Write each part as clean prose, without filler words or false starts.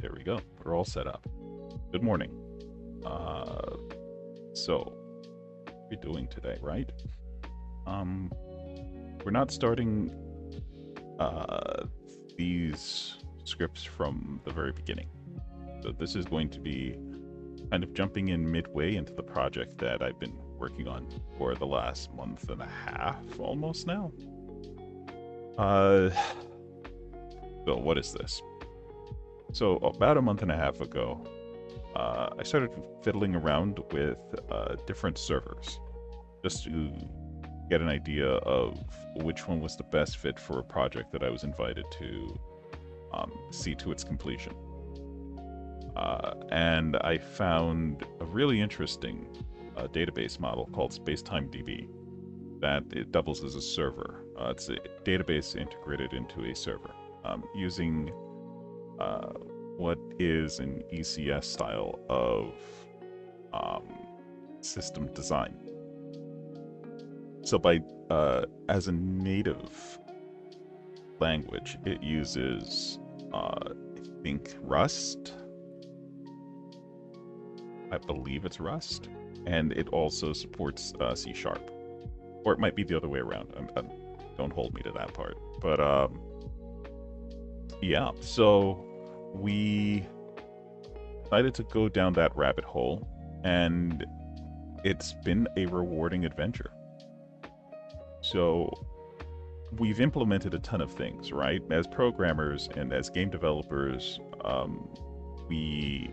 There we go. We're all set up. Good morning. Uh, so, what are we doing today, right? Um, we're not starting uh, these scripts from the very beginning. So this is going to be kind of jumping in midway into the project that I've been working on for the last month and a half, almost now. Uh, so what is this? So about a month and a half ago, I started fiddling around with different servers just to get an idea of which one was the best fit for a project that I was invited to see to its completion. And I found a really interesting database model called SpacetimeDB that it doubles as a server. It's a database integrated into a server using what is an ECS style of system design. So by as a native language, it uses I think Rust. I believe it's Rust, and it also supports C Sharp, or it might be the other way around. Don't hold me to that part, but yeah. So we decided to go down that rabbit hole, and it's been a rewarding adventure. So we've implemented a ton of things, right? As programmers and as game developers, we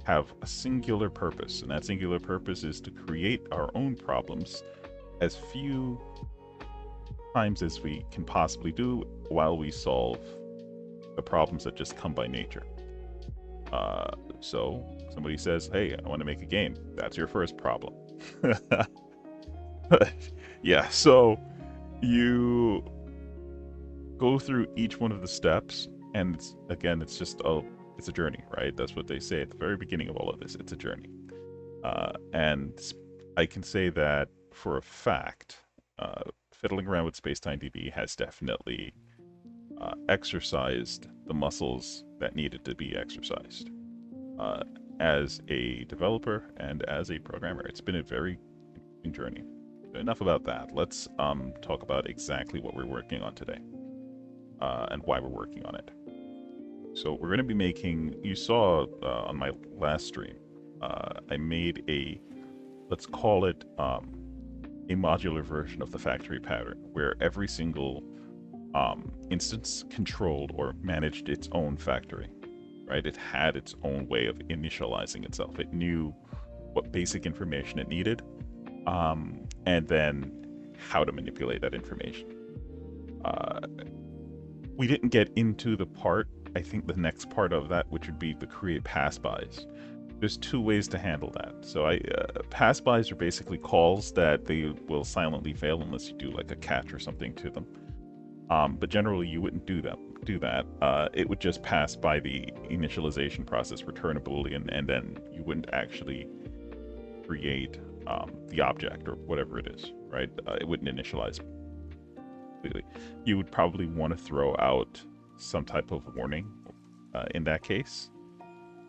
have a singular purpose, and that singular purpose is to create our own problems as few times as we can possibly do while we solve the problems that just come by nature. So somebody says, hey, I want to make a game. That's your first problem. Yeah, so you go through each one of the steps, and it's just it's a journey, right? That's what they say at the very beginning of all of this. It's a journey. And I can say that for a fact, fiddling around with SpacetimeDB has definitely exercised the muscles that needed to be exercised. As a developer and as a programmer, it's been a very interesting journey. Enough about that. Let's talk about exactly what we're working on today and why we're working on it. So we're going to be making, you saw on my last stream, I made let's call it a modular version of the factory pattern, where every single instance controlled or managed its own factory, right? It had its own way of initializing itself. It knew what basic information it needed, and then how to manipulate that information. We didn't get into the part, I think the next part of that, which would be the create pass-bys. There's two ways to handle that. So pass-bys are basically calls that they will silently fail unless you do like a catch or something to them. But generally you wouldn't do that. It would just pass by the initialization process, return a Boolean, and then you wouldn't actually create the object or whatever it is, right? It wouldn't initialize completely. You would probably want to throw out some type of warning in that case.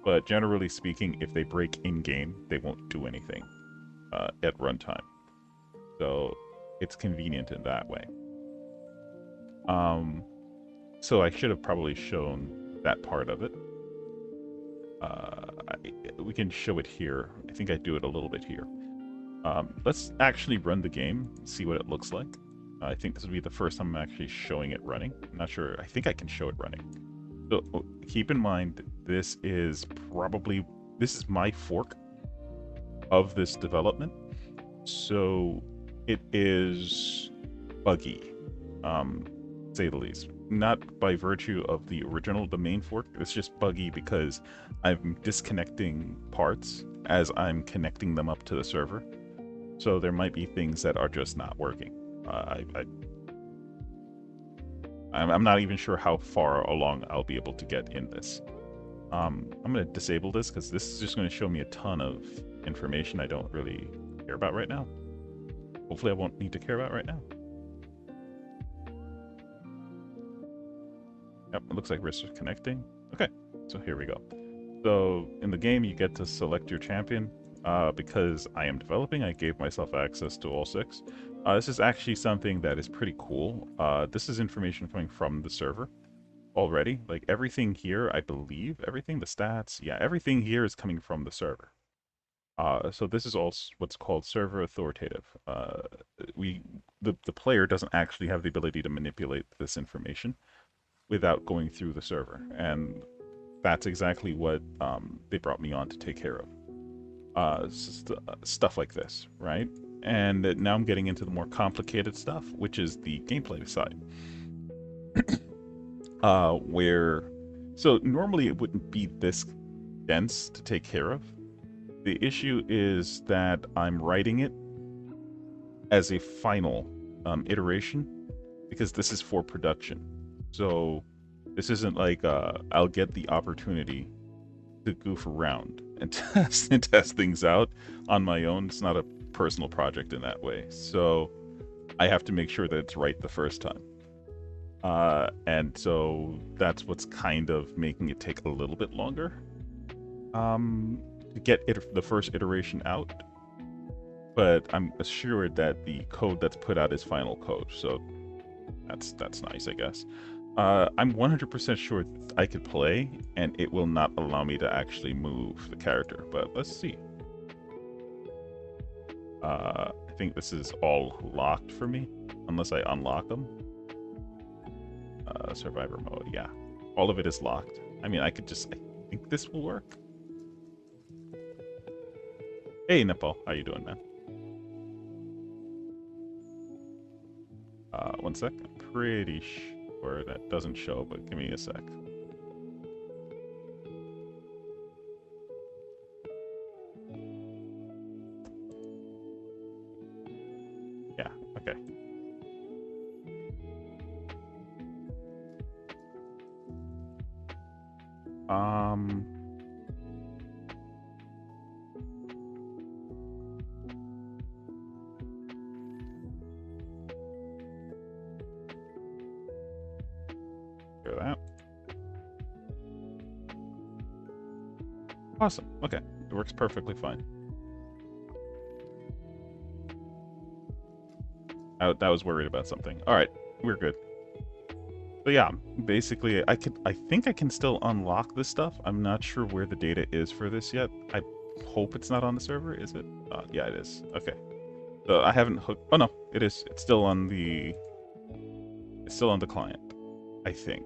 But generally speaking, if they break in-game, they won't do anything at runtime. So it's convenient in that way. So I should have probably shown that part of it. We can show it here. I think I do it a little bit here. Let's actually run the game, see what it looks like. I think this will be the first time I'm actually showing it running. I'm not sure. I think I can show it running. So keep in mind, this is my fork of this development. So it is buggy, say the least. Not by virtue of the main fork. It's just buggy because I'm disconnecting parts as I'm connecting them up to the server. So there might be things that are just not working. I'm not even sure how far along I'll be able to get in this. I'm going to disable this because this is just going to show me a ton of information I don't really care about right now. Hopefully I won't need to care about right now. Yep, it looks like we're connecting. Okay, so here we go. So in the game, you get to select your champion. Because I am developing, I gave myself access to all six. This is actually something that is pretty cool. This is information coming from the server already. Like everything here, I believe, everything, the stats, yeah, everything here is coming from the server. So this is all what's called server authoritative. We, the player doesn't actually have the ability to manipulate this information without going through the server, and that's exactly what they brought me on to take care of. Stuff like this, right? And now I'm getting into the more complicated stuff, which is the gameplay side. Where, so normally it wouldn't be this dense to take care of. The issue is that I'm writing it as a final iteration because this is for production. So this isn't like I'll get the opportunity to goof around and test things out on my own. It's not a personal project in that way. So I have to make sure that it's right the first time. And so that's what's kind of making it take a little bit longer to get the first iteration out. But I'm assured that the code that's put out is final code, so that's nice, I guess. I'm 100% sure I could play, and it will not allow me to actually move the character, but let's see. I think this is all locked for me, unless I unlock them. Survivor mode, yeah. All of it is locked. I mean, I think this will work. Hey, Nepal, how you doing, man? One sec. I'm pretty sure that doesn't show, but give me a sec. Yeah, okay. Hear that. Awesome. Okay. It works perfectly fine. That was worried about something. All right. We're good. So yeah, basically, I think I can still unlock this stuff. I'm not sure where the data is for this yet. I hope it's not on the server. Is it? Yeah, it is. Okay. So I haven't hooked. Oh no, it is. It's still on the. It's still on the client. I think.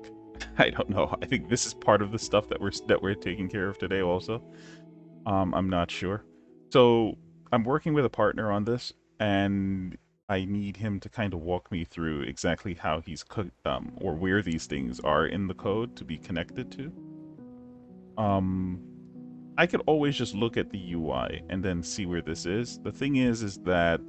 I don't know. I think this is part of the stuff that we're taking care of today. Also, I'm not sure. So I'm working with a partner on this, and I need him to kind of walk me through exactly how he's or where these things are in the code to be connected to. Um, I could always just look at the UI and then see where this is. The thing is that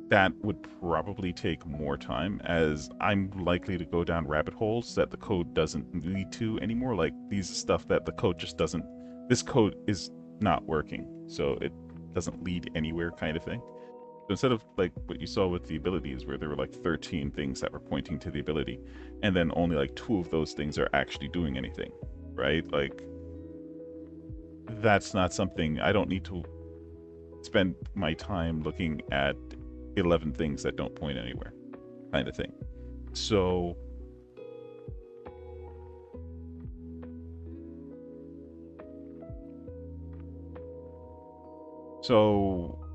that would probably take more time, as I'm likely to go down rabbit holes that the code doesn't lead to anymore. Like these stuff that the code just doesn't. This code is not working, so it doesn't lead anywhere, kind of thing. So instead of like what you saw with the abilities, where there were like 13 things that were pointing to the ability, and then only like 2 of those things are actually doing anything, right? Like that's not something I don't need to spend my time looking at 11 things that don't point anywhere, kind of thing. So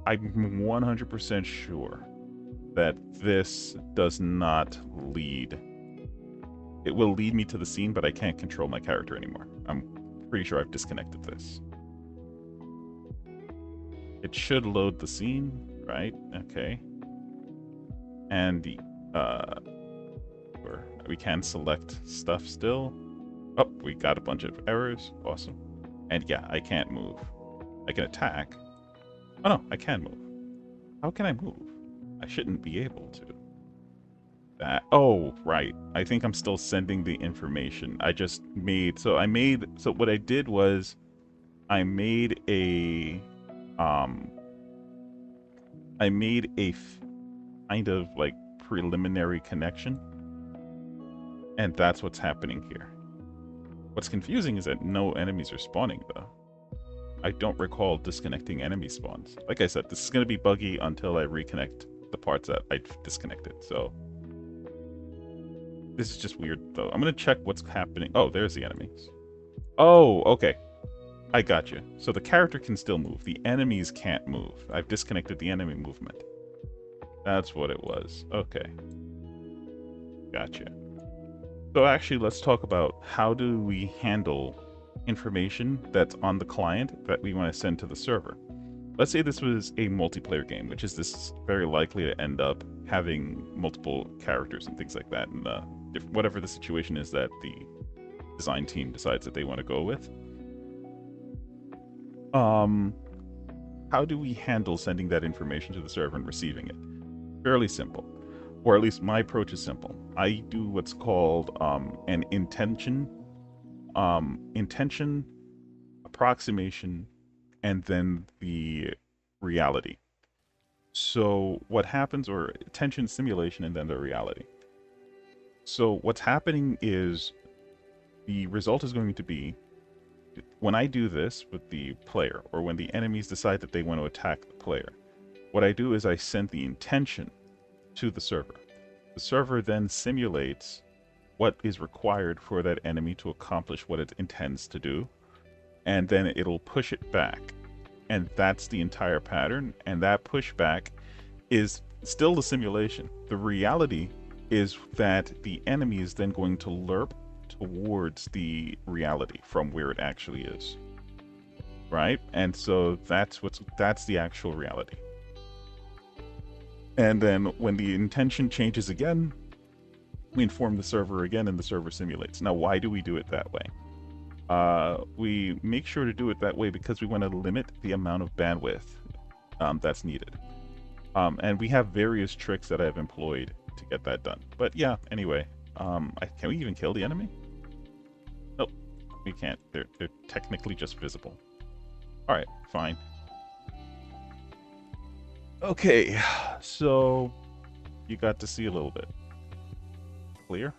I'm 100% sure that this does not lead. It will lead me to the scene, but I can't control my character anymore. I'm pretty sure I've disconnected this. It should load the scene, right? Okay. And we can select stuff still. Oh, we got a bunch of errors. Awesome. And yeah, I can't move. I can attack. Oh no, I can move. How can I move? I shouldn't be able to. That. Oh, right. I think I'm still sending the information. So what I did was I made a kind of like preliminary connection And that's what's happening here. What's confusing is that no enemies are spawning, though. I don't recall disconnecting enemy spawns. Like I said, this is going to be buggy until I reconnect the parts that I disconnected, so... This is just weird, though. I'm going to check what's happening. Oh, there's the enemies. Oh, okay. I got you. So the character can still move. The enemies can't move. I've disconnected the enemy movement. That's what it was. Okay. Gotcha. So actually, let's talk about how do we handle information that's on the client that we want to send to the server. Let's say this was a multiplayer game, which is this very likely to end up having multiple characters and things like that, and whatever the situation is that the design team decides that they want to go with. How do we handle sending that information to the server and receiving it? Fairly simple, or at least my approach is simple. I do what's called an intention, approximation, and then the reality. So what happens, or tension simulation, and then the reality. So what's happening is the result is going to be, when I do this with the player, or when the enemies decide that they want to attack the player, what I do is I send the intention to the server. The server then simulates what is required for that enemy to accomplish what it intends to do, and then it'll push it back. And that's the entire pattern, and that pushback is still the simulation. The reality is that the enemy is then going to lerp towards the reality from where it actually is. Right? And so that's the actual reality. And then when the intention changes again, we inform the server again and the server simulates. Now, why do we do it that way? We make sure to do it that way because we want to limit the amount of bandwidth that's needed. And we have various tricks that I've employed to get that done. But yeah, anyway, can we even kill the enemy? Nope, we can't. They're technically just visible. Alright, fine. Okay, so you got to see a little bit. Clear?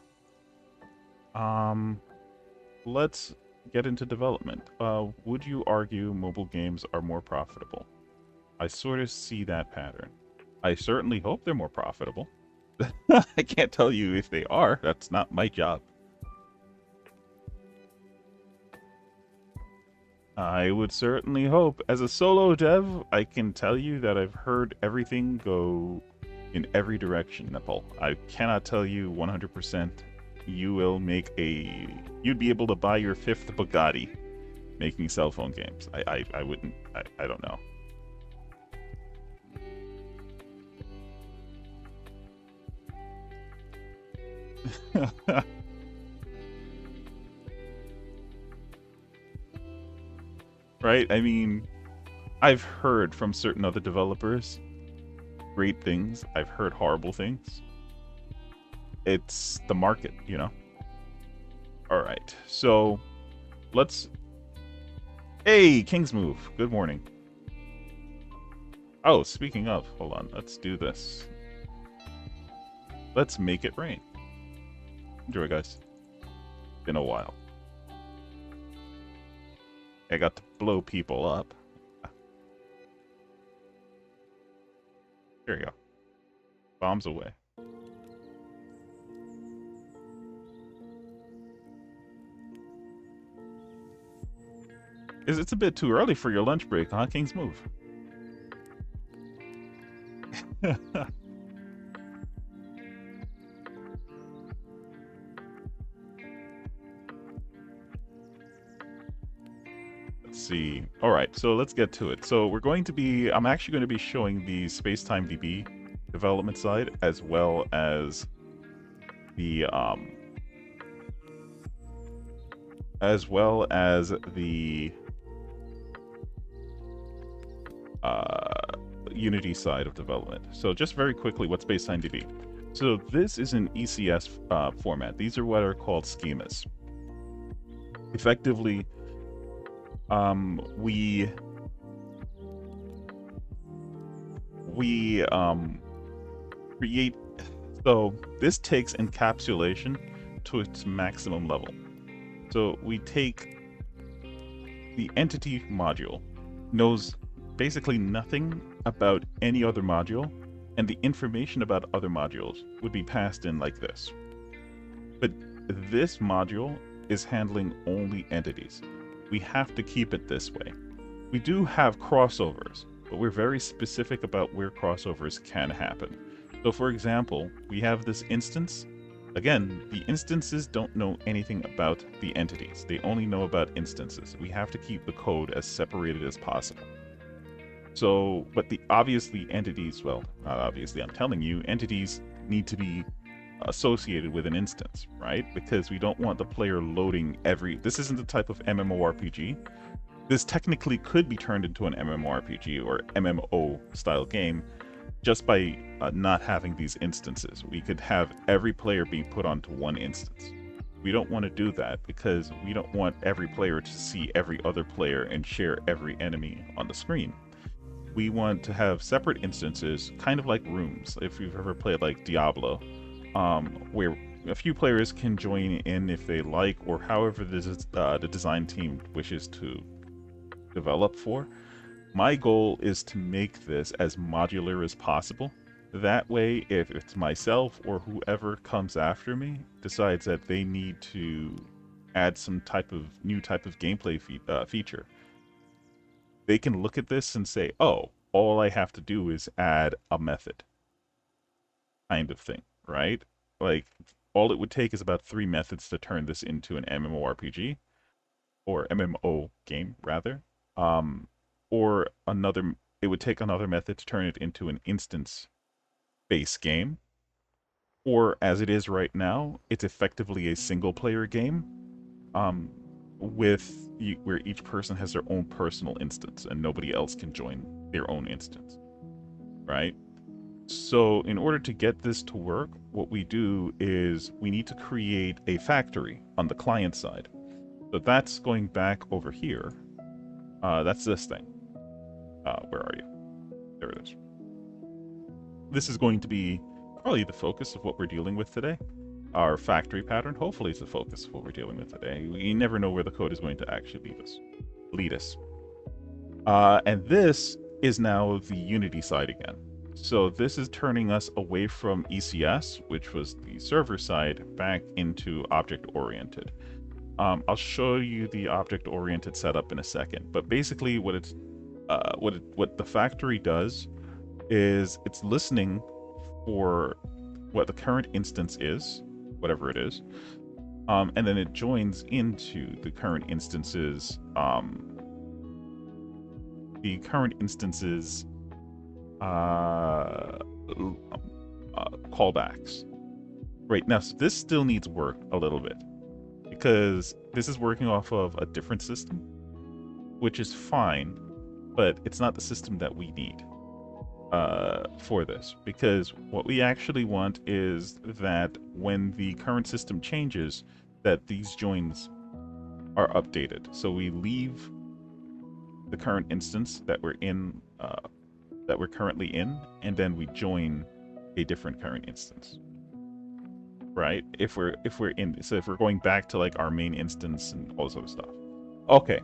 Let's get into development. Would you argue mobile games are more profitable? I sort of see that pattern. I certainly hope they're more profitable. I can't tell you if they are. That's not my job. I would certainly hope. As a solo dev, I can tell you that I've heard everything go in every direction, Nepal. I cannot tell you 100% you will make you'd be able to buy your 5th Bugatti making cell phone games. I wouldn't, I don't know. Right? I mean, I've heard from certain other developers great things. I've heard horrible things. It's the market, you know? Alright, so let's... Hey, King's Move. Good morning. Oh, speaking of, hold on. Let's do this. Let's make it rain. Enjoy, guys. Been a while. I got to blow people up. There you go. Bombs away. It's a bit too early for your lunch break, huh, King's Move? Let's see. All right, so let's get to it. So I'm actually going to be showing the Spacetime DB development side as well as the Unity side of development. So just very quickly, what's Spacetime DB? So this is an ECS format. These are what are called schemas. Effectively, we create, so this takes encapsulation to its maximum level. So we take the entity module, knows basically nothing about any other module, and the information about other modules would be passed in like this. But this module is handling only entities. We have to keep it this way. We do have crossovers, but we're very specific about where crossovers can happen. So for example, we have this instance. Again, the instances don't know anything about the entities. They only know about instances. We have to keep the code as separated as possible. So, but obviously entities, well, not obviously, I'm telling you, entities need to be associated with an instance, right? Because we don't want the player loading this isn't the type of MMORPG. This technically could be turned into an MMORPG or MMO style game just by not having these instances. We could have every player being put onto one instance. We don't want to do that because we don't want every player to see every other player and share every enemy on the screen. We want to have separate instances, kind of like rooms, if you've ever played like Diablo, where a few players can join in if they like, or however the design team wishes to develop for. My goal is to make this as modular as possible. That way, if it's myself or whoever comes after me decides that they need to add some new type of gameplay feature, they can look at this and say, oh, all I have to do is add a method, kind of thing, right? Like, all it would take is about 3 methods to turn this into an MMORPG, or MMO game, rather. Or it would take another method to turn it into an instance-based game. Or, as it is right now, it's effectively a single-player game, where each person has their own personal instance and nobody else can join their own instance, right? So in order to get this to work, what we do is we need to create a factory on the client side. So that's going back over here. That's this thing. Where are you? There it is. This is going to be probably the focus of what we're dealing with today. Our factory pattern, hopefully, is the focus of what we're dealing with today. We never know where the code is going to actually lead us. And this is now the Unity side again. So this is turning us away from ECS, which was the server side, back into object-oriented. I'll show you the object-oriented setup in a second, but basically what the factory does is it's listening for what the current instance is, whatever it is, and then it joins into the current instance's callbacks. Right now, so this still needs work a little bit because this is working off of a different system, which is fine, but it's not the system that we need for this, because what we actually want is that when the current system changes, that these joins are updated. So we leave the current instance that we're in, that we're currently in, and then we join a different current instance. Right? If we're going back to like our main instance and all this other stuff. Okay.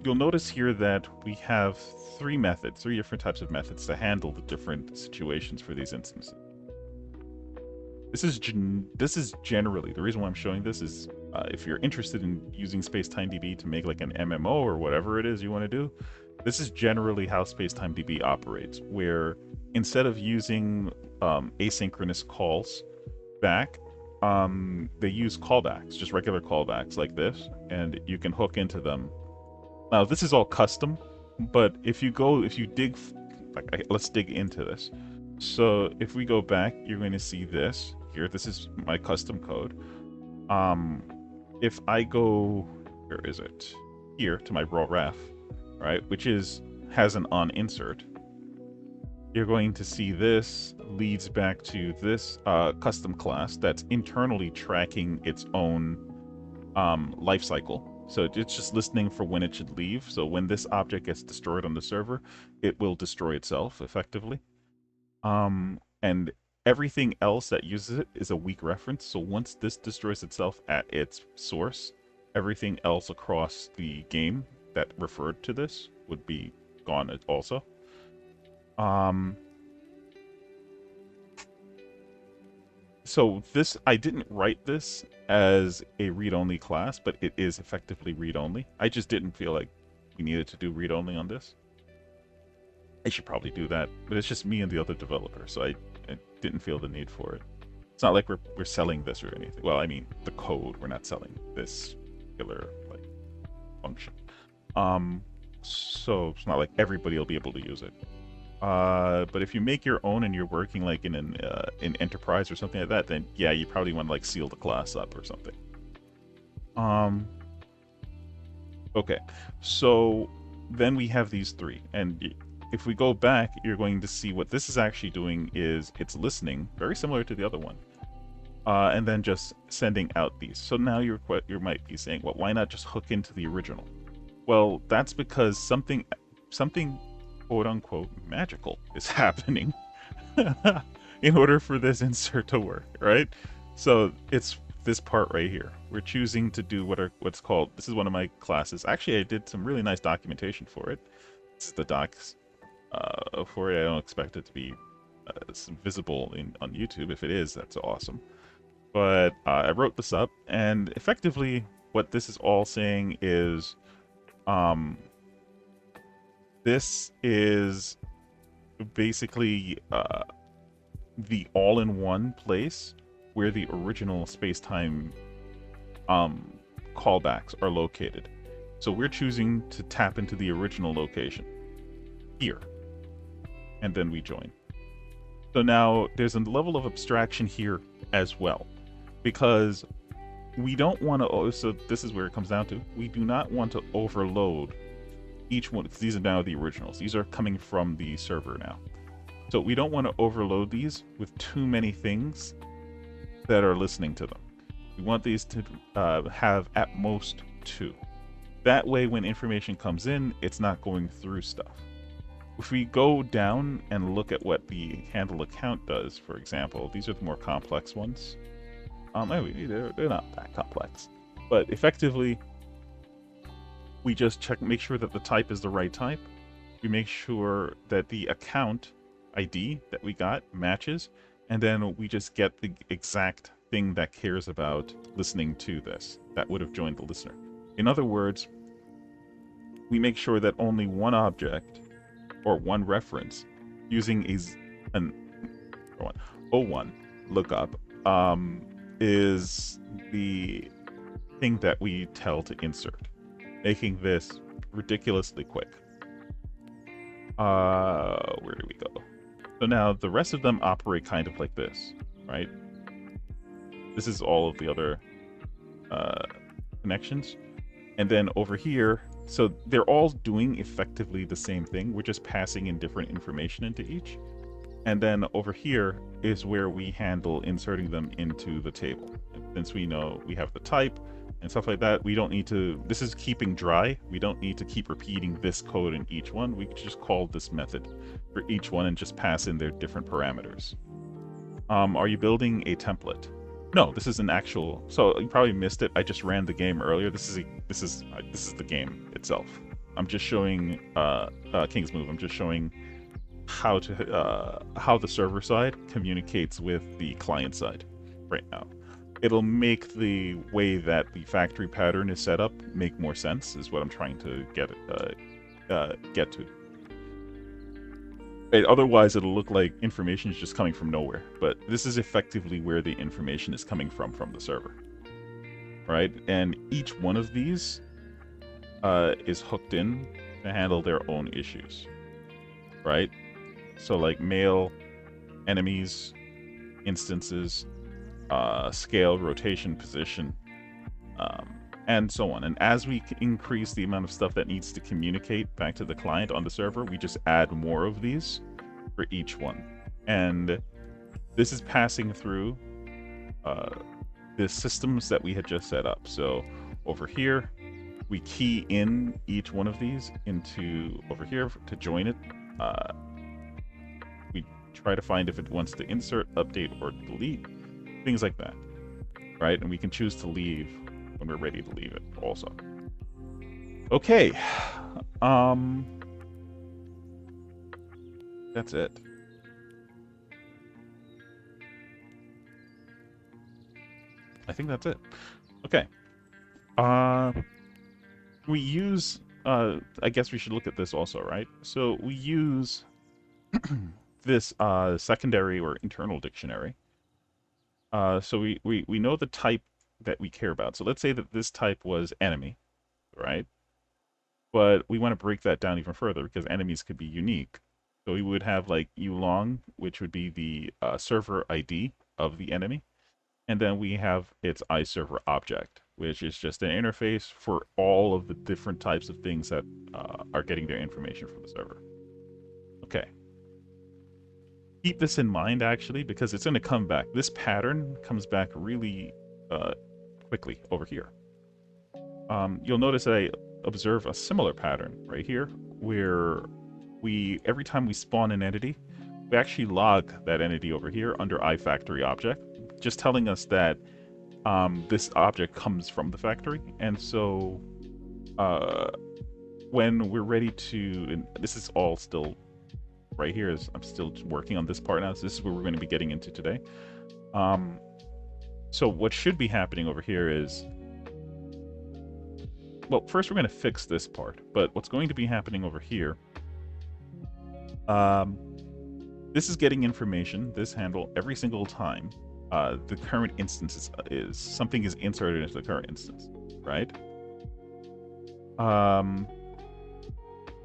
You'll notice here that we have 3 different types of methods to handle the different situations for these instances. This is generally, the reason why I'm showing this is if you're interested in using SpaceTimeDB to make like an MMO or whatever it is you want to do, this is generally how SpaceTimeDB operates, where instead of using asynchronous calls back, they use callbacks, just regular callbacks like this, and you can hook into them. Now, this is all custom, but if you dig, let's dig into this. So if we go back, you're going to see this here. This is my custom code. If I go, where is it? Here to my raw ref, right, which has an on insert, you're going to see this leads back to this custom class that's internally tracking its own life cycle. So it's just listening for when it should leave. So when this object gets destroyed on the server, it will destroy itself effectively. And everything else that uses it is a weak reference. So once this destroys itself at its source, everything else across the game that referred to this would be gone also. So this, I didn't write this as a read-only class, but it is effectively read-only. I just didn't feel like we needed to do read-only on this. I should probably do that, but it's just me and the other developer, so I didn't feel the need for it. It's not like we're selling this or anything. Well, I mean, the code, we're not selling this particular like function. So it's not like everybody will be able to use it. But if you make your own and you're working like in an enterprise or something like that, then yeah, you probably want to like seal the class up or something. Okay, so then we have these three, and if we go back, you're going to see what this is actually doing is it's listening, very similar to the other one, and then just sending out these. So now you might be saying, well, why not just hook into the original? Well, that's because something quote-unquote magical is happening in order for this insert to work, right? So it's this part right here. We're choosing to do what's called, this is one of my classes. Actually, I did some really nice documentation for it. This is the docs for it. I don't expect it to be visible on YouTube. If it is, that's awesome. But I wrote this up, and effectively what this is all saying is this is basically the all-in-one place where the original space-time callbacks are located. So we're choosing to tap into the original location here, and then we join. So now there's a level of abstraction here as well, because we don't want to, so this is where it comes down to, we do not want to overload each one, because these are now the originals. These are coming from the server now. So we don't want to overload these with too many things that are listening to them. We want these to have at most 2. That way, when information comes in, it's not going through stuff. If we go down and look at what the handle account does, for example, these are the more complex ones. They're not that complex, but effectively, we just make sure that the type is the right type. We make sure that the account ID that we got matches, and then we just get the exact thing that cares about listening to this, that would have joined the listener. In other words, we make sure that only one object or one reference using an O1 lookup is the thing that we tell to insert, making this ridiculously quick. Where do we go? So now the rest of them operate kind of like this, right? This is all of the other connections. And then over here, so they're all doing effectively the same thing. We're just passing in different information into each. And then over here is where we handle inserting them into the table. And since we know we have the type and stuff like that, we don't need to, this is keeping dry. We don't need to keep repeating this code in each one. We can just call this method for each one and just pass in their different parameters. Are you building a template? No, this is an actual, so you probably missed it. I just ran the game earlier. This is the game itself. I'm just showing King's Move. I'm just showing how the server side communicates with the client side right now. It'll make the way that the factory pattern is set up make more sense, is what I'm trying to get to. Otherwise, it'll look like information is just coming from nowhere. But this is effectively where the information is coming from the server, right? And each one of these is hooked in to handle their own issues, right? So like mail, enemies, instances, scale, rotation, position, and so on. And as we increase the amount of stuff that needs to communicate back to the client on the server, we just add more of these for each one. And this is passing through the systems that we had just set up. So over here, we key in each one of these into over here to join it. We try to find if it wants to insert, update, or delete, things like that, right? And we can choose to leave when we're ready to leave it also. Okay, that's it. I think that's it. Okay. We use, I guess we should look at this also, right? So we use this secondary or internal dictionary. So we know the type that we care about. So let's say that this type was enemy, right? But we want to break that down even further because enemies could be unique. So we would have like ulong, which would be the server ID of the enemy. And then we have its iServer object, which is just an interface for all of the different types of things that are getting their information from the server. Okay. Keep this in mind, actually, because it's going to come back. This pattern comes back really quickly over here. You'll notice that I observe a similar pattern right here, where every time we spawn an entity, we actually log that entity over here under iFactory object, just telling us that this object comes from the factory. And so when we're ready to, and this is all still right here, is I'm still working on this part now, so this is where we're going to be getting into today. So what should be happening over here is, well, first we're going to fix this part, but what's going to be happening over here, this is getting information, this handle, every single time the current instance is something is inserted into the current instance, right? So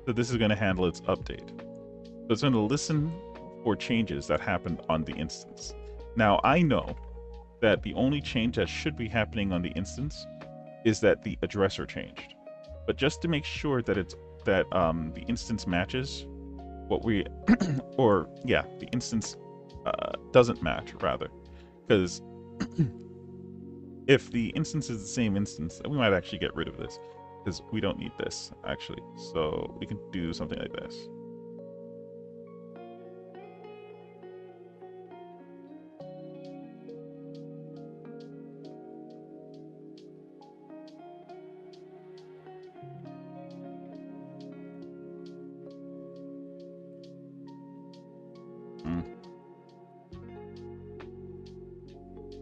this is going to handle its update. So it's going to listen for changes that happened on the instance. Now I know that the only change that should be happening on the instance is that the addresser changed. But just to make sure that the instance matches what we, or yeah, the instance doesn't match rather, because if the instance is the same instance, we might actually get rid of this because we don't need this actually. So we can do something like this.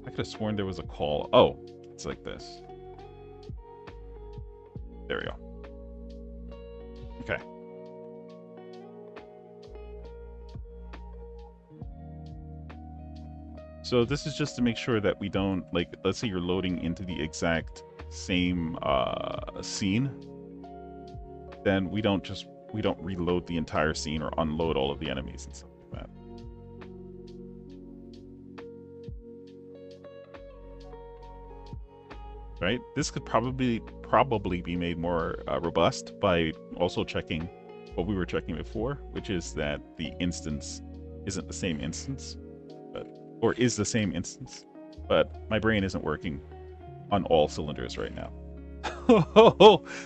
I could have sworn there was a call. Oh, it's like this. There we go. Okay. So this is just to make sure that we don't, like, let's say you're loading into the exact same scene, then we don't reload the entire scene or unload all of the enemies and stuff like that. Right? This could probably be made more robust by also checking what we were checking before, which is that the instance isn't the same instance, or is the same instance, but my brain isn't working on all cylinders right now.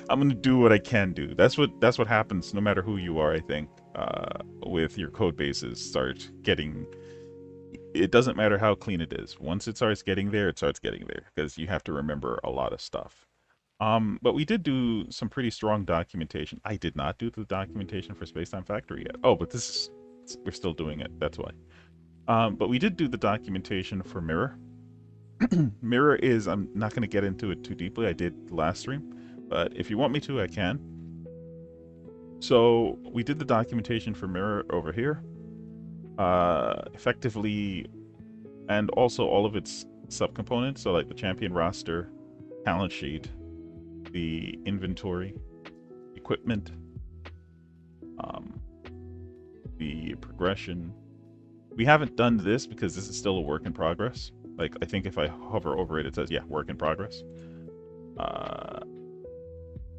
I'm gonna do what I can do. That's what happens no matter who you are, I think, with your code bases start getting. It doesn't matter how clean it is. Once it starts getting there, it starts getting there because you have to remember a lot of stuff. But we did do some pretty strong documentation. I did not do the documentation for Spacetime Factory yet. Oh, but we're still doing it. That's why. But we did do the documentation for Mirror. Mirror is, I'm not going to get into it too deeply. I did last stream, but if you want me to, I can. So we did the documentation for Mirror over here. Effectively, and also all of its subcomponents, so like the champion roster, talent sheet, the inventory, equipment, the progression. We haven't done this because this is still a work in progress. Like, I think if I hover over it, it says, yeah, work in progress.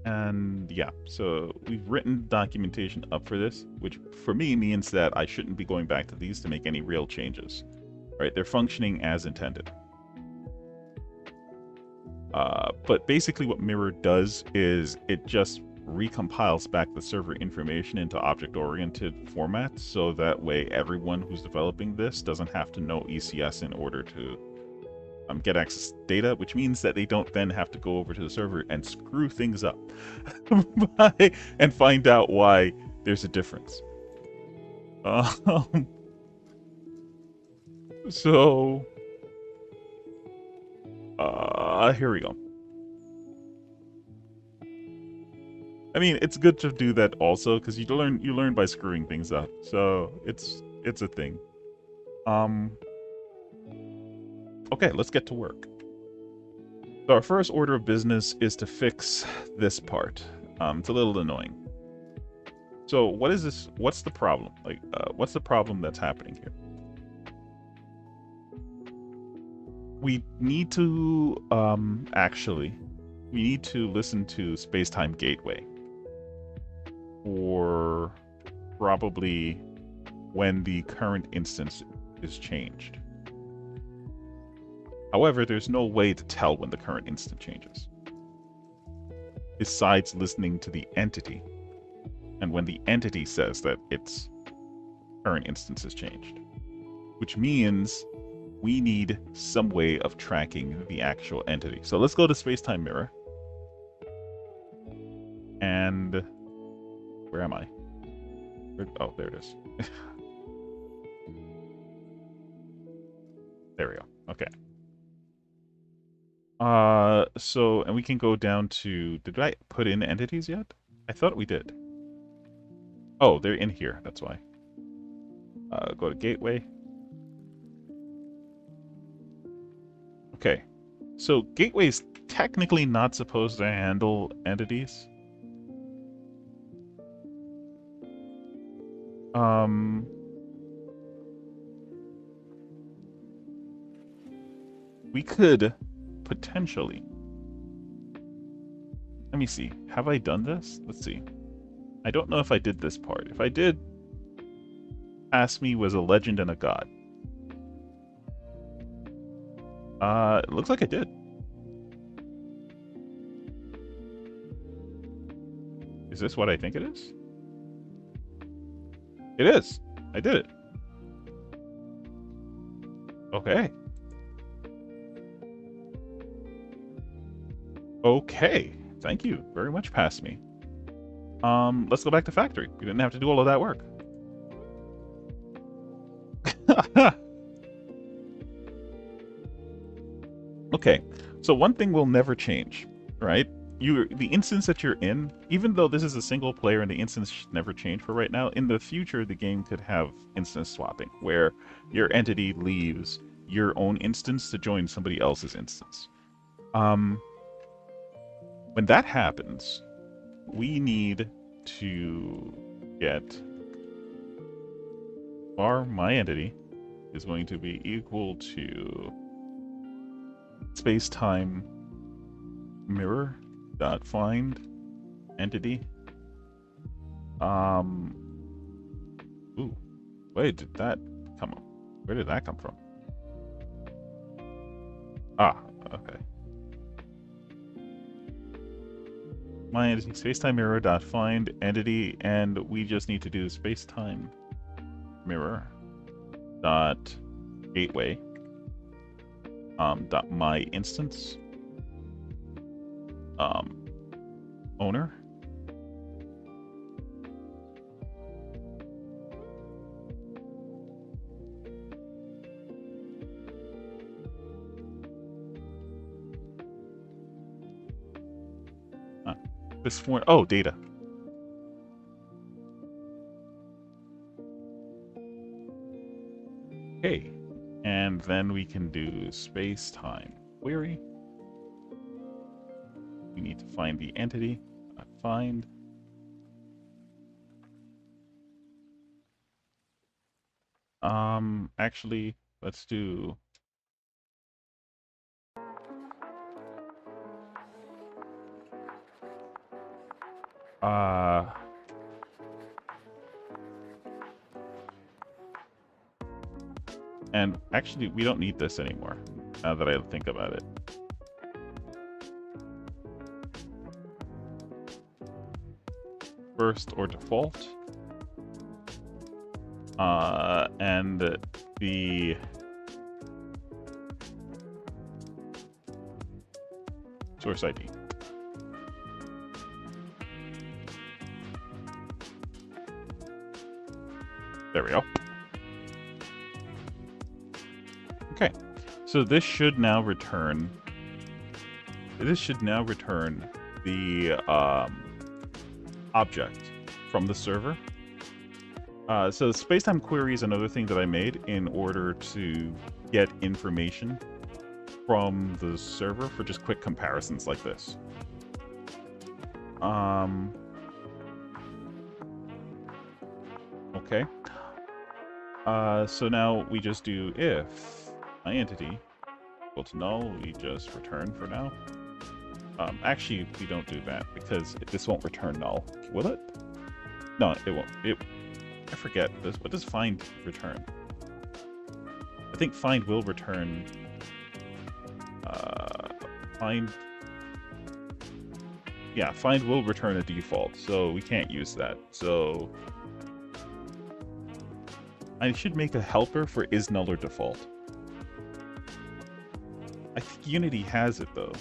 And yeah, so we've written documentation up for this, which for me means that I shouldn't be going back to these to make any real changes. Right? They're functioning as intended. But basically what Mirror does is it just recompiles back the server information into object-oriented formats, so that way everyone who's developing this doesn't have to know ECS in order to get access to data, which means that they don't then have to go over to the server and screw things up and find out why there's a difference. So here we go. I mean, it's good to do that also because you learn by screwing things up. So it's a thing. Okay, let's get to work. So our first order of business is to fix this part. It's a little annoying. So what is this? What's the problem? Like, what's the problem that's happening here? We need to we need to listen to Spacetime Gateway, or probably when the current instance is changed. However, there's no way to tell when the current instance changes, besides listening to the entity, and when the entity says that its current instance has changed, which means we need some way of tracking the actual entity. So let's go to Spacetime Mirror. And where am I? Oh, there it is. There we go. Okay. So, and we can go down to, did I put in entities yet? I thought we did. Oh, they're in here. That's why. Go to Gateway. Okay. So Gateway is technically not supposed to handle entities. We could potentially. Let me see. Have I done this? Let's see. I don't know if I did this part. If I did, ask me was a legend and a god. It looks like I did. Is this what I think it is? It is. I did it. Okay. Okay. Thank you very much, Pass Me. Let's go back to factory. We didn't have to do all of that work. Okay. So one thing will never change, right? The instance that you're in, even though this is a single player and the instance should never change for right now, in the future the game could have instance swapping, where your entity leaves your own instance to join somebody else's instance. When that happens, we need to get my entity is going to be equal to space-time mirror dot find entity. Ooh, wait, did that come up? Where did that come from? Ah, okay. My entity spacetime mirror dot find entity, and we just need to do spacetime mirror dot gateway dot my instance owner. This for data. Okay, and then we can do space-time query. We need to find the entity. Find. Actually, let's do. And actually, we don't need this anymore, now that I think about it. first or default. And the source ID. There we go. Okay, so this should now return. This should now return the object from the server. So spacetime query is another thing that I made in order to get information from the server for just quick comparisons like this. Okay. So now we just do if my entity equal to null, we just return for now. Actually, we don't do that because this won't return null. Will it? No, it won't. I forget. What does find return? I think find will return. Find. Yeah, find will return a default, so we can't use that. So I should make a helper for is null or default. I think Unity has it though.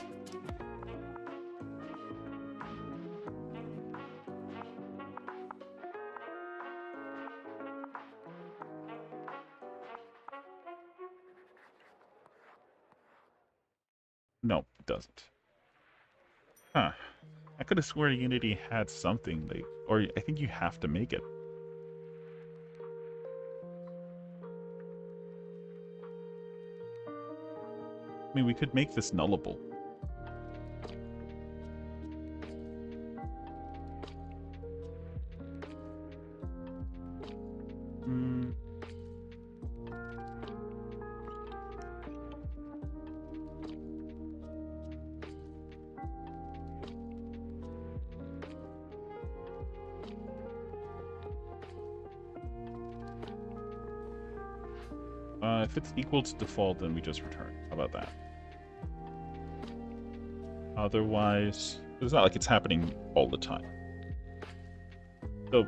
No, it doesn't. Huh. I could have sworn Unity had something, like, or I think you have to make it. I mean, we could make this nullable. If it's equal to default, then we just return. How about that? Otherwise, it's not like it's happening all the time. So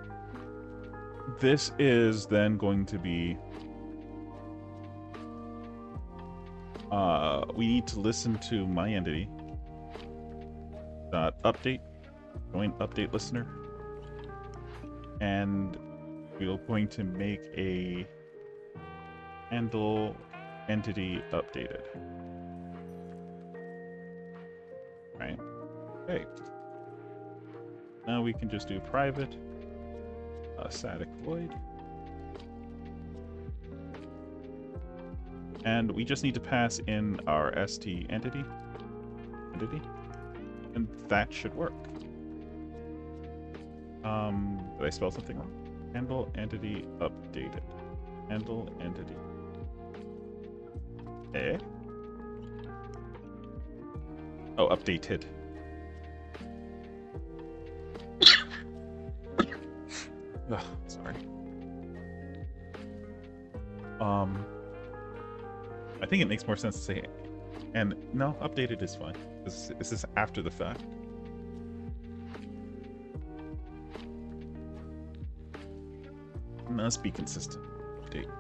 this is then going to be we need to listen to my entity update, join update listener, and we're going to make a handle entity updated. Right? Okay. Now we can just do private static void. And we just need to pass in our st entity, and that should work. Did I spell something wrong? Handle entity updated. Handle entity. Eh? Oh, updated. Ugh, sorry. I think it makes more sense to say, and no, updated is fine. This is after the fact. Must be consistent. Update.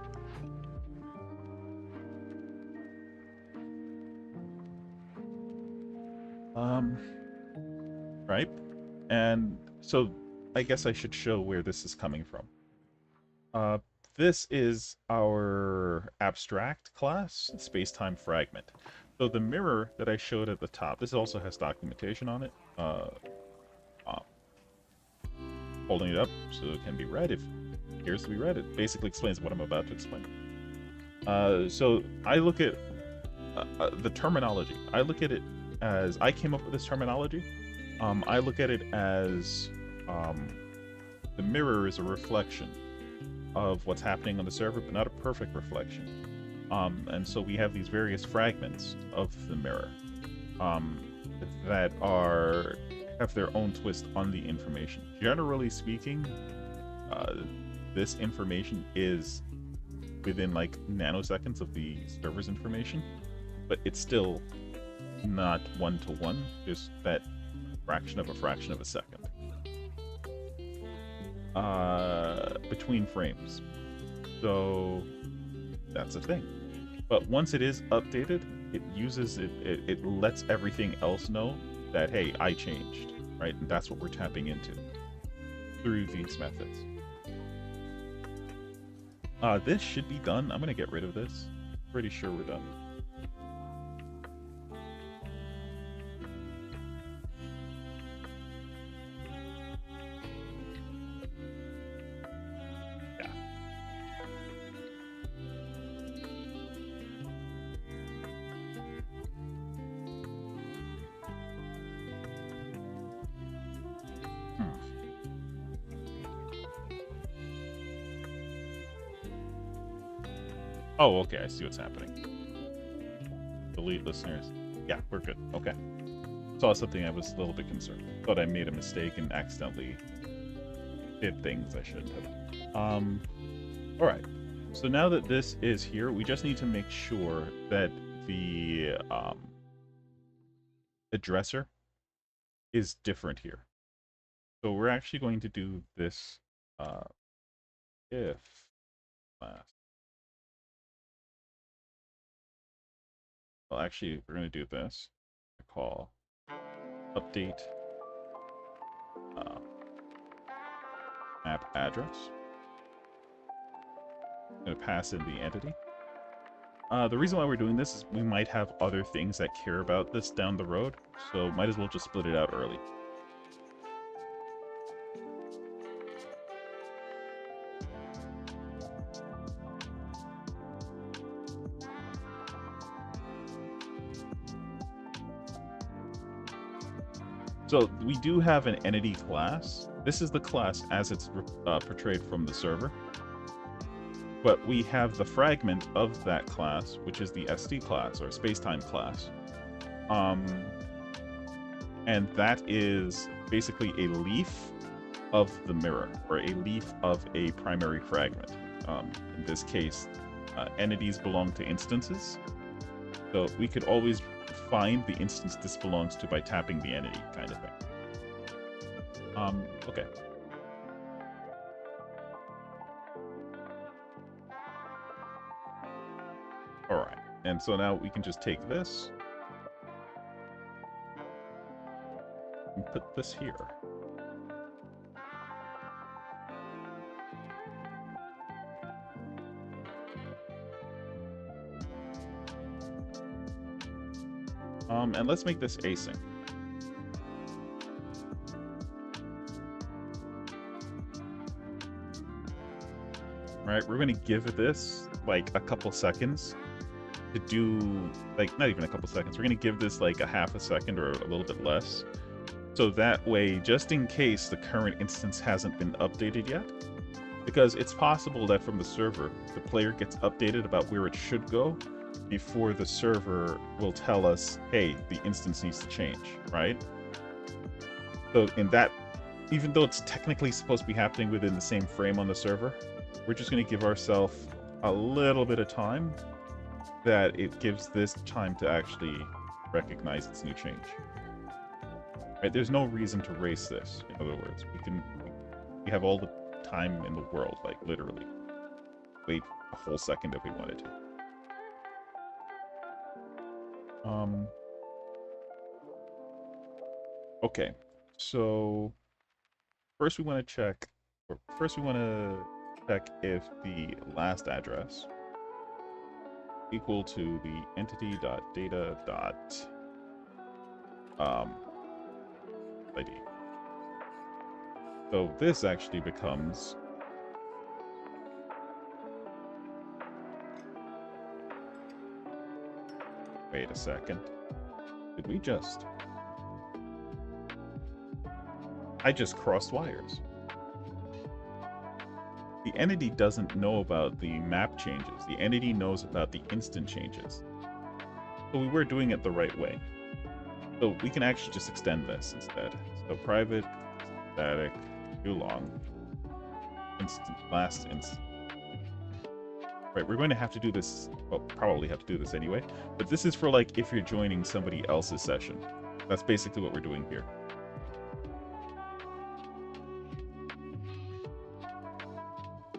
Right? And so I guess I should show where this is coming from. This is our abstract class, spacetime fragment. So the mirror that I showed at the top, this also has documentation on it. Holding it up so it can be read if it appears to be read. It basically explains what I'm about to explain. So I look at the terminology. I look at it as, I came up with this terminology. I look at it as the mirror is a reflection of what's happening on the server, but not a perfect reflection. And so we have these various fragments of the mirror that have their own twist on the information. Generally speaking, this information is within like nanoseconds of the server's information, but it's still not one-to-one, just that fraction of a second. between frames. So that's a thing. But once it is updated, it uses it lets everything else know that, hey, I changed, right? And that's what we're tapping into through these methods. This should be done. I'm gonna get rid of this. Pretty sure we're done. Oh, okay, I see what's happening. Delete listeners. Yeah, we're good. Okay. Saw something I was a little bit concerned. Thought I made a mistake and accidentally did things I shouldn't have. Alright. So now that this is here, we just need to make sure that the addresser is different here. So we're actually going to do this if last. Well, actually, we're going to do this. Call update map address. I'm going to pass in the entity. The reason why we're doing this is we might have other things that care about this down the road, so might as well just split it out early. So we do have an entity class. This is the class as it's portrayed from the server. But we have the fragment of that class, which is the SD class, or spacetime class. And that is basically a leaf of the mirror, or a leaf of a primary fragment. In this case, entities belong to instances. So we could always find the instance this belongs to by tapping the entity, kind of thing. Okay. Alright, and so now we can just take this and put this here. And let's make this async. Right, we're going to give this like a couple seconds to do, like, not even a couple seconds. We're going to give this like a half a second or a little bit less. So that way, just in case the current instance hasn't been updated yet, because it's possible that from the server, the player gets updated about where it should go before the server will tell us, hey, the instance needs to change, right? So in that, even though it's technically supposed to be happening within the same frame on the server, we're just going to give ourselves a little bit of time that it gives this time to actually recognize its new change. Right? There's no reason to race this. In other words, we have all the time in the world, like literally. Wait a whole second if we wanted to. Okay, so first we want to check if the last address equal to the entity.data. ID. So this actually becomes wait a second. Did we just I just crossed wires. The entity doesn't know about the map changes. The entity knows about the instant changes. So we were doing it the right way. So we can actually just extend this instead. So private, static, too long, instant, last instant. Right, we're going to have to do this, well, probably have to do this anyway, but this is for like if you're joining somebody else's session. That's basically what we're doing here.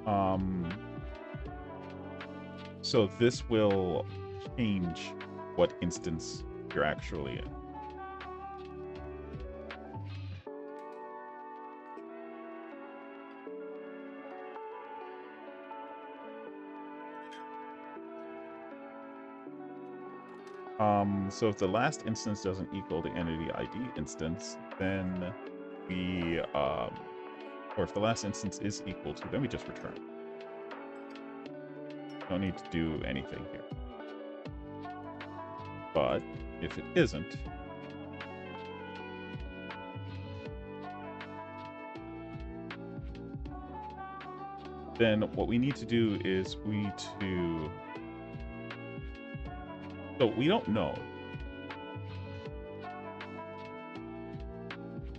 Um, so this will change what instance you're actually in. So if the last instance doesn't equal the entity ID instance, then we, or if the last instance is equal to, then we just return. Don't need to do anything here. But if it isn't, then what we need to do is so we don't know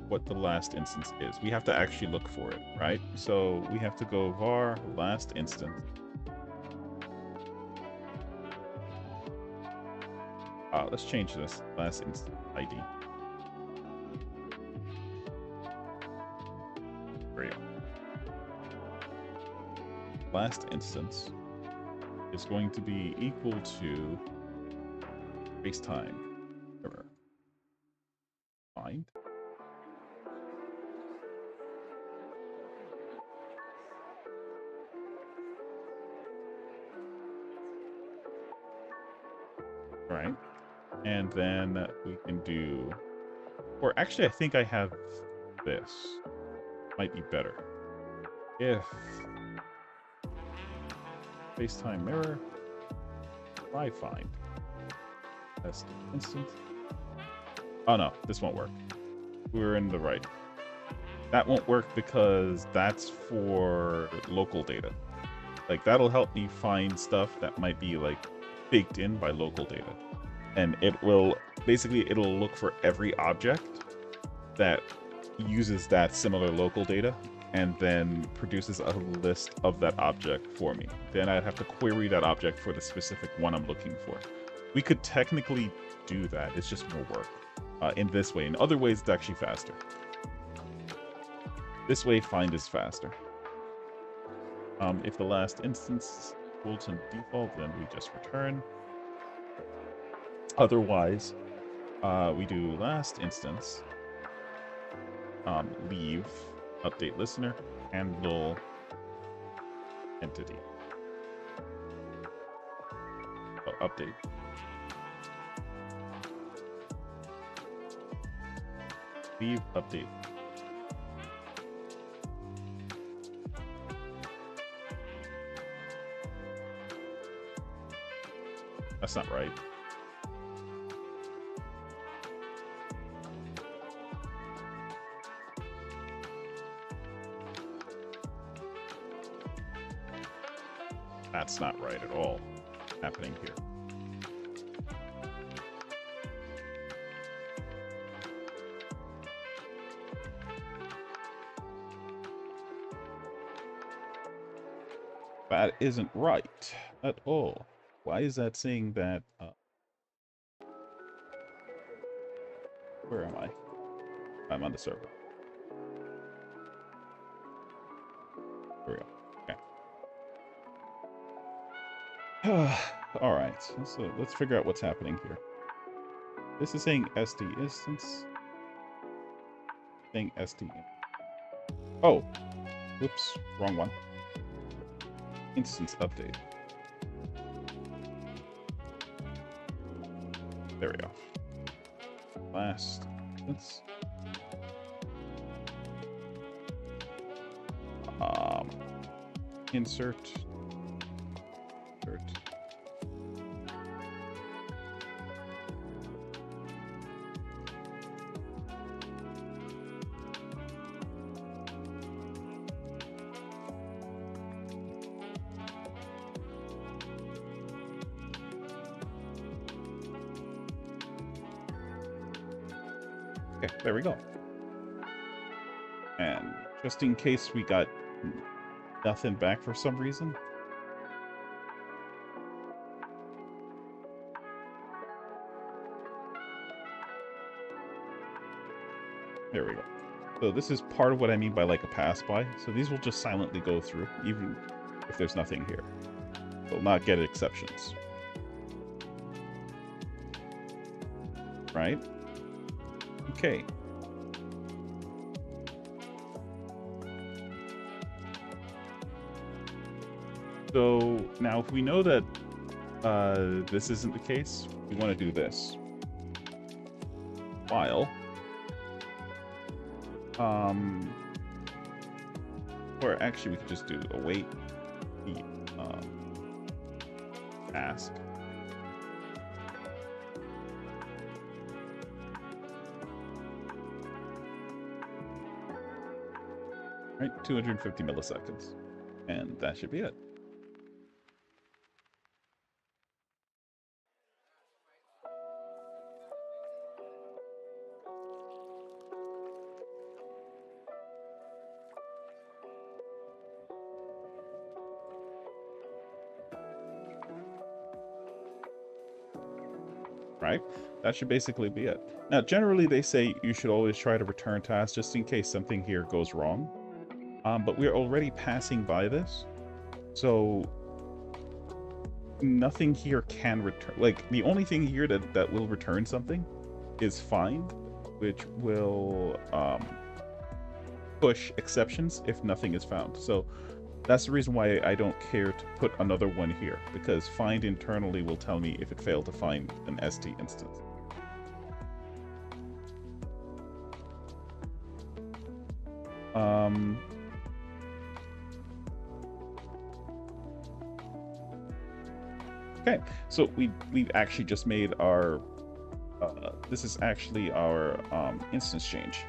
what the last instance is. We have to actually look for it, right? So we have to go var last instance. Let's change this last instance ID. There we go. Last instance is going to be equal to space-time error. Find. All right. And then we can do, or actually I think I have this. Might be better. If space-time mirror, try find. Test instance. Oh no, this won't work. We're in the right. That won't work because that's for local data. Like that'll help me find stuff that might be like baked in by local data. And it will, basically it'll look for every object that uses that similar local data and then produces a list of that object for me. Then I'd have to query that object for the specific one I'm looking for. We could technically do that, it's just more work in this way. In other ways, it's actually faster. This way, find is faster. If the last instance is equal to default, then we just return. Otherwise, we do last instance, leave, update listener, handle entity. Oh, update. Leave, update. That's not right. That's not right at all happening here. That isn't right at all. Why is that saying that? Where am I? I'm on the server. There we go. Okay. All right. So let's figure out what's happening here. This is saying SD instance. Saying SD. Oh, whoops, wrong one. Instance update. There we go. Last instance. Insert. Okay, there we go. And just in case we got nothing back for some reason. There we go. So this is part of what I mean by like a pass by. So these will just silently go through, even if there's nothing here. Will not get exceptions. Right? Okay. So now if we know that this isn't the case, we want to do this. While or actually we could just do await the ask. Right, 250 milliseconds. And that should be it. Right? That should basically be it. Now, generally they say you should always try to return tasks just in case something here goes wrong. But we're already passing by this, so nothing here can return. Like, the only thing here that will return something is find, which will push exceptions if nothing is found. So that's the reason why I don't care to put another one here, because find internally will tell me if it failed to find an ST instance. Okay, so we've actually just made our this is actually our instance change.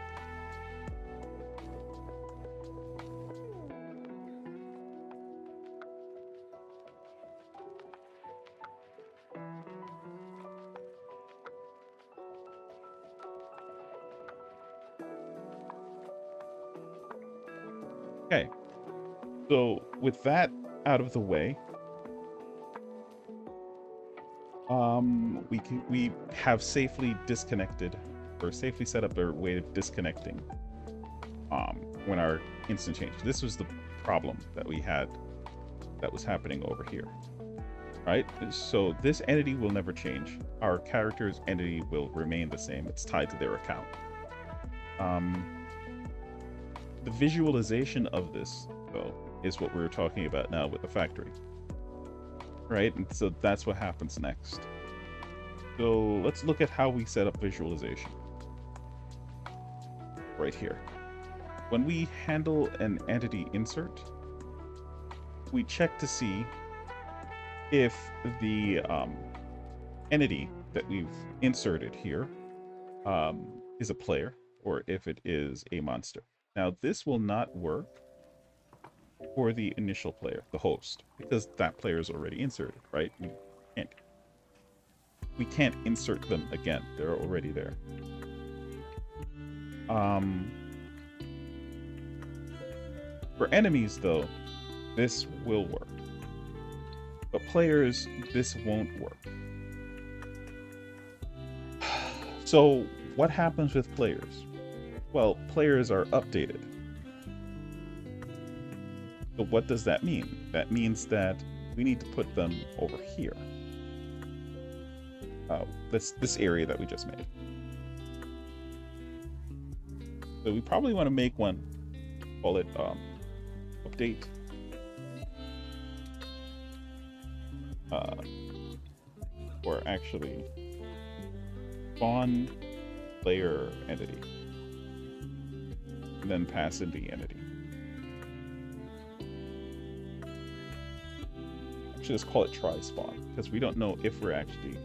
Okay, so with that out of the way, we have safely disconnected, or safely set up a way of disconnecting when our instant changed. This was the problem that we had that was happening over here, right? So this entity will never change. Our character's entity will remain the same. It's tied to their account. The visualization of this, though, is what we're talking about now with the factory. Right? And so that's what happens next. So let's look at how we set up visualization. Right here. When we handle an entity insert, we check to see if the entity that we've inserted here is a player, or if it is a monster. Now, this will not work for the initial player, the host, because that player is already inserted, right? We can't insert them again. They're already there. For enemies, though, this will work. But players, this won't work. So what happens with players? Well, players are updated. So what does that mean? That means that we need to put them over here. This area that we just made. So we probably want to make one, call it update. Or actually spawn player entity. And then pass in the entity. Actually, let's call it try spawn, because we don't know if we're actually,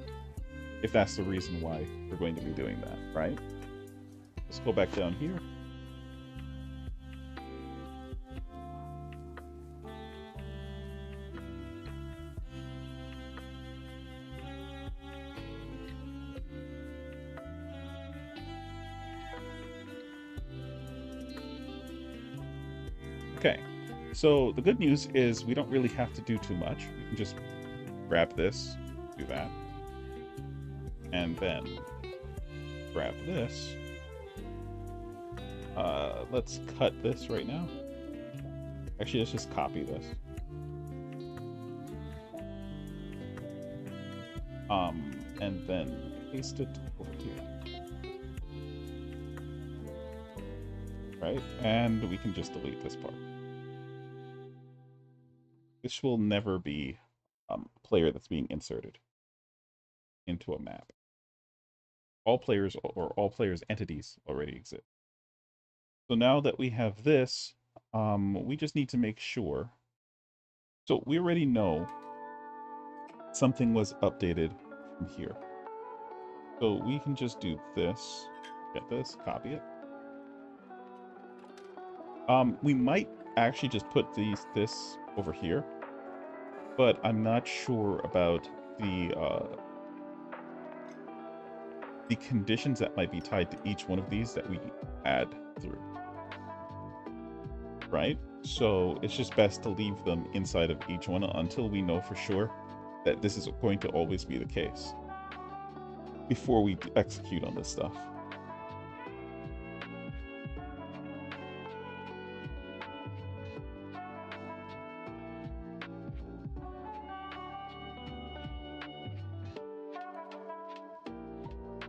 if that's the reason why we're going to be doing that, right? Let's go back down here. Okay, so the good news is we don't really have to do too much. We can just grab this, do that, and then grab this. Let's cut this right now. Actually, let's just copy this. And then paste it over here. Right? And we can just delete this part. This will never be a player that's being inserted into a map. All players or all players' entities already exist. So now that we have this, we just need to make sure. So we already know something was updated from here. So we can just do this, get this, copy it. We might actually just put this over here, but I'm not sure about the conditions that might be tied to each one of these that we add through. Right? So it's just best to leave them inside of each one until we know for sure that this is going to always be the case before we execute on this stuff.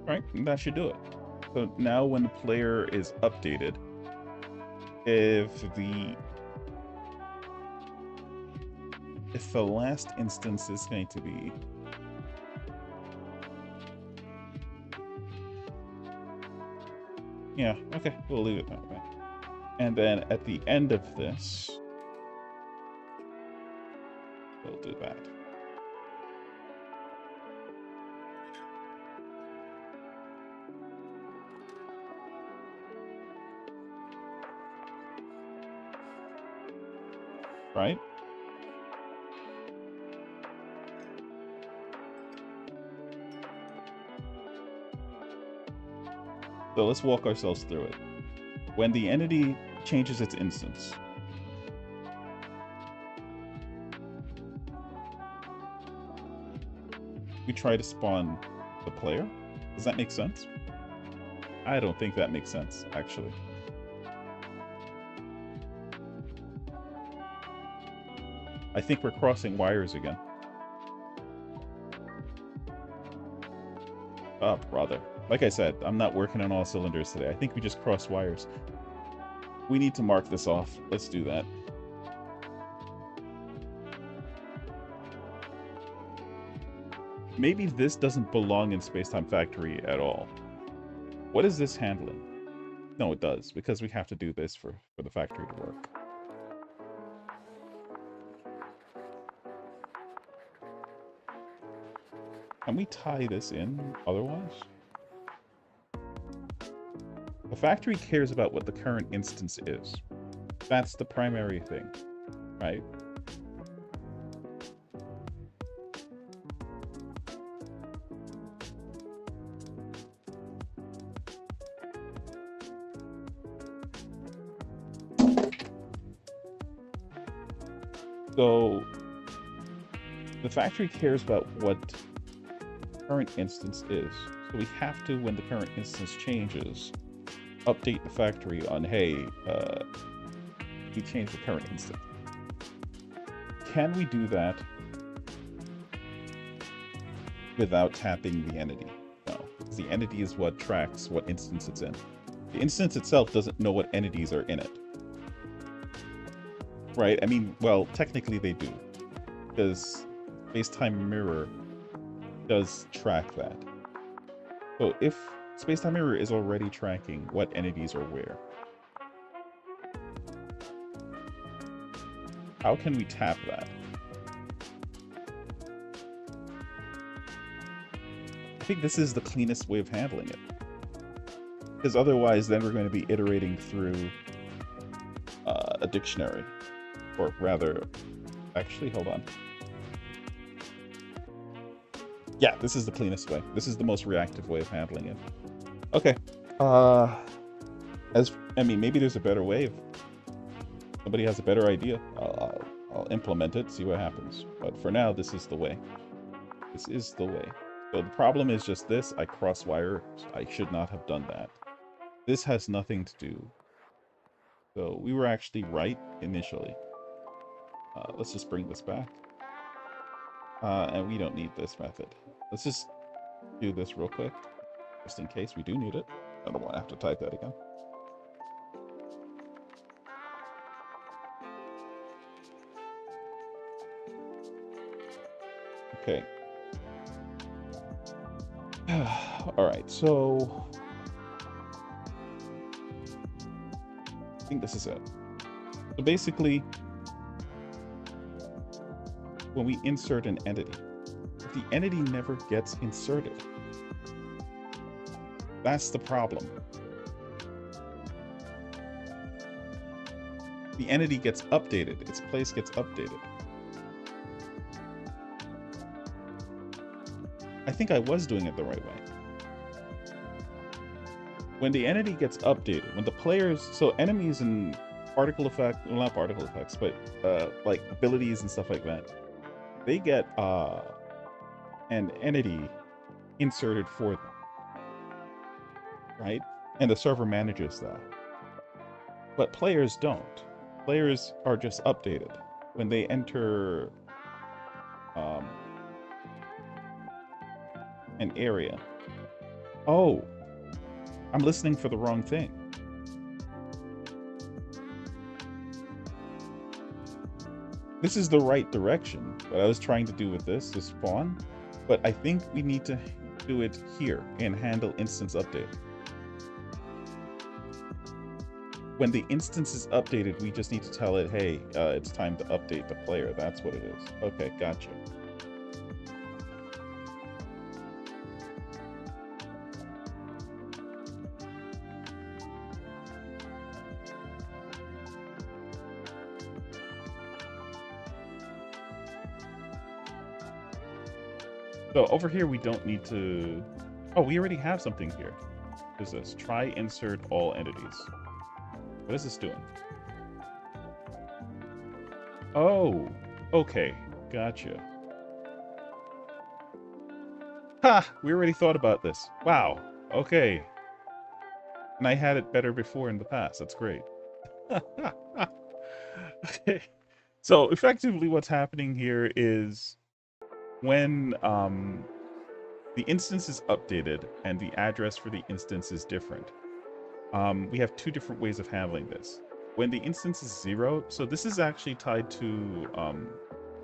Right? And that should do it. So now when the player is updated, if the last instance is going to be yeah, okay, we'll leave it that way. And then at the end of this, we'll do that. Right? So let's walk ourselves through it. When the entity changes its instance, we try to spawn the player. Does that make sense? I don't think that makes sense, actually. I think we're crossing wires again. Oh, brother. Like I said, I'm not working on all cylinders today. I think we just crossed wires. We need to mark this off. Let's do that. Maybe this doesn't belong in Spacetime Factory at all. What is this handling? No, it does, because we have to do this for the factory to work. Can we tie this in otherwise? The factory cares about what the current instance is. That's the primary thing, right? So the factory cares about what current instance is. So we have to, when the current instance changes, update the factory on, hey, we changed the current instance. Can we do that without tapping the entity? No, because the entity is what tracks what instance it's in. The instance itself doesn't know what entities are in it. Right? I mean, well, technically they do, because Spacetime Mirror does track that. So if Spacetime Mirror is already tracking what entities are where, how can we tap that? I think this is the cleanest way of handling it. Because otherwise, then we're going to be iterating through a dictionary. Or rather, actually, hold on. Yeah, this is the cleanest way. This is the most reactive way of handling it. Okay. I mean, maybe there's a better way. If somebody has a better idea, I'll implement it, see what happens. But for now, this is the way. This is the way. So the problem is just this. I cross wires. I should not have done that. This has nothing to do. So we were actually right initially. Let's just bring this back. And we don't need this method. Let's just do this real quick, just in case we do need it. I don't want to have to type that again. Okay. All right, so I think this is it. So basically, when we insert an entity, if the entity never gets inserted, that's the problem. The entity gets updated, its place gets updated. I think I was doing it the right way. When the entity gets updated, when the players, so enemies and particle effect, well, not particle effects, but like abilities and stuff like that, they get an entity inserted for them, right? And the server manages that. But players don't. Players are just updated when they enter an area. Oh, I'm listening for the wrong thing. This is the right direction. What I was trying to do with this is spawn, but I think we need to do it here and handle instance update. When the instance is updated, we just need to tell it, hey, it's time to update the player. That's what it is. Okay, gotcha. So over here, we don't need to... Oh, we already have something here. What is this? Try insert all entities. What is this doing? Oh, okay. Gotcha. Ha! We already thought about this. Wow. Okay. And I had it better before in the past. That's great. Okay. So effectively what's happening here is when the instance is updated and the address for the instance is different, we have two different ways of handling this. When the instance is 0, so this is actually tied to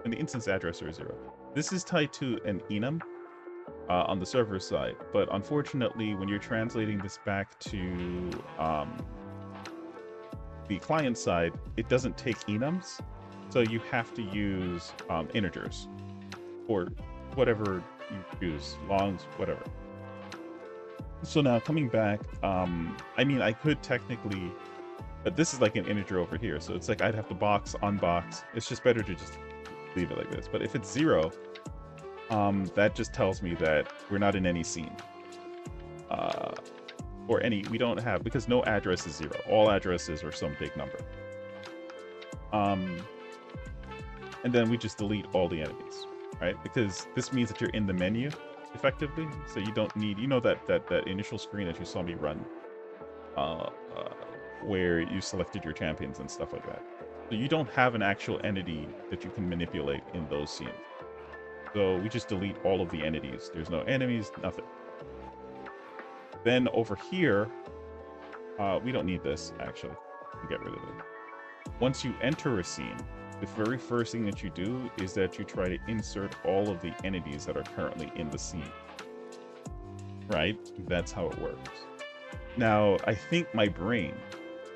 when the instance address is 0. This is tied to an enum on the server side, but unfortunately, when you're translating this back to the client side, it doesn't take enums, so you have to use integers or whatever you use, longs, whatever. So now coming back, I mean, I could technically, but this is like an integer over here, so it's like I'd have to box, unbox. It's just better to just leave it like this. But if it's 0, that just tells me that we're not in any scene. Or any, we don't have, because no address is 0. All addresses are some big number. And then we just delete all the enemies, right? Because this means that you're in the menu, effectively. So you don't need, you know, that initial screen that you saw me run, where you selected your champions and stuff like that. So you don't have an actual entity that you can manipulate in those scenes. So we just delete all of the entities. There's no enemies, nothing. Then over here, we don't need this, actually. Get rid of it. Once you enter a scene, the very first thing that you do is that you try to insert all of the entities that are currently in the scene. Right? That's how it works. Now, I think my brain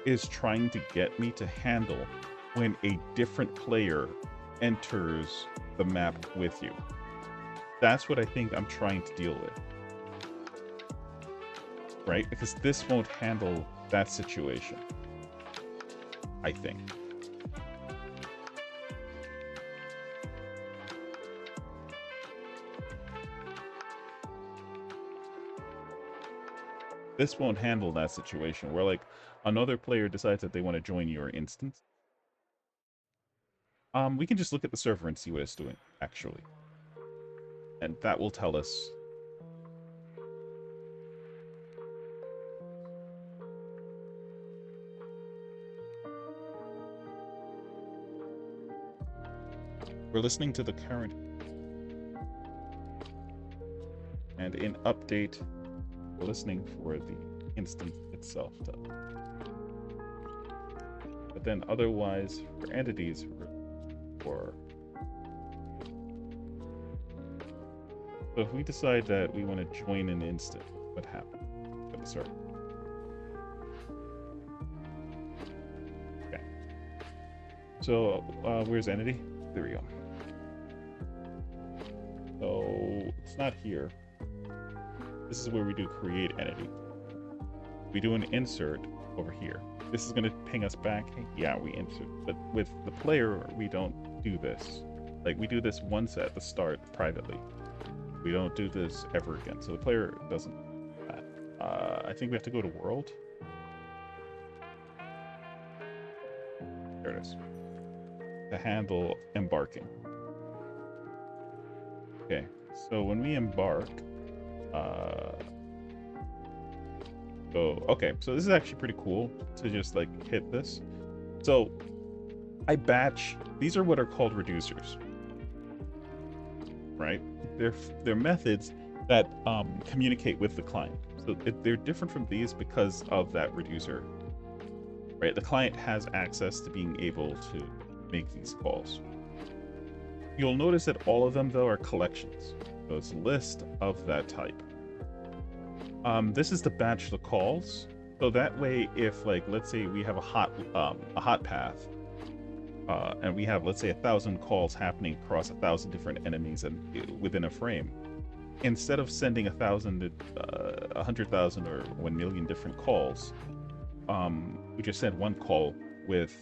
is trying to get me to handle when a different player enters the map with you. That's what I think I'm trying to deal with. Right? Because this won't handle that situation, I think. This won't handle that situation where, like, another player decides that they want to join your instance. We can just look at the server and see what it's doing, actually. And that will tell us. We're listening to the current. And in update, we're listening for the instance itself to. But then otherwise, for entities, for so if we decide that we want to join an instant, what happens? At the start. Okay. So where's entity? There we go. So it's not here. This is where we do create entity. We do an insert over here. This is going to ping us back. Yeah, we insert. But with the player, we don't do this. Like, we do this once at the start privately. We don't do this ever again. So the player doesn't do that. I think we have to go to world. There it is. To handle embarking. Okay, so when we embark, okay, so this is actually pretty cool to just like hit this. So I batch, these are what are called reducers, right? They're methods that communicate with the client. So they're different from these because of that reducer, right? The client has access to being able to make these calls. You'll notice that all of them, though, are collections. So it's a list of that type. This is to batch the calls. So that way, if, like, let's say we have a hot path, and we have, let's say, 1,000 calls happening across 1,000 different enemies and within a frame, instead of sending 1,000, 100,000, or 1 million different calls, we just send one call with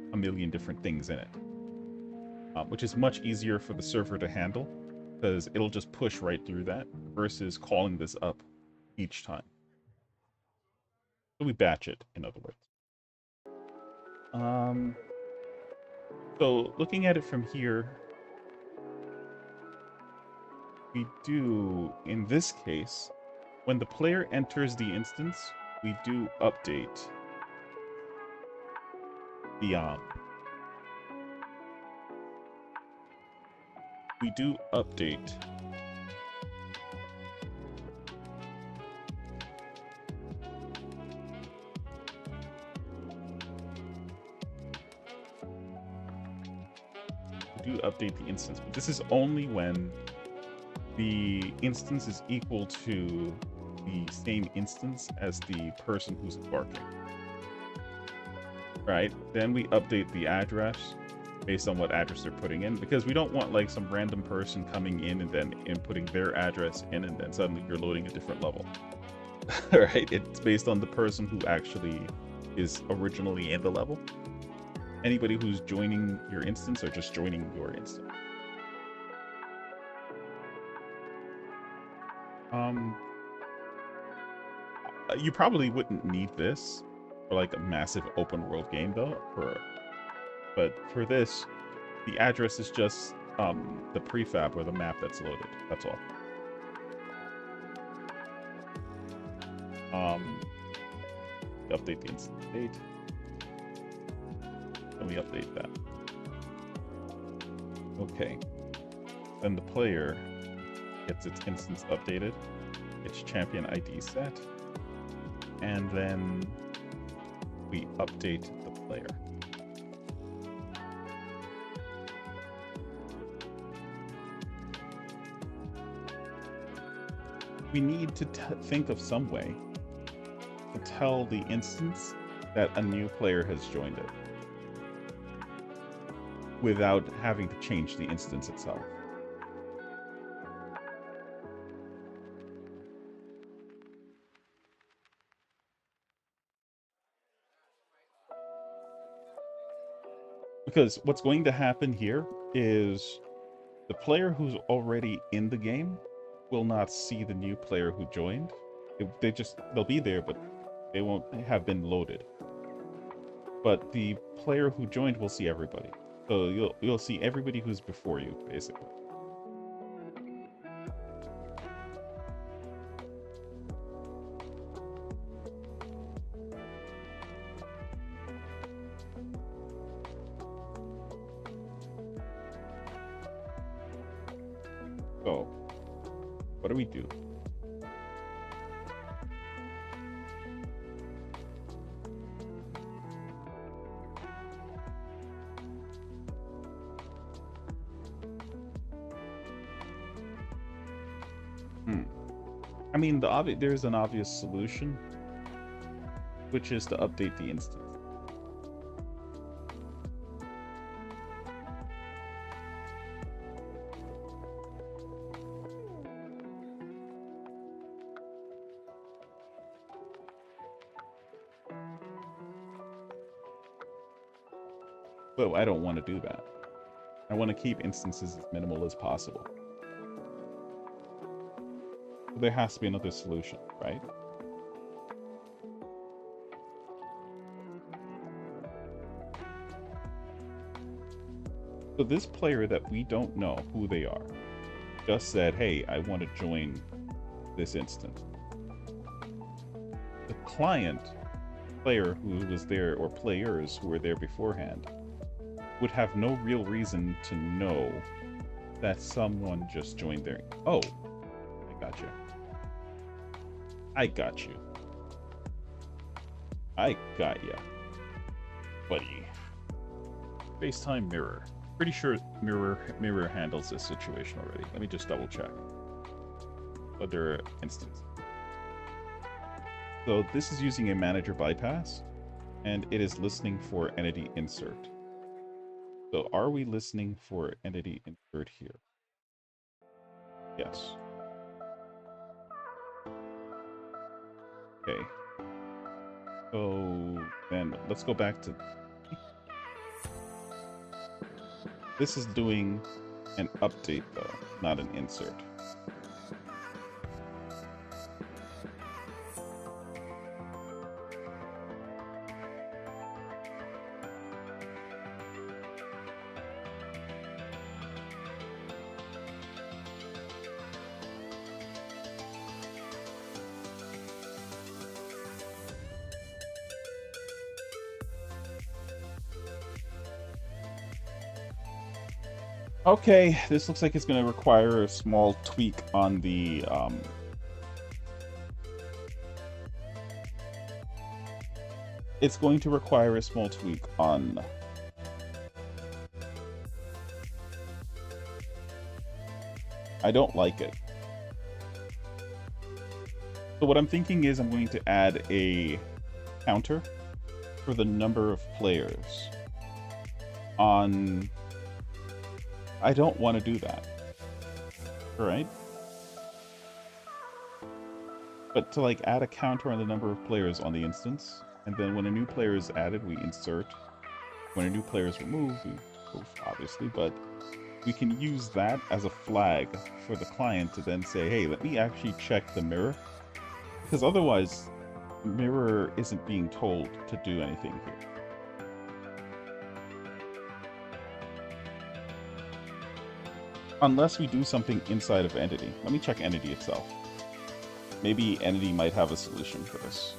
1 million different things in it. Which is much easier for the server to handle because it'll just push right through that versus calling this up each time. So we batch it, in other words. So looking at it from here, we do, in this case, when the player enters the instance, we do update the we do update the instance, but this is only when the instance is equal to the same instance as the person who's embarking. Right? Then we update the address based on what address they're putting in, because we don't want like some random person coming in and then inputting their address in and then suddenly you're loading a different level. Right? It's based on the person who actually is originally in the level. Anybody who's joining your instance are just joining your instance. You probably wouldn't need this for like a massive open world game though, but for this, the address is just the prefab or the map that's loaded. That's all. Update the instance date. And we update that. Okay. Then the player gets its instance updated, its champion ID set, and then we update the player. We need to think of some way to tell the instance that a new player has joined it without having to change the instance itself. Because what's going to happen here is the player who's already in the game will not see the new player who joined. They'll be there, but they won't have been loaded. But the player who joined will see everybody. So you'll see everybody who's before you, basically. So, what do we do? I mean, there's an obvious solution, which is to update the instance. But I don't want to do that. I want to keep instances as minimal as possible. So there has to be another solution, right? So this player that we don't know who they are just said, hey, I want to join this instance. The client player who was there, or players who were there beforehand, would have no real reason to know that someone just joined their... Oh, I got you. I got you. I got ya, buddy. FaceTime mirror. Pretty sure mirror handles this situation already. Let me just double check. Other instance. So this is using a manager bypass, and it is listening for entity insert. So are we listening for entity insert here? Yes. Okay. So then let's go back to... This is doing an update though, not an insert. Okay, this looks like it's going to require a small tweak on the it's going to require a small tweak on I don't like it. So what I'm thinking is I'm going to add a counter for the number of players on... I don't want to do that. Alright? But to like add a counter on the number of players on the instance, and then when a new player is added, we insert. When a new player is removed, we poof, obviously, but we can use that as a flag for the client to then say, hey, let me actually check the mirror. Because otherwise, mirror isn't being told to do anything here. Unless we do something inside of entity. Let me check entity itself. Maybe entity might have a solution for this.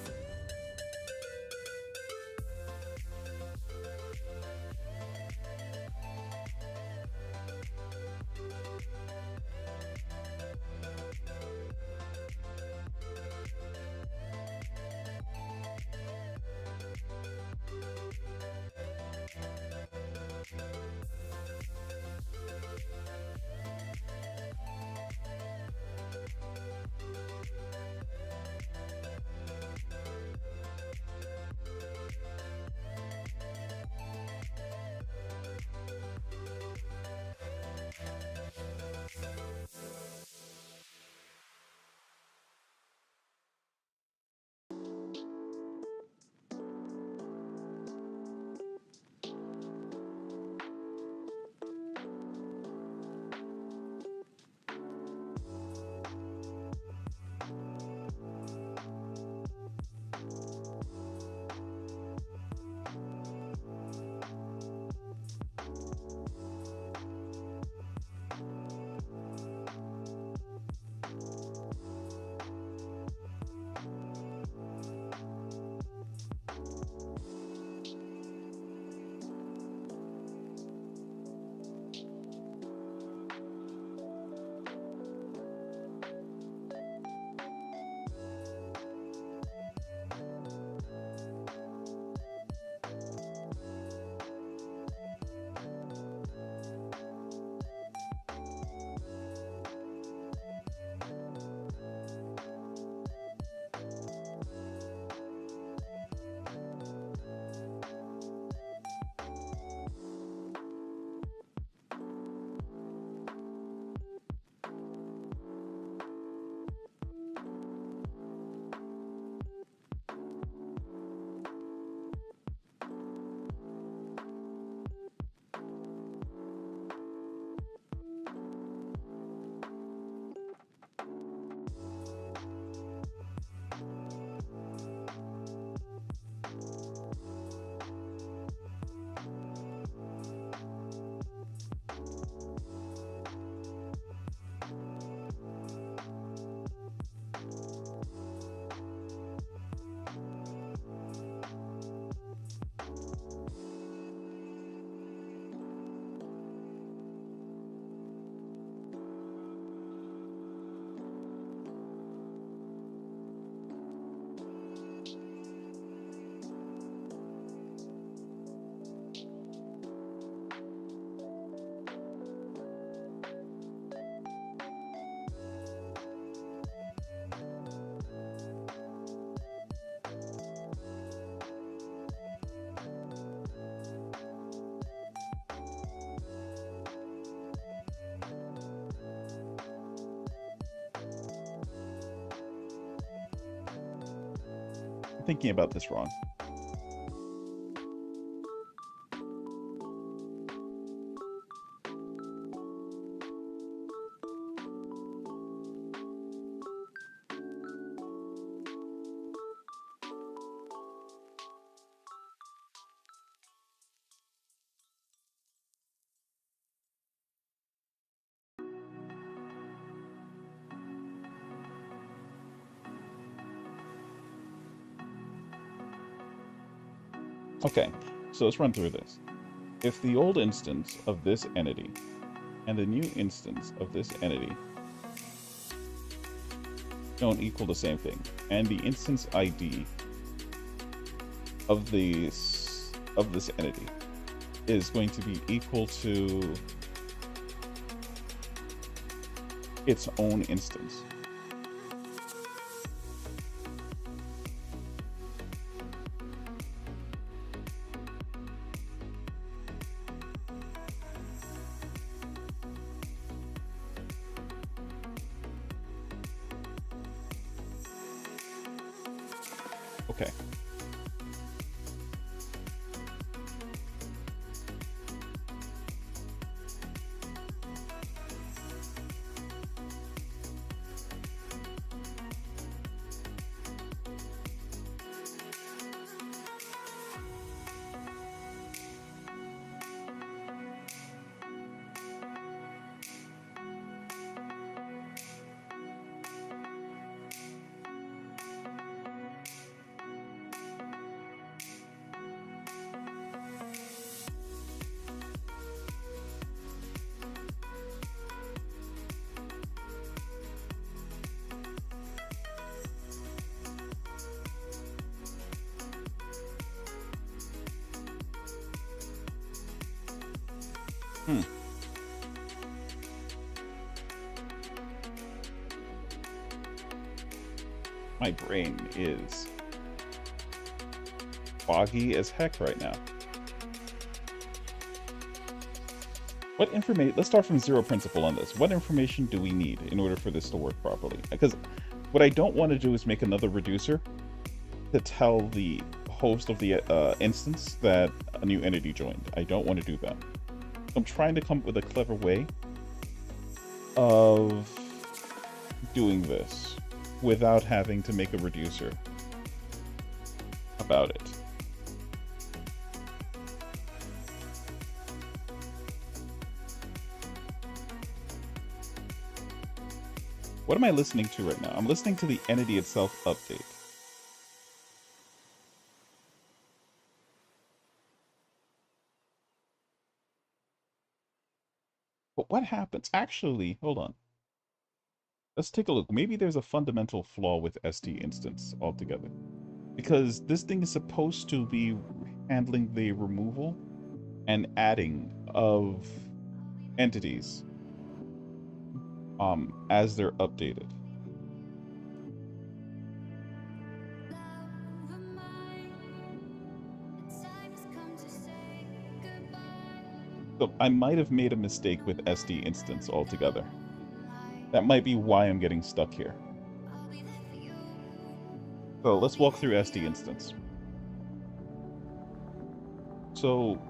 thinking about this wrong. Okay, so let's run through this. If the old instance of this entity and the new instance of this entity don't equal the same thing, and the instance ID of this entity is going to be equal to its own instance. Okay. My brain is foggy as heck right now. What information? Let's start from zero principle on this. What information do we need in order for this to work properly? Because what I don't want to do is make another reducer to tell the host of the instance that a new entity joined. I don't want to do that. I'm trying to come up with a clever way of doing this without having to make a reducer about it. What am I listening to right now? I'm listening to the entity itself update. But what happens? Actually, hold on. Let's take a look. Maybe there's a fundamental flaw with SD instance altogether. Because this thing is supposed to be handling the removal and adding of entities as they're updated. So I might have made a mistake with SD instance altogether. That might be why I'm getting stuck here. So let's walk through SD instance. So,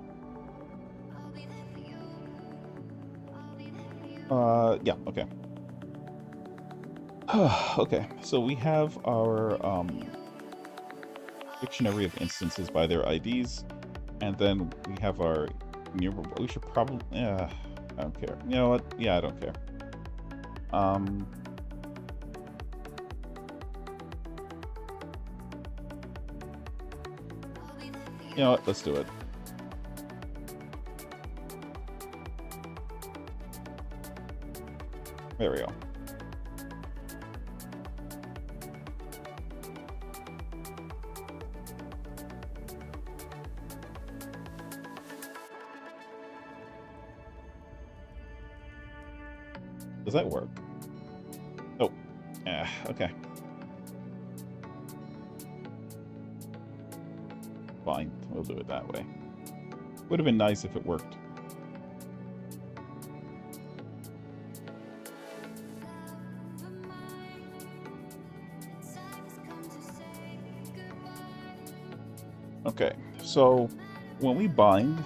yeah, okay. Okay, so we have our dictionary of instances by their IDs, and then we have our we should probably, I don't care. You know what? Yeah, I don't care. You know what? Let's do it. There we go. Does that work? Oh, yeah, okay. Fine, we'll do it that way. Would have been nice if it worked. Okay, so when we bind,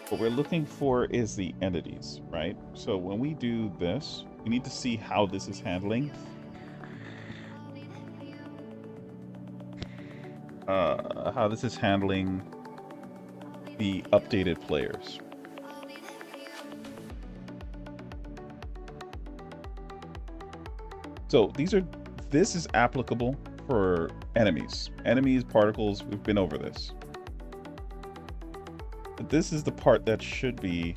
what we're looking for is the entities, right? So when we do this, we need to see how this is handling the updated players. So this is applicable for enemies. Enemies, particles, we've been over this. But this is the part that should be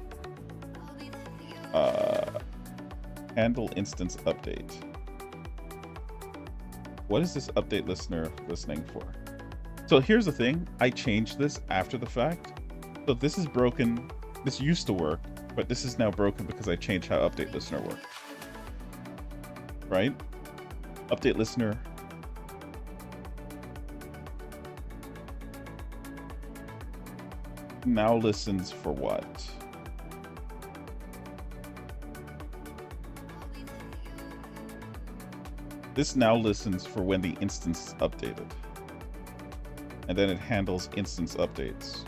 handle instance update. What is this update listener listening for? So here's the thing, I changed this after the fact. So this is broken. This used to work, but this is now broken because I changed how update listener works. Right? Update listener. Now listens for what? This now listens for when the instance is updated. And then it handles instance updates,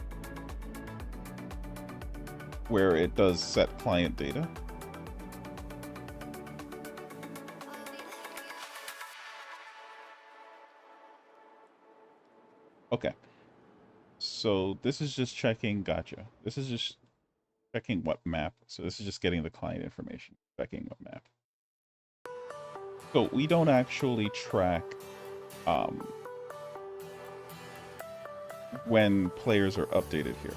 where it does set client data. Okay. So this is just checking, gotcha. This is just checking what map. So this is just getting the client information, checking what map. So we don't actually track when players are updated here.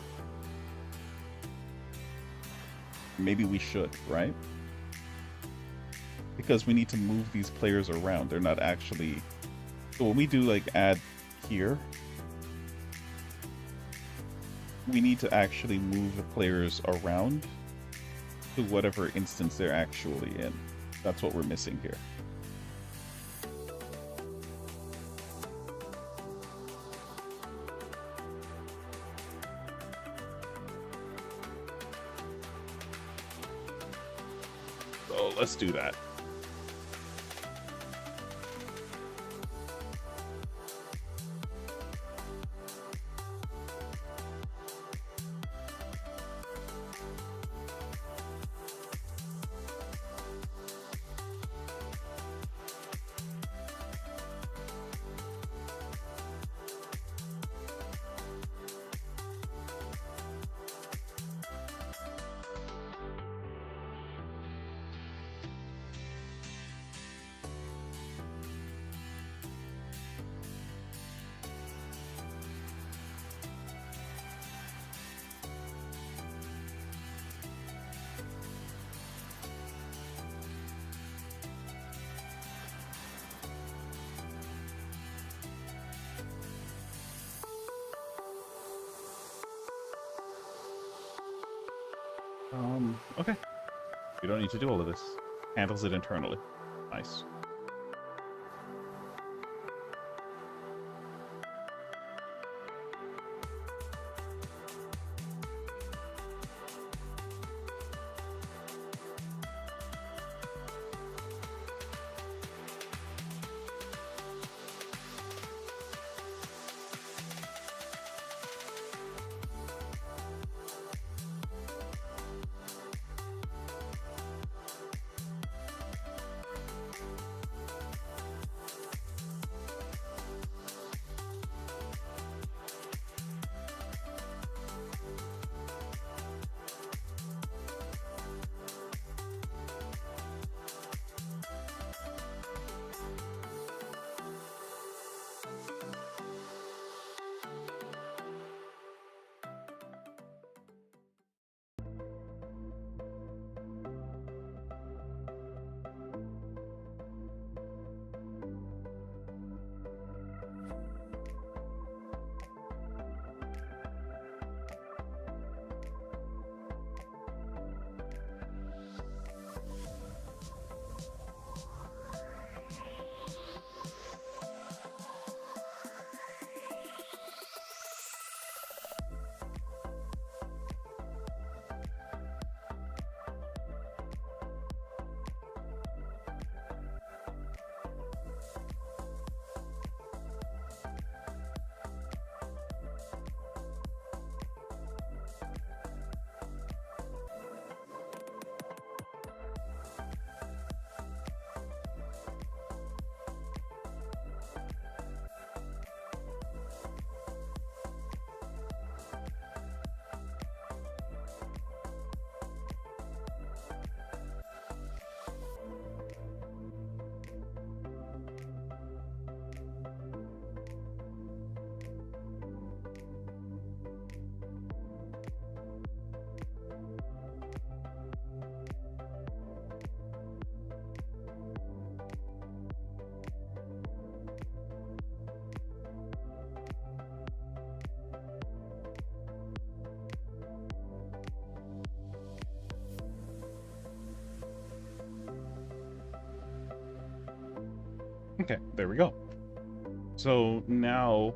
Maybe we should, right? Because we need to move these players around. They're not actually... So when we do like add here, we need to actually move the players around to whatever instance they're actually in. That's what we're missing here. So let's do that. Okay. You don't need to do all of this. Handles it internally. Nice. Okay, there we go. So now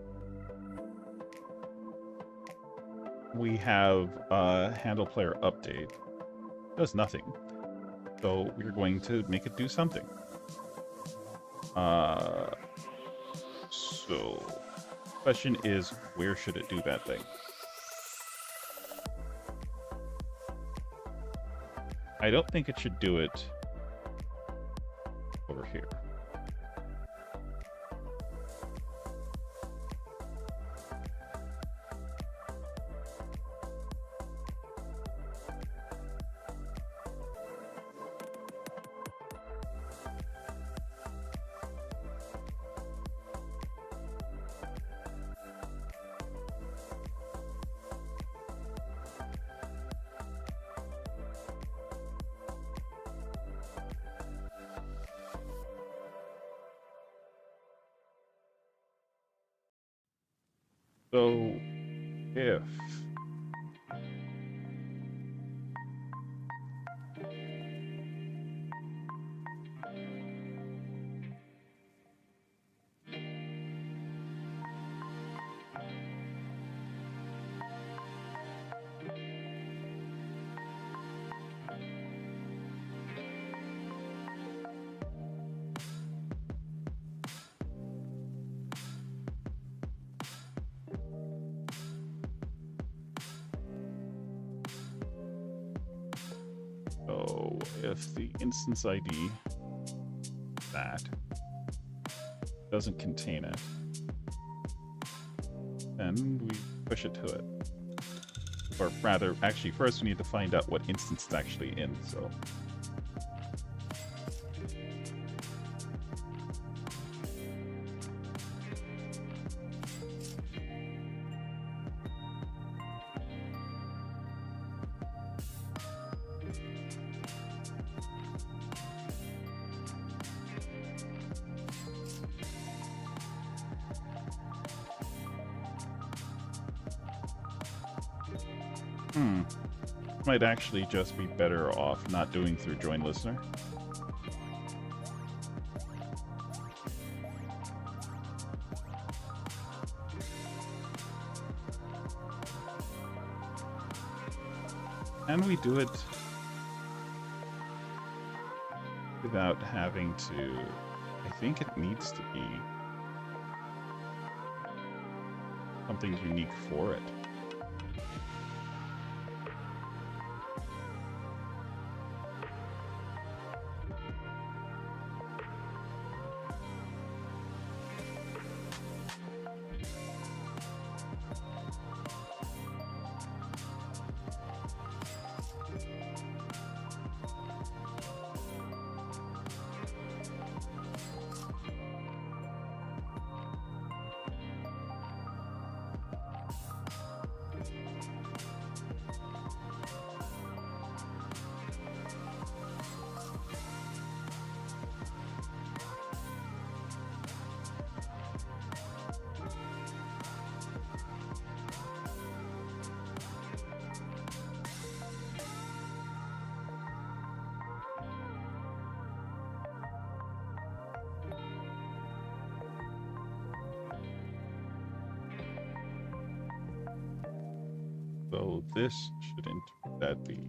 we have a handle player update. Does nothing. So we're going to make it do something. So question is, where should it do that thing? I don't think it should do it over here. So if if the instance ID that doesn't contain it, then we push it to it. Or rather, actually, first we need to find out what instance it's actually in, so. Might actually just be better off not doing through join listener. And we do it without having to, I think it needs to be something unique for it. So this shouldn't that be?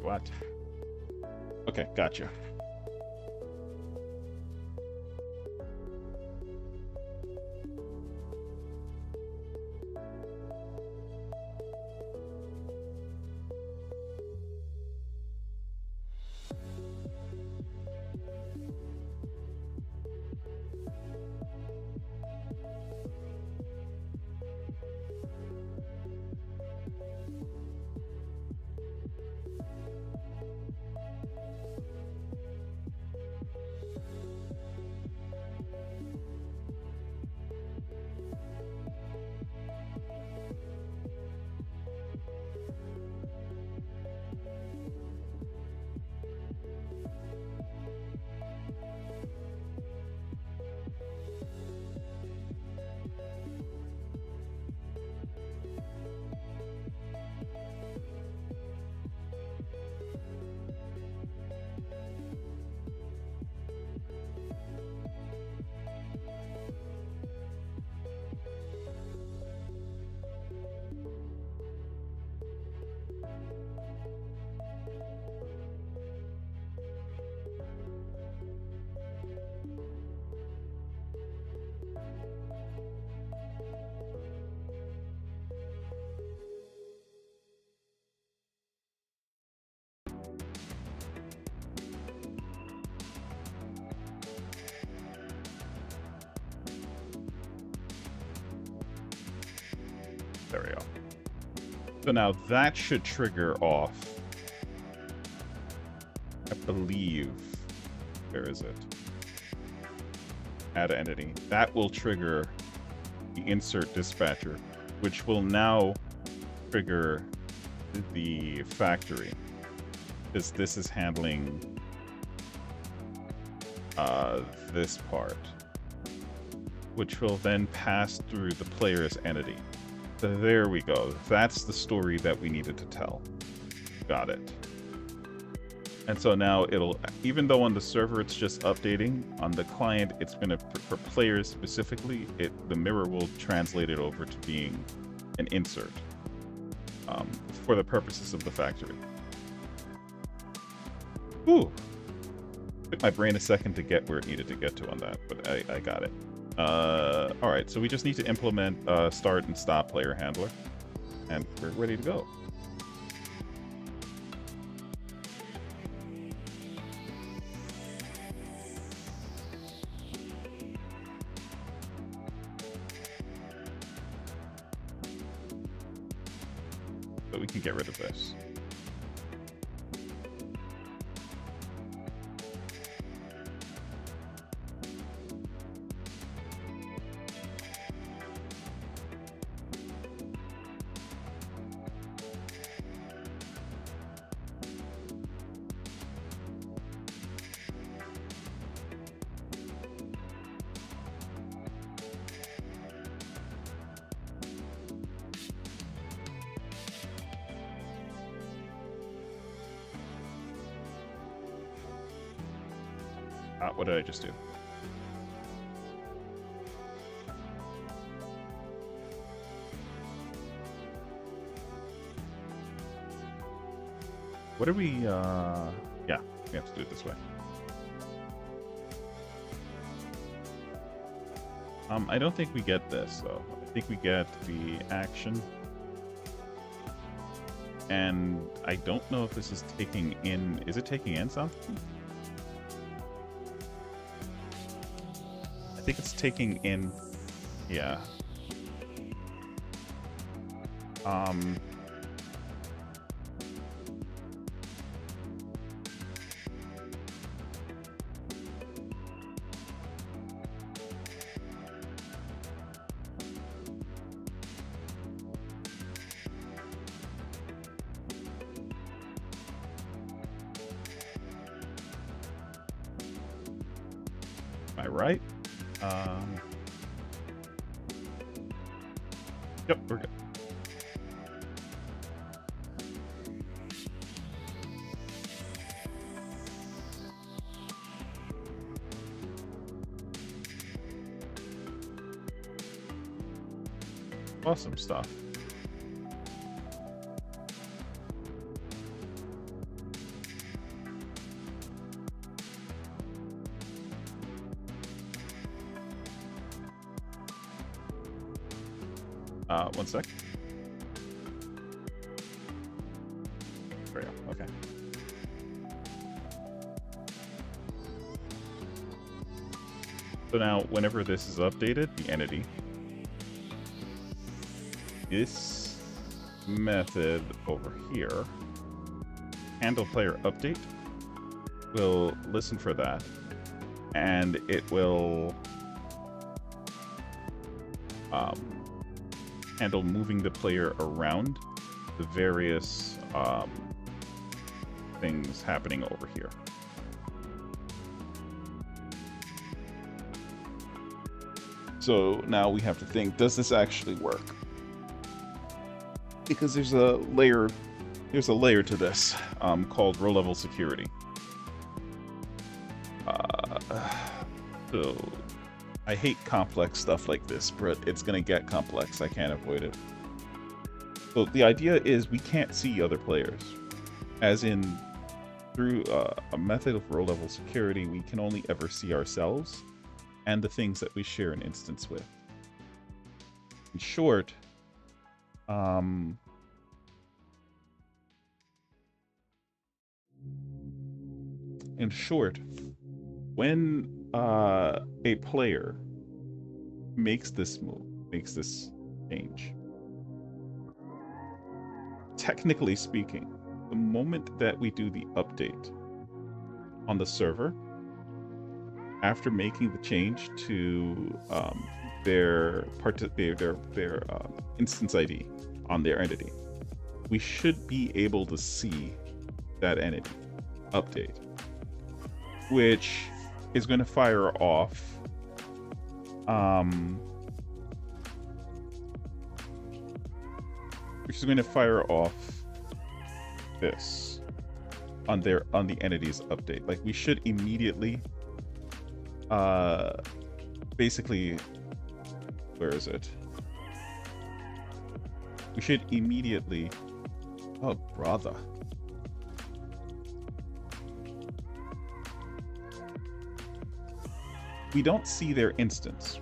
What? Okay, gotcha. There we go. So now that should trigger off, I believe, where is it? Add entity. That will trigger the insert dispatcher, which will now trigger the factory, because this is handling this part, which will then pass through the player's entity. So there we go. That's the story that we needed to tell. Got it. And so now it'll, even though on the server it's just updating, on the client it's going to, for players specifically, the mirror will translate it over to being an insert for the purposes of the factory. Ooh. Took my brain a second to get where it needed to get to on that, but I got it. All right, so we just need to implement start and stop player handler, and we're ready to go. So we can get rid of this. What did I just do? What are we, yeah, we have to do it this way. I don't think we get this, though. I think we get the action. And I don't know if this is taking in, is it taking in something? I think it's taking in, yeah. Am I right? Yep, we're good. Awesome stuff. One sec. There we go. Okay. So now, whenever this is updated, the entity, this method over here, handle player update, will listen for that, and it will handle moving the player around the various things happening over here. So now we have to think, does this actually work? Because there's a layer to this called row level security. So I hate complex stuff like this, but it's going to get complex. I can't avoid it. So the idea is we can't see other players. As in, through a method of row level security, we can only ever see ourselves and the things that we share an instance with. In short, um, in short, when a player makes this move, makes this change, technically speaking, the moment that we do the update on the server, after making the change to their instance ID on their entity, we should be able to see that entity update, which is going to fire off this on the entity's update. Like, we should immediately basically, where is it? We should immediately, oh brother. We don't see their instance,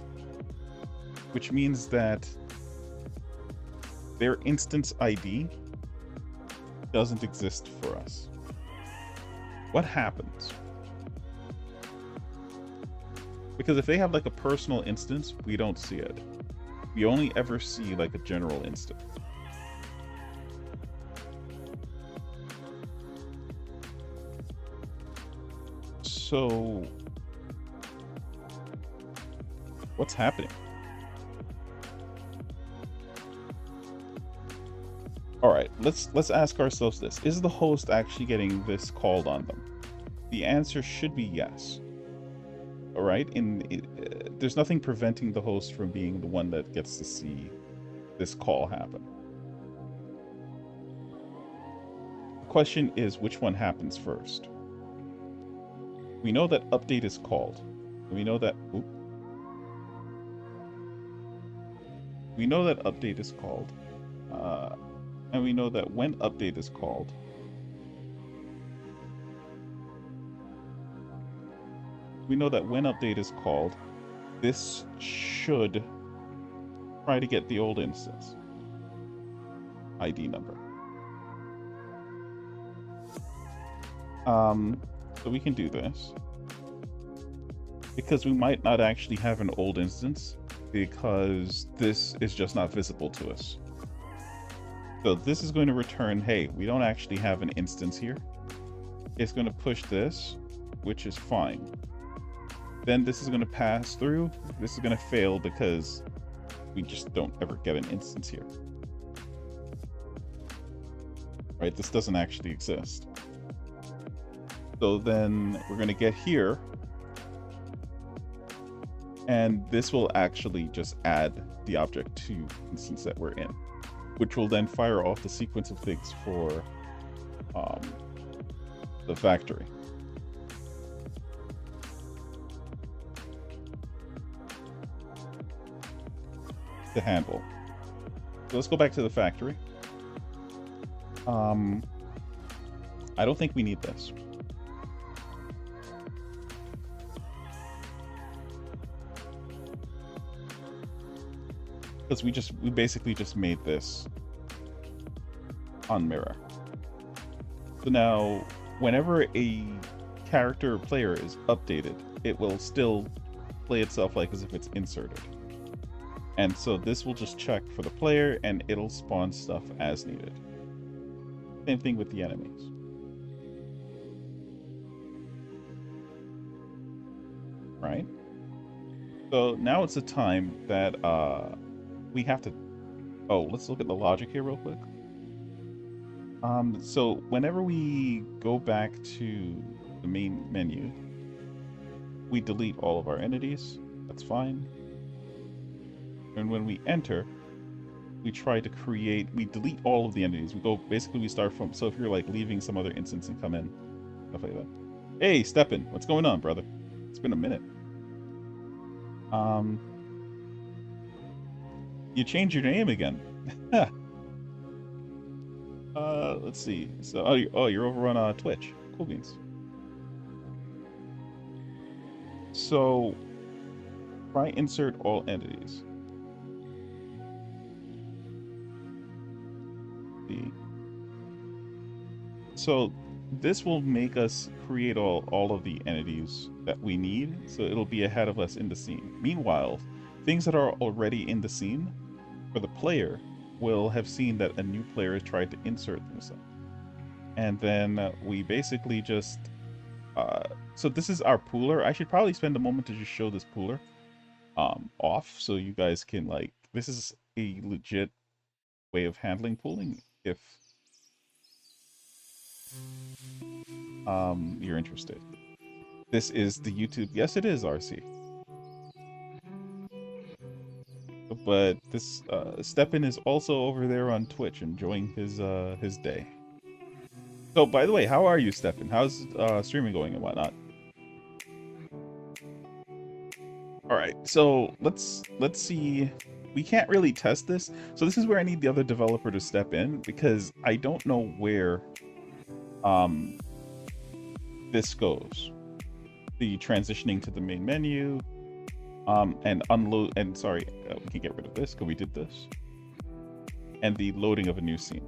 which means that their instance ID doesn't exist for us. What happens? Because if they have like a personal instance, we don't see it. We only ever see like a general instance. So what's happening? All right, let's ask ourselves this. Is the host actually getting this called on them? The answer should be yes. All right, there's nothing preventing the host from being the one that gets to see this call happen. The question is, which one happens first? We know that update is called. We know that update is called. And we know that when update is called, this should try to get the old instance ID number. So we can do this because we might not actually have an old instance because this is just not visible to us. So this is going to return, hey, we don't actually have an instance here. It's going to push this, which is fine. Then this is going to pass through. This is going to fail because we just don't ever get an instance here. Right? This doesn't actually exist. So then we're going to get here. And this will actually just add the object to the instance that we're in, which will then fire off the sequence of things for the factory. To handle. So let's go back to the factory. I don't think we need this. Because we basically just made this on mirror. So now whenever a character or player is updated, it will still play itself like as if it's inserted. And so this will just check for the player and it'll spawn stuff as needed. Same thing with the enemies. Right? So now it's a time that we have to... Oh, let's look at the logic here real quick. So whenever we go back to the main menu, we delete all of our entities. That's fine. And when we enter, we try to create, we delete all of the entities. We start from, so if you're like leaving some other instance and come in, stuff like that. Hey, Steppen, what's going on, brother? It's been a minute. You changed your name again. Let's see. So, you're over on Twitch. Cool beans. So, try insert all entities. see. So this will make us create all of the entities that we need, so it'll be ahead of us in the scene. Meanwhile, things that are already in the scene for the player will have seen that a new player has tried to insert themselves. And then we basically just... so this is our pooler. I should probably spend a moment to just show this pooler off so you guys can, like... This is a legit way of handling pooling if you're interested. This is the YouTube... Yes, it is RC. But this Stepan is also over there on Twitch enjoying his day. So, by the way, how are you, Stepan? How's streaming going and whatnot? All right, so let's see. We can't really test this, so this is where I need the other developer to step in because I don't know where this goes. The transitioning to the main menu, and unload. And sorry, we can get rid of this because we did this, and the loading of a new scene.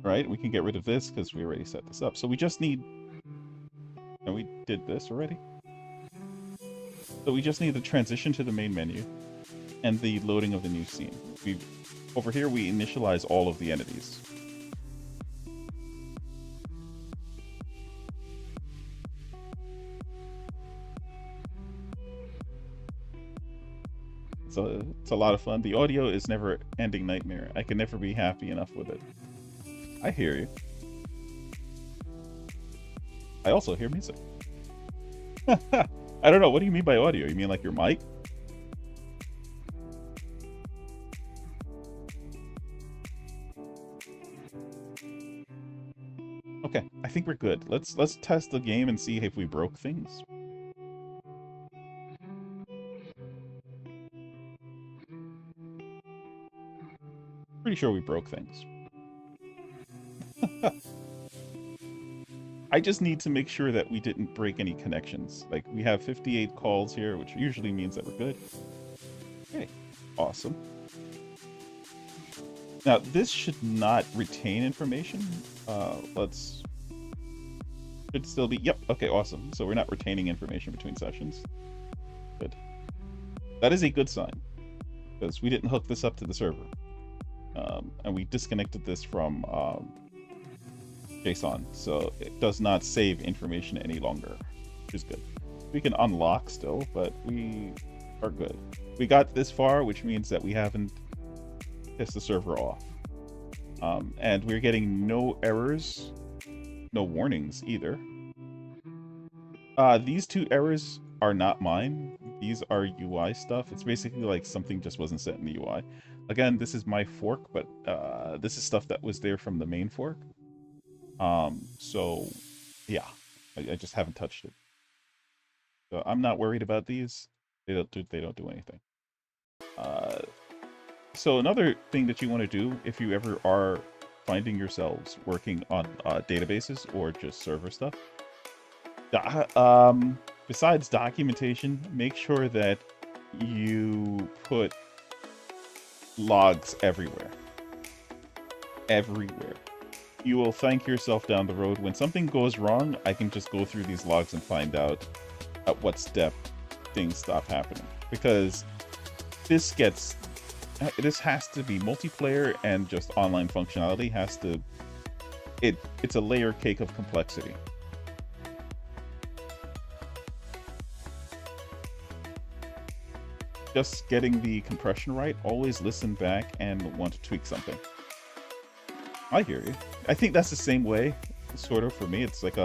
Right, we can get rid of this because we already set this up. So we just need, and we did this already. So we just need the transition to the main menu and the loading of the new scene. Over here we initialize all of the entities. So it's a lot of fun. The audio is never ending nightmare. I can never be happy enough with it. I hear you. I also hear music. I don't know. What do you mean by audio? You mean like your mic? Okay, I think we're good. Let's test the game and see if we broke things. Pretty sure we broke things. I just need to make sure that we didn't break any connections. Like, we have 58 calls here, which usually means that we're good. Okay, awesome. Now, this should not retain information. Should still be... Yep, okay, awesome. So we're not retaining information between sessions. Good. That is a good sign, because we didn't hook this up to the server. And we disconnected this from JSON, so it does not save information any longer, which is good. We can unlock still, but we are good. We got this far, which means that we haven't pissed the server off. And we're getting no errors, no warnings either. These two errors are not mine. These are UI stuff. It's basically like something just wasn't set in the UI. Again, this is my fork, but this is stuff that was there from the main fork. So yeah, I just haven't touched it. So I'm not worried about these. They don't do anything. So another thing that you want to do if you ever are finding yourselves working on databases or just server stuff, besides documentation, make sure that you put logs everywhere. Everywhere. You will thank yourself down the road. When something goes wrong, I can just go through these logs and find out at what step things stop happening. Because this has to be multiplayer, and just online functionality has to... It's a layer cake of complexity. Just getting the compression right, always listen back and want to tweak something. I hear you. I think that's the same way, sort of, for me. It's like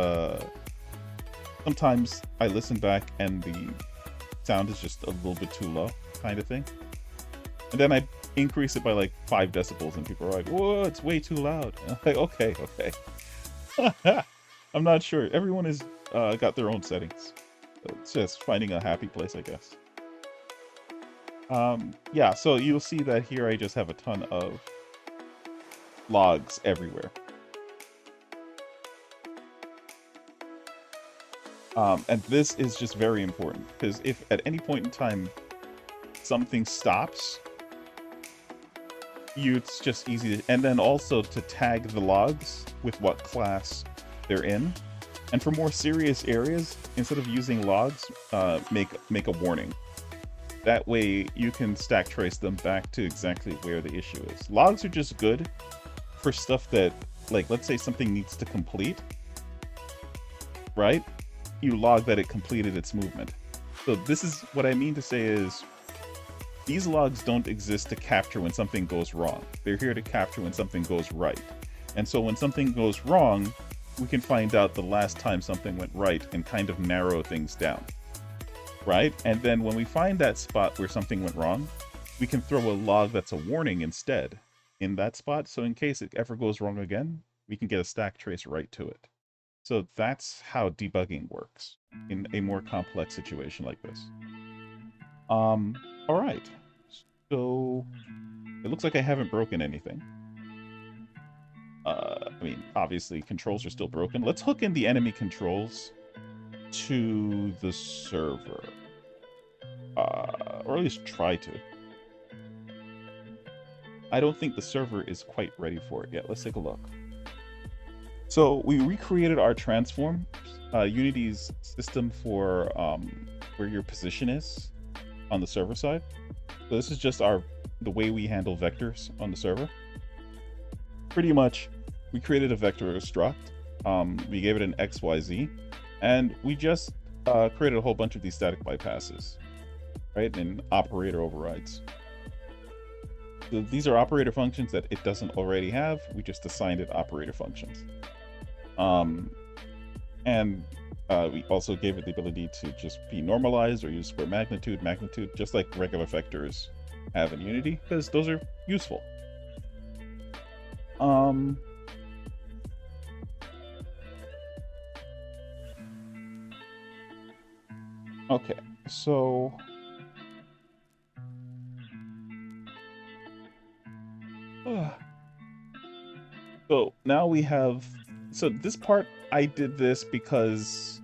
sometimes I listen back and the sound is just a little bit too low, kind of thing. And then I increase it by like 5 decibels and people are like, whoa, it's way too loud. And I'm like, okay. I'm not sure. Everyone has got their own settings. It's just finding a happy place, I guess. Yeah, so you'll see that here I just have a ton of logs everywhere. And this is just very important, because if at any point in time something stops, it's just easy to, and then also to tag the logs with what class they're in. And for more serious areas, instead of using logs, make a warning. That way you can stack trace them back to exactly where the issue is. Logs are just good for stuff that, like, let's say something needs to complete, right? You log that it completed its movement. So this is what I mean to say is, these logs don't exist to capture when something goes wrong. They're here to capture when something goes right. And so when something goes wrong, we can find out the last time something went right and kind of narrow things down, right? And then when we find that spot where something went wrong, we can throw a log that's a warning instead in that spot. So in case it ever goes wrong again, we can get a stack trace right to it. So that's how debugging works in a more complex situation like this. All right. So it looks like I haven't broken anything. I mean, obviously controls are still broken. Let's hook in the enemy controls to the server. Or at least try to. I don't think the server is quite ready for it yet. Let's take a look. So we recreated our transform, Unity's system for where your position is on the server side. So this is just the way we handle vectors on the server. Pretty much, we created a vector struct. We gave it an XYZ, and we just created a whole bunch of these static bypasses, right? And operator overrides. So these are operator functions that it doesn't already have. We just assigned it operator functions. And we also gave it the ability to just be normalized or use square magnitude, just like regular vectors have in Unity, because those are useful. Okay, so so now we have, so this part I did this because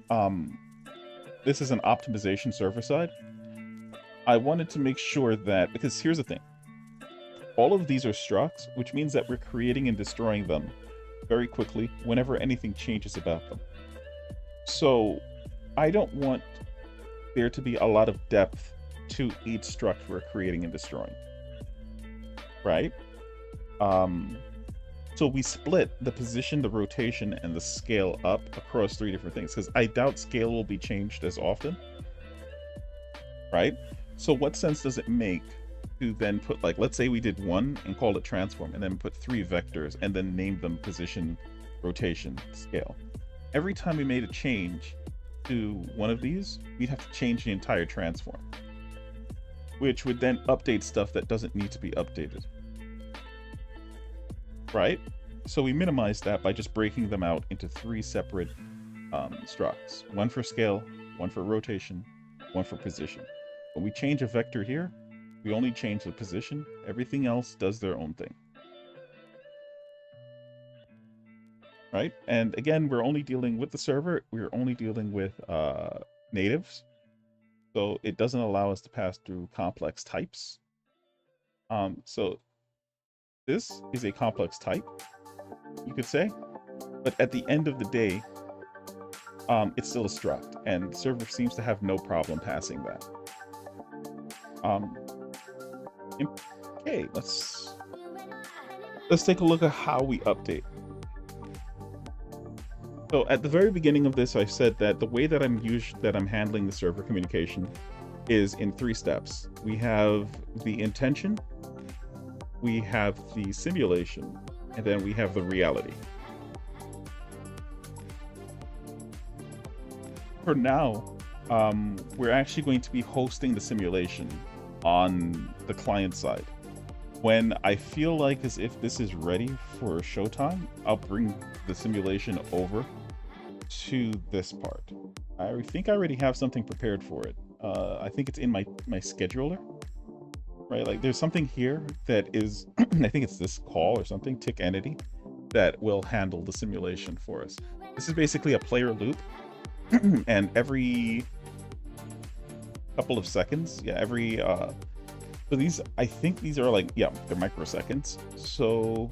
this is an optimization server side. I wanted to make sure that, because here's the thing, all of these are structs, which means that we're creating and destroying them very quickly whenever anything changes about them. So I don't want there to be a lot of depth to each struct we're creating and destroying, right? So we split the position, the rotation, and the scale up across 3 different things, because I doubt scale will be changed as often, right? So what sense does it make to then put, like, let's say we did 1 and called it transform, and then put 3 vectors and then named them position, rotation, scale. Every time we made a change to one of these, we'd have to change the entire transform, which would then update stuff that doesn't need to be updated, right? So we minimized that by just breaking them out into 3 separate structs. 1 for scale, 1 for rotation, 1 for position. When we change a vector here, we only change the position. Everything else does their own thing, right? And again, we're only dealing with the server. We're only dealing with natives. So it doesn't allow us to pass through complex types. So this is a complex type, you could say, but at the end of the day, it's still a struct, and the server seems to have no problem passing that. Okay, let's take a look at how we update. So at the very beginning of this, I said that the way that I'm handling the server communication is in 3 steps. We have the intention, we have the simulation, and then we have the reality. For now, we're actually going to be hosting the simulation on the client side. When I feel like as if this is ready for showtime, I'll bring the simulation over to this part. I think I already have something prepared for it. I think it's in my scheduler, right? Like there's something here that is, I think it's this call or something, tick entity, that will handle the simulation for us. This is basically a player loop, and every couple of seconds, yeah, every So these, I think these are like, yeah, they're microseconds. So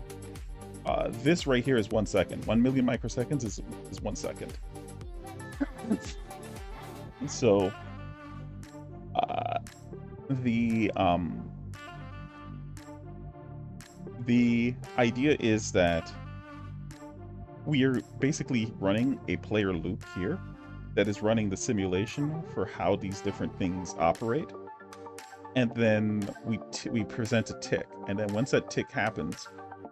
this right here is 1 second. 1 million microseconds is 1 second. So uh, the um, the idea is that we are basically running a player loop here that is running the simulation for how these different things operate. And then we present a tick. And then once that tick happens,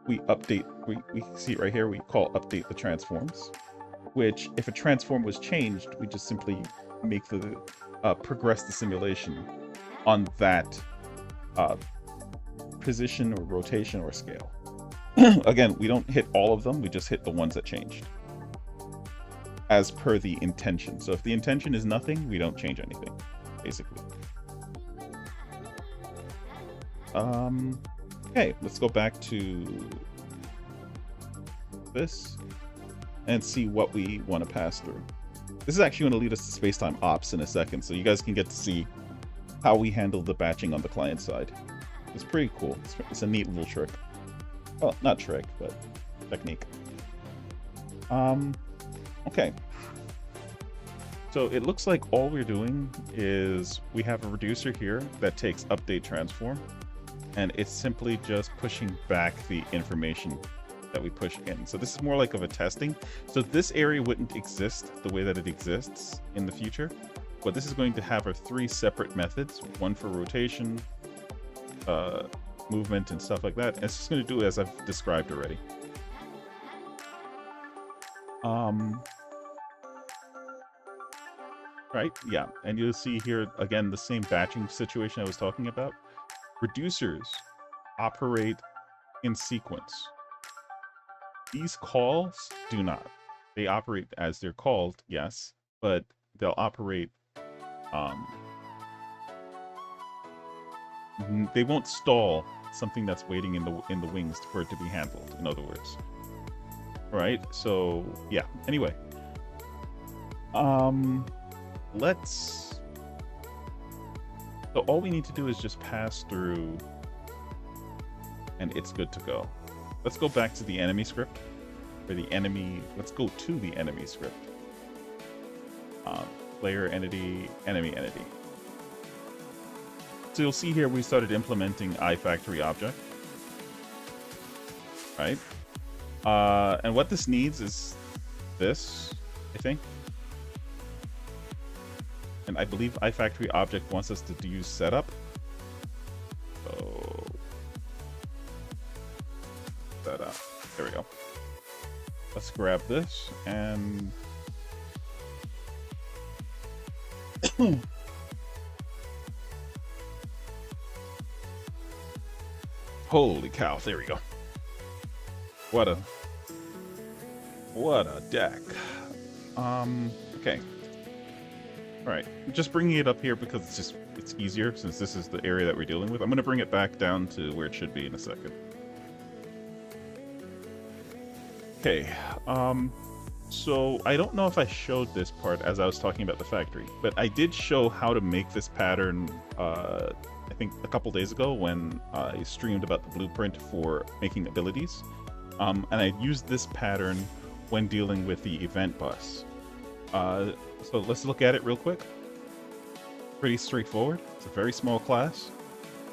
we update, we see it right here, we call update the transforms, which if a transform was changed, we just simply make the, progress the simulation on that position or rotation or scale. Again, we don't hit all of them, we just hit the ones that changed as per the intention. So if the intention is nothing, we don't change anything, basically. Okay, let's go back to this and see what we want to pass through. This is actually going to lead us to space-time ops in a second, so you guys can get to see how we handle the batching on the client side. It's pretty cool. It's a neat little trick. Well, not trick, but technique. Okay. So it looks like all we're doing is we have a reducer here that takes update transform, and it's simply just pushing back the information that we push in. So this is more like of a testing. So this area wouldn't exist the way that it exists in the future, but this is going to have our 3 separate methods, one for rotation, movement, and stuff like that. And it's just going to do as I've described already. Right, yeah, and you'll see here again the same batching situation I was talking about. Reducers operate in sequence. These calls do not. They operate as they're called, yes, but they'll operate, they won't stall something that's waiting in the wings for it to be handled, in other words. Right? So yeah, anyway. Let's, so all we need to do is just pass through and it's good to go. Let's go back to the enemy script, or the enemy, let's go to the enemy script. Player entity, enemy entity. So you'll see here we started implementing iFactory object, right? And what this needs is this, I think. And I believe iFactory object wants us to use setup. So setup. There we go. Let's grab this and holy cow, there we go. What a deck. Okay. All right, just bringing it up here because it's easier since this is the area that we're dealing with. I'm going to bring it back down to where it should be in a second. Okay, so I don't know if I showed this part as I was talking about the factory, but I did show how to make this pattern, I think a couple days ago when I streamed about the blueprint for making abilities. And I used this pattern when dealing with the event bus. So let's look at it real quick. Pretty straightforward. It's a very small class.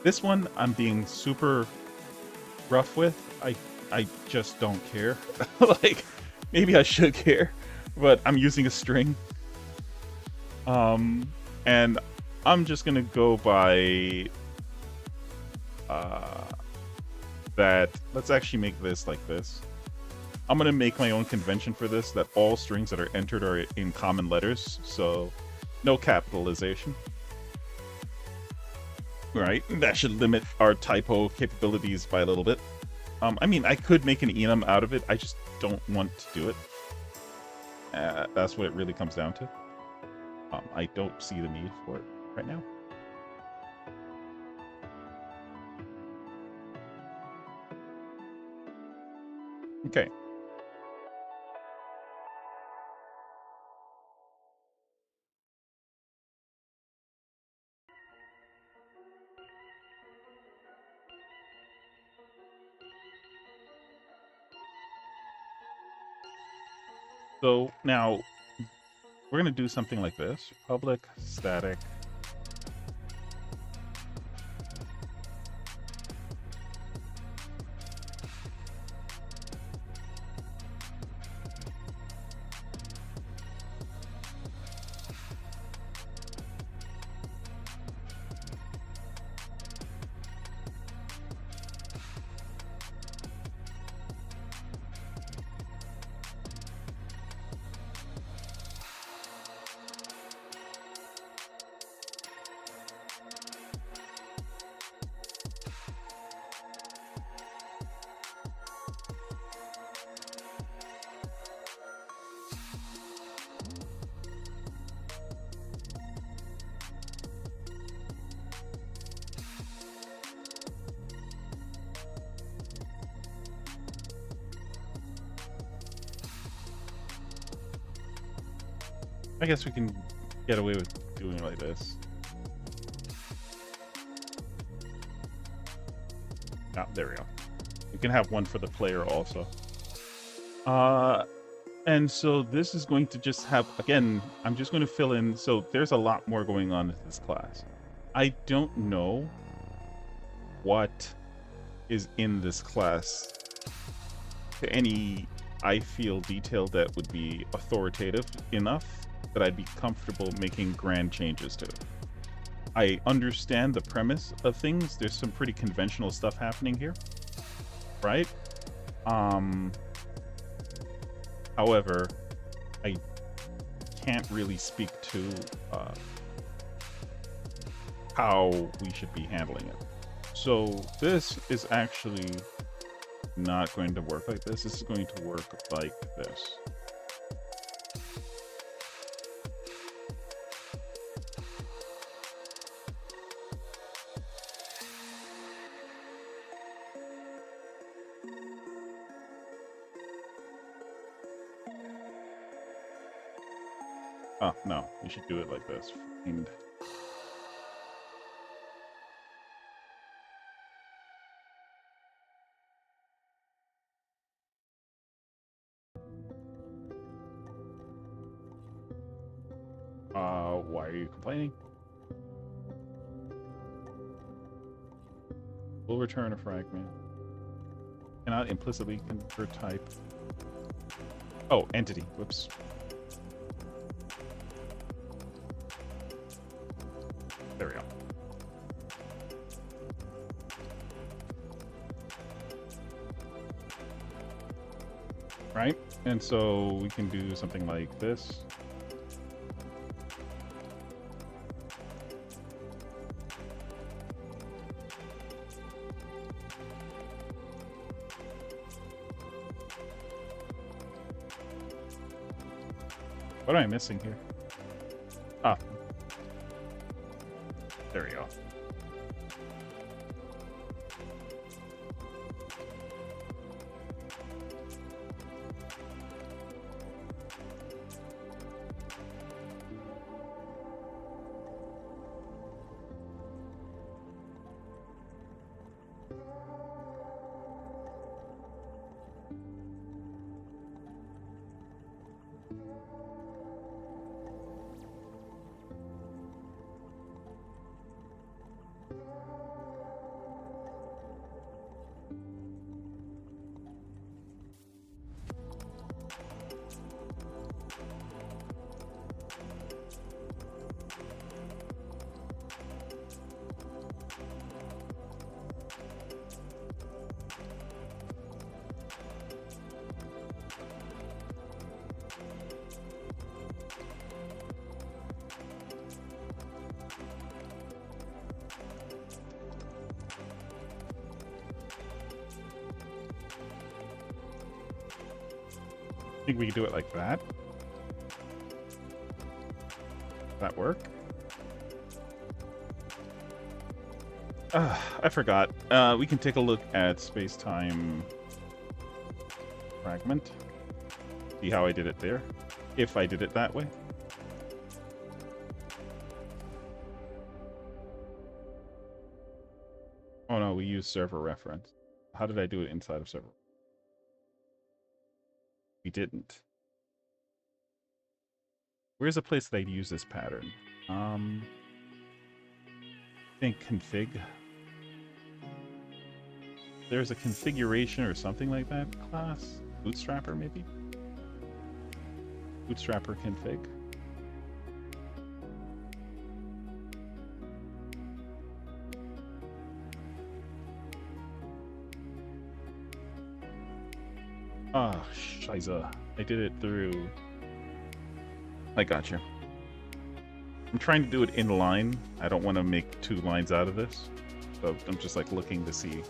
This one I'm being super rough with. I just don't care. Like, maybe I should care, but I'm using a string. And I'm just gonna go by that. Let's actually make this like this. I'm going to make my own convention for this, that all strings that are entered are in common letters, so no capitalization. Right, that should limit our typo capabilities by a little bit. I mean, I could make an enum out of it, I just don't want to do it. That's what it really comes down to. I don't see the need for it right now. Okay. So now we're going to do something like this. Public static. I guess we can get away with doing it like this. Ah, there we go. We can have one for the player also. And so this is going to just have, again, I'm just going to fill in. So there's a lot more going on in this class. I don't know what is in this class to any, I feel, detail that would be authoritative enough that I'd be comfortable making grand changes to. I understand the premise of things. There's some pretty conventional stuff happening here, right? However, I can't really speak to how we should be handling it. So this is actually not going to work like this. This is going to work like this. Oh, no, we should do it like this. And why are you complaining? We'll return a fragment. Cannot implicitly convert type. Oh, entity. Whoops. There we go. Right? And so we can do something like this. What am I missing here? Ah. There we go. I think we can do it like that. Does that work? I forgot. We can take a look at space-time fragment. See how I did it there? If I did it that way. Oh no, we use server reference. How did I do it inside of server? We didn't. Where's a place that I'd use this pattern? I think config. There's a configuration or something like that class. Bootstrapper, maybe? Bootstrapper config. Ah, shiza. I did it through... I gotcha. I'm trying to do it in line. I don't want to make 2 lines out of this. So I'm just like looking to see.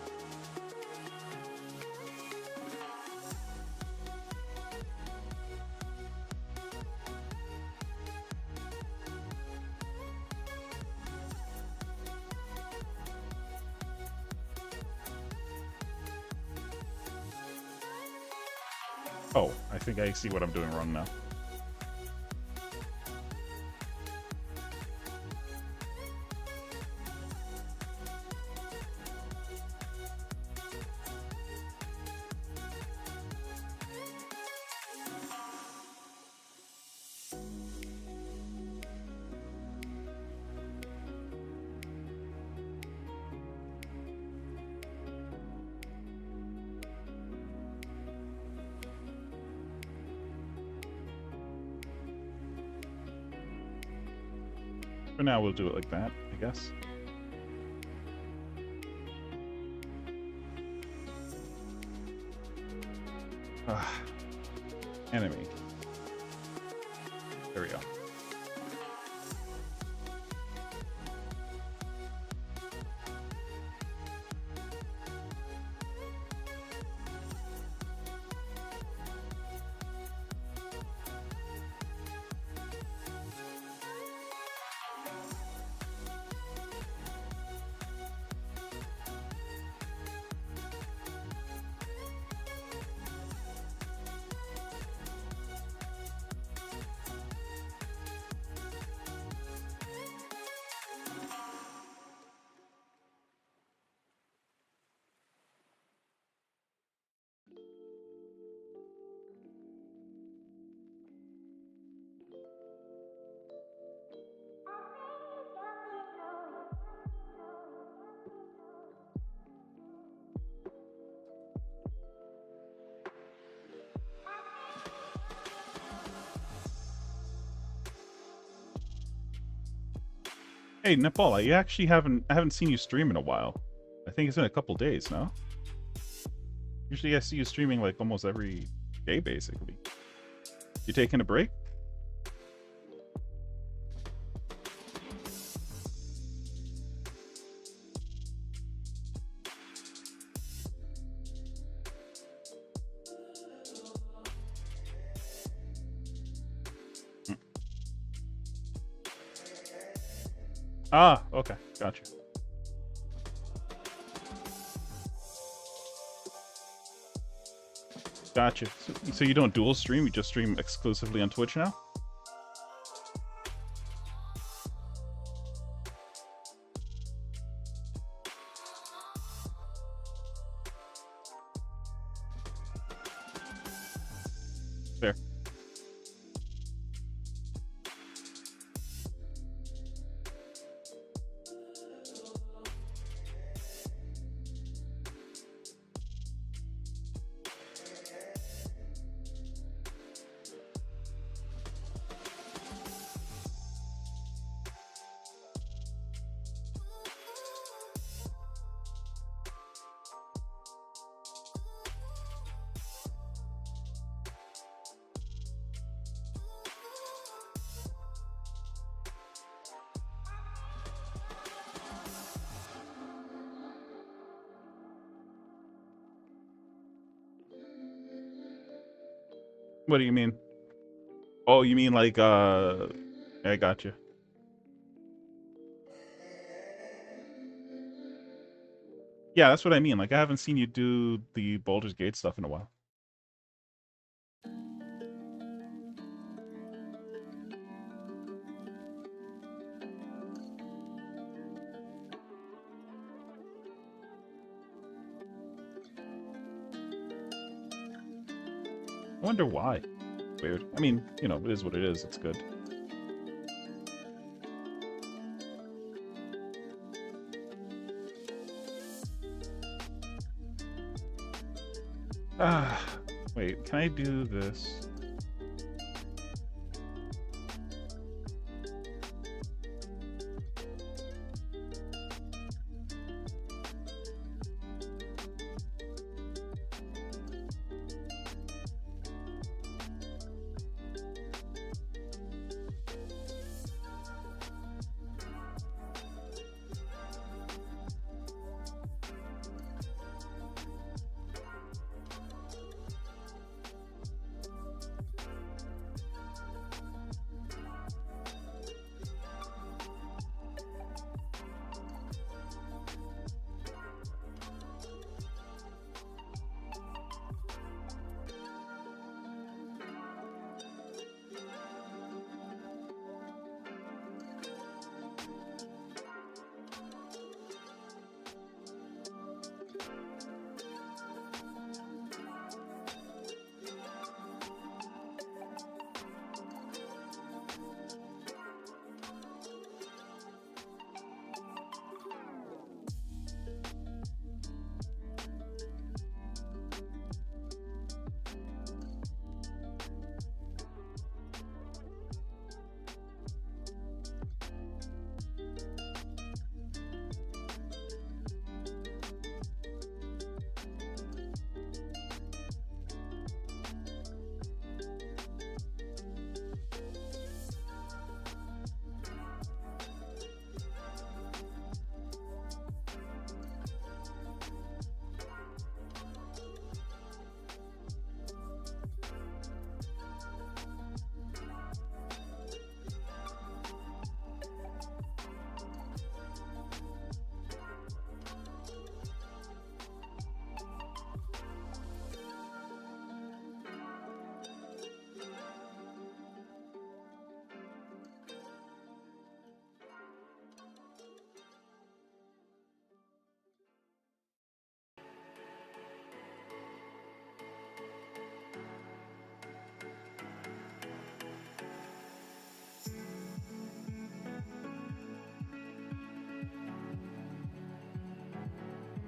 Oh, I think I see what I'm doing wrong now. For now, we'll do it like that, I guess. Enemy. There we go. Hey, Nepal, I haven't seen you stream in a while. I think it's been a couple days now. Usually I see you streaming like almost every day, basically. You taking a break? Ah, okay, gotcha. Gotcha. So you don't dual stream, you just stream exclusively on Twitch now? Fair. What do you mean? Oh, you mean like, I got you. Yeah, that's what I mean. Like, I haven't seen you do the Baldur's Gate stuff in a while. I wonder why. Weird. I mean, you know, it is what it is. It's good. Ah, wait, can I do this?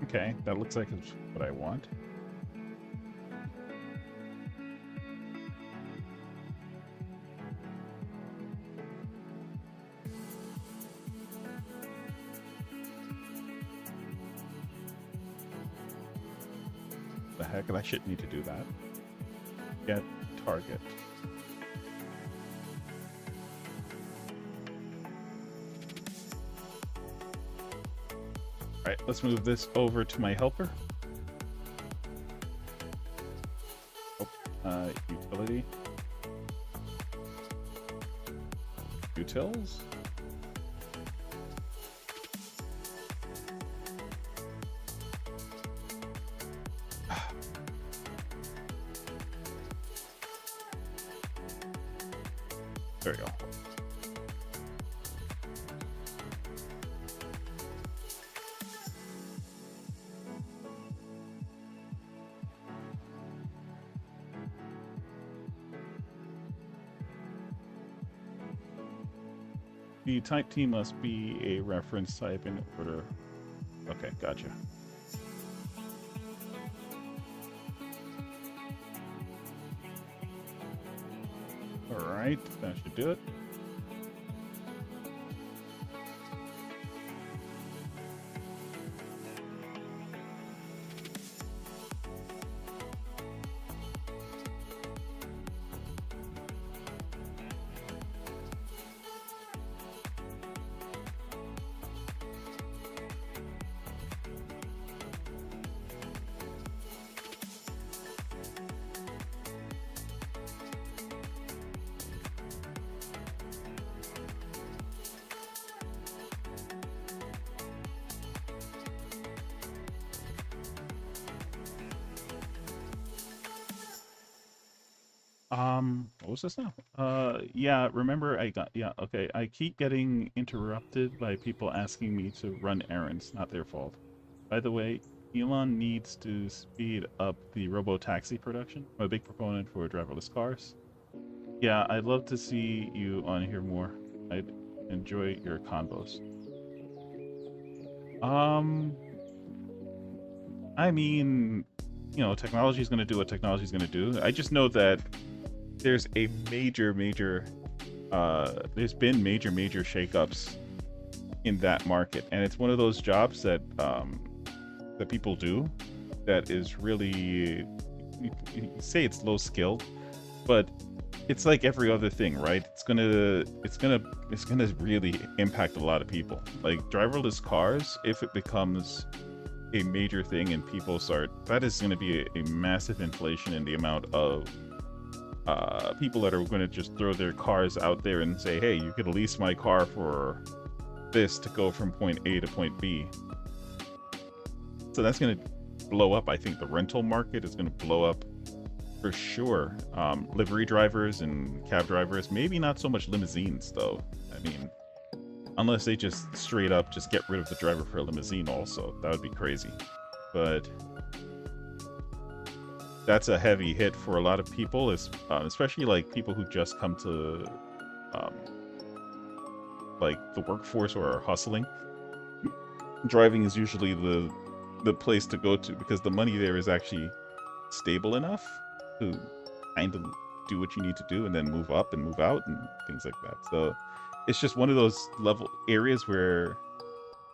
Okay, that looks like it's what I want. The heck, I shouldn't need to do that. Get target. All right, let's move this over to my helper. Oh, utility. Utils. There we go. The type T must be a reference type in order. Okay, gotcha. All right, that should do it. What was this now? Yeah, remember yeah, okay. I keep getting interrupted by people asking me to run errands, not their fault. By the way, Elon needs to speed up the robo-taxi production. I'm a big proponent for driverless cars. Yeah, I'd love to see you on here more. I'd enjoy your convos. Um, I mean, technology is going to do what technology is going to do. I just know that there's a there's been major shakeups in that market, and it's one of those jobs that that people do that is really, you say it's low skilled, but it's like every other thing, right? It's gonna really impact a lot of people. Like driverless cars, if it becomes a major thing and people start, that is going to be a massive inflation in the amount of people that are going to just throw their cars out there and say, hey, you could lease my car for this to go from point A to point B. So that's going to blow up. I think the rental market is going to blow up for sure. Livery drivers and cab drivers, maybe not so much limousines though. I mean, unless they just straight up just get rid of the driver for a limousine also. That would be crazy. But that's a heavy hit for a lot of people, especially like people who just come to like the workforce or are hustling. Driving is usually the place to go to because the money there is actually stable enough to kind of do what you need to do and then move up and move out and things like that. So it's just one of those level areas where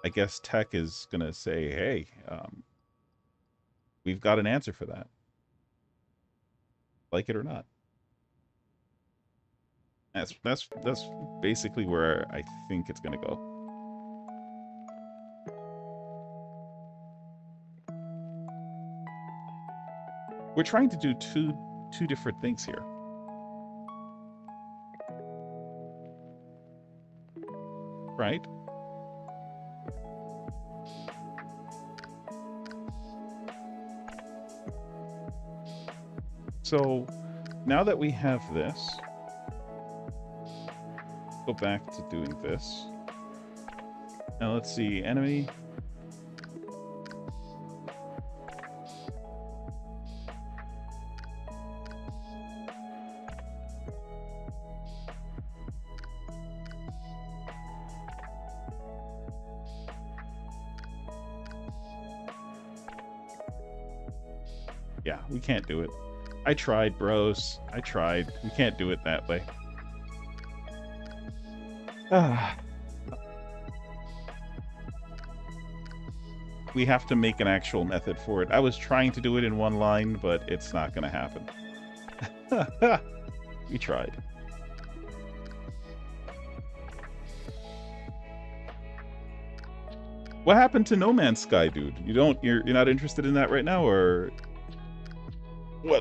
I guess tech is gonna say, hey, we've got an answer for that, like it or not. That's basically where I think it's gonna go. We're trying to do two different things here. Right? So now that we have this, go back to doing this. Now let's see, enemy. Yeah, we can't do it. I tried, bros. I tried. We can't do it that way. We have to make an actual method for it. I was trying to do it in one line, but it's not going to happen. We tried. What happened to No Man's Sky, dude? You're not interested in that right now, or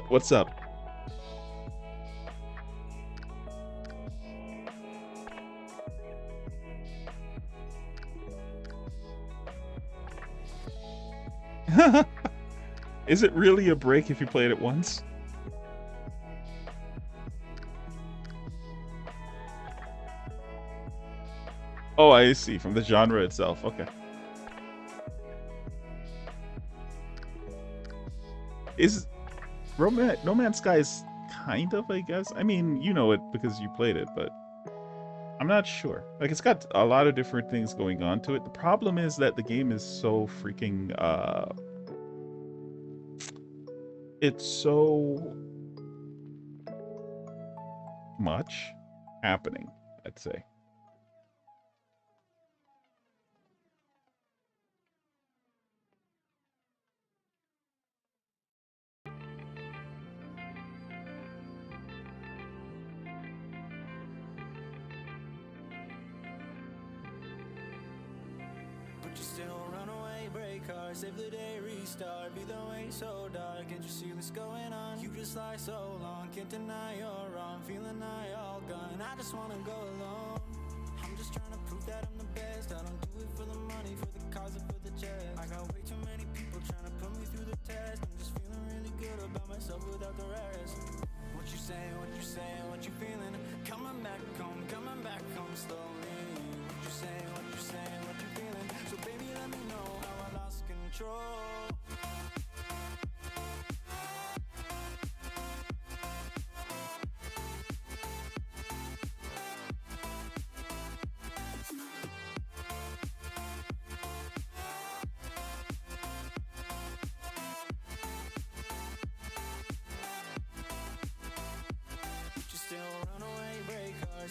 what's up? Is it really a break if you play it once? Oh, I see. From the genre itself. Okay. Is No Man's Sky is kind of, I guess. I mean, you know it because you played it, but I'm not sure. Like, it's got a lot of different things going on to it. The problem is that the game is so freaking, it's so much happening, I'd say. Save the day, restart, be the way so dark. Can't you see what's going on? You just lie so long, can't deny you're wrong. Feeling I all gone, I just wanna go alone. I'm just trying to prove that I'm the best. I don't do it for the money, for the cause, or for the chest. I got way too many people trying to put me through the test. I'm just feeling really good about myself without the rest. What you saying, what you saying, what you feeling? Coming back home slowly. What you saying, what you saying, what you feeling? So baby, let me know how I lost control.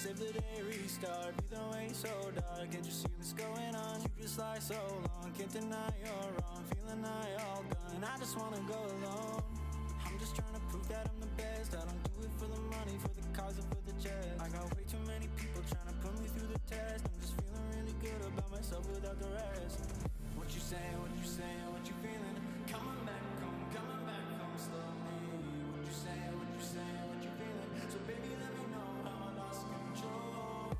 save the day, restart. Be the way so dark, can't you see what's going on? You just lie so long, can't deny you're wrong. Feeling I all gone, I just wanna go alone. I'm just trying to prove that I'm the best. I don't do it for the money, for the cause or for the chest. I got way too many people trying to put me through the test. I'm just feeling really good about myself without the rest. What you saying, what you saying, what you feeling? Coming back home slowly. What you saying, what you saying, what you feeling? So baby, let me know how I lost control. What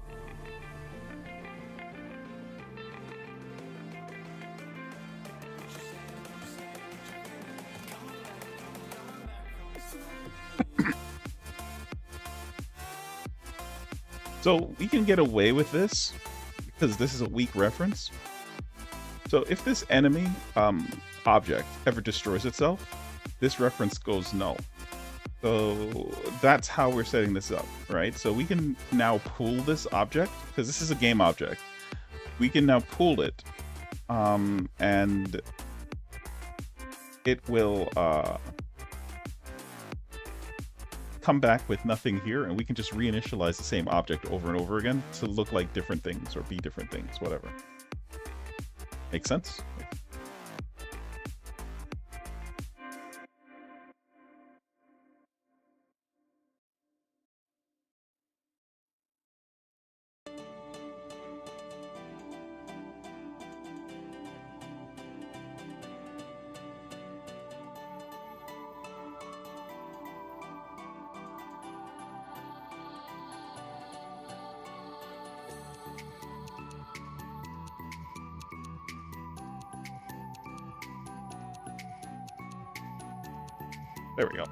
you saying, what you saying, what you feeling? Coming back home slowly. So we can get away with this because this is a weak reference. So if this enemy object ever destroys itself, this reference goes null. So that's how we're setting this up, right? So we can now pool this object, because this is a game object. We can now pool it, and it will come back with nothing here, and we can just reinitialize the same object over and over again to look like different things or be different things, whatever. Make sense? There we go.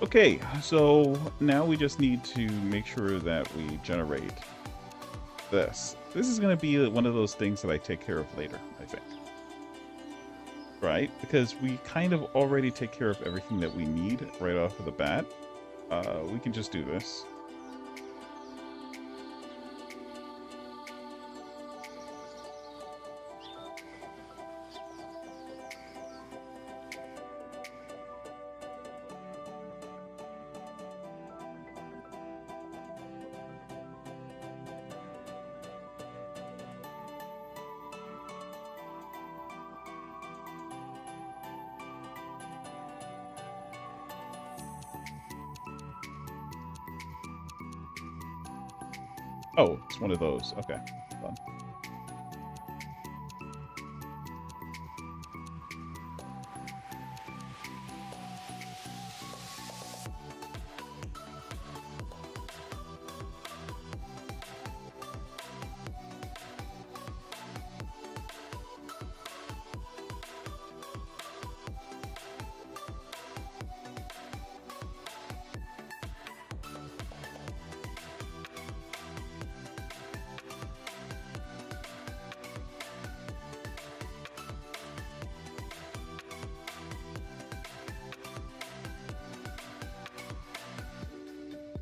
Okay, so now we just need to make sure that we generate this. This is going to be one of those things that I take care of later, I think. Right? Because we kind of already take care of everything that we need right off of the bat. We can just do this. Oh, it's one of those. Okay, fun.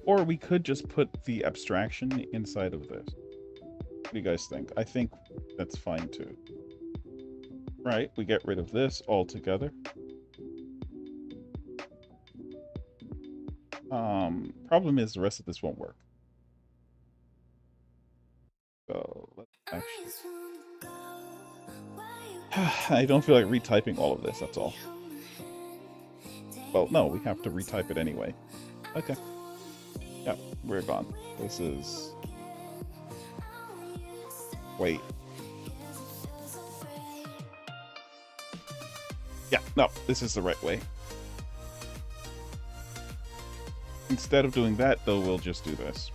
Or we could just put the abstraction inside of this. What do you guys think? I think that's fine too. Right, we get rid of this altogether. Problem is the rest of this won't work. So let's actually... I don't feel like retyping all of this, that's all. Well, no, we have to retype it anyway. Okay. Yeah, we're gone. This is... Wait. Yeah, no, this is the right way. Instead of doing that, though, we'll just do this.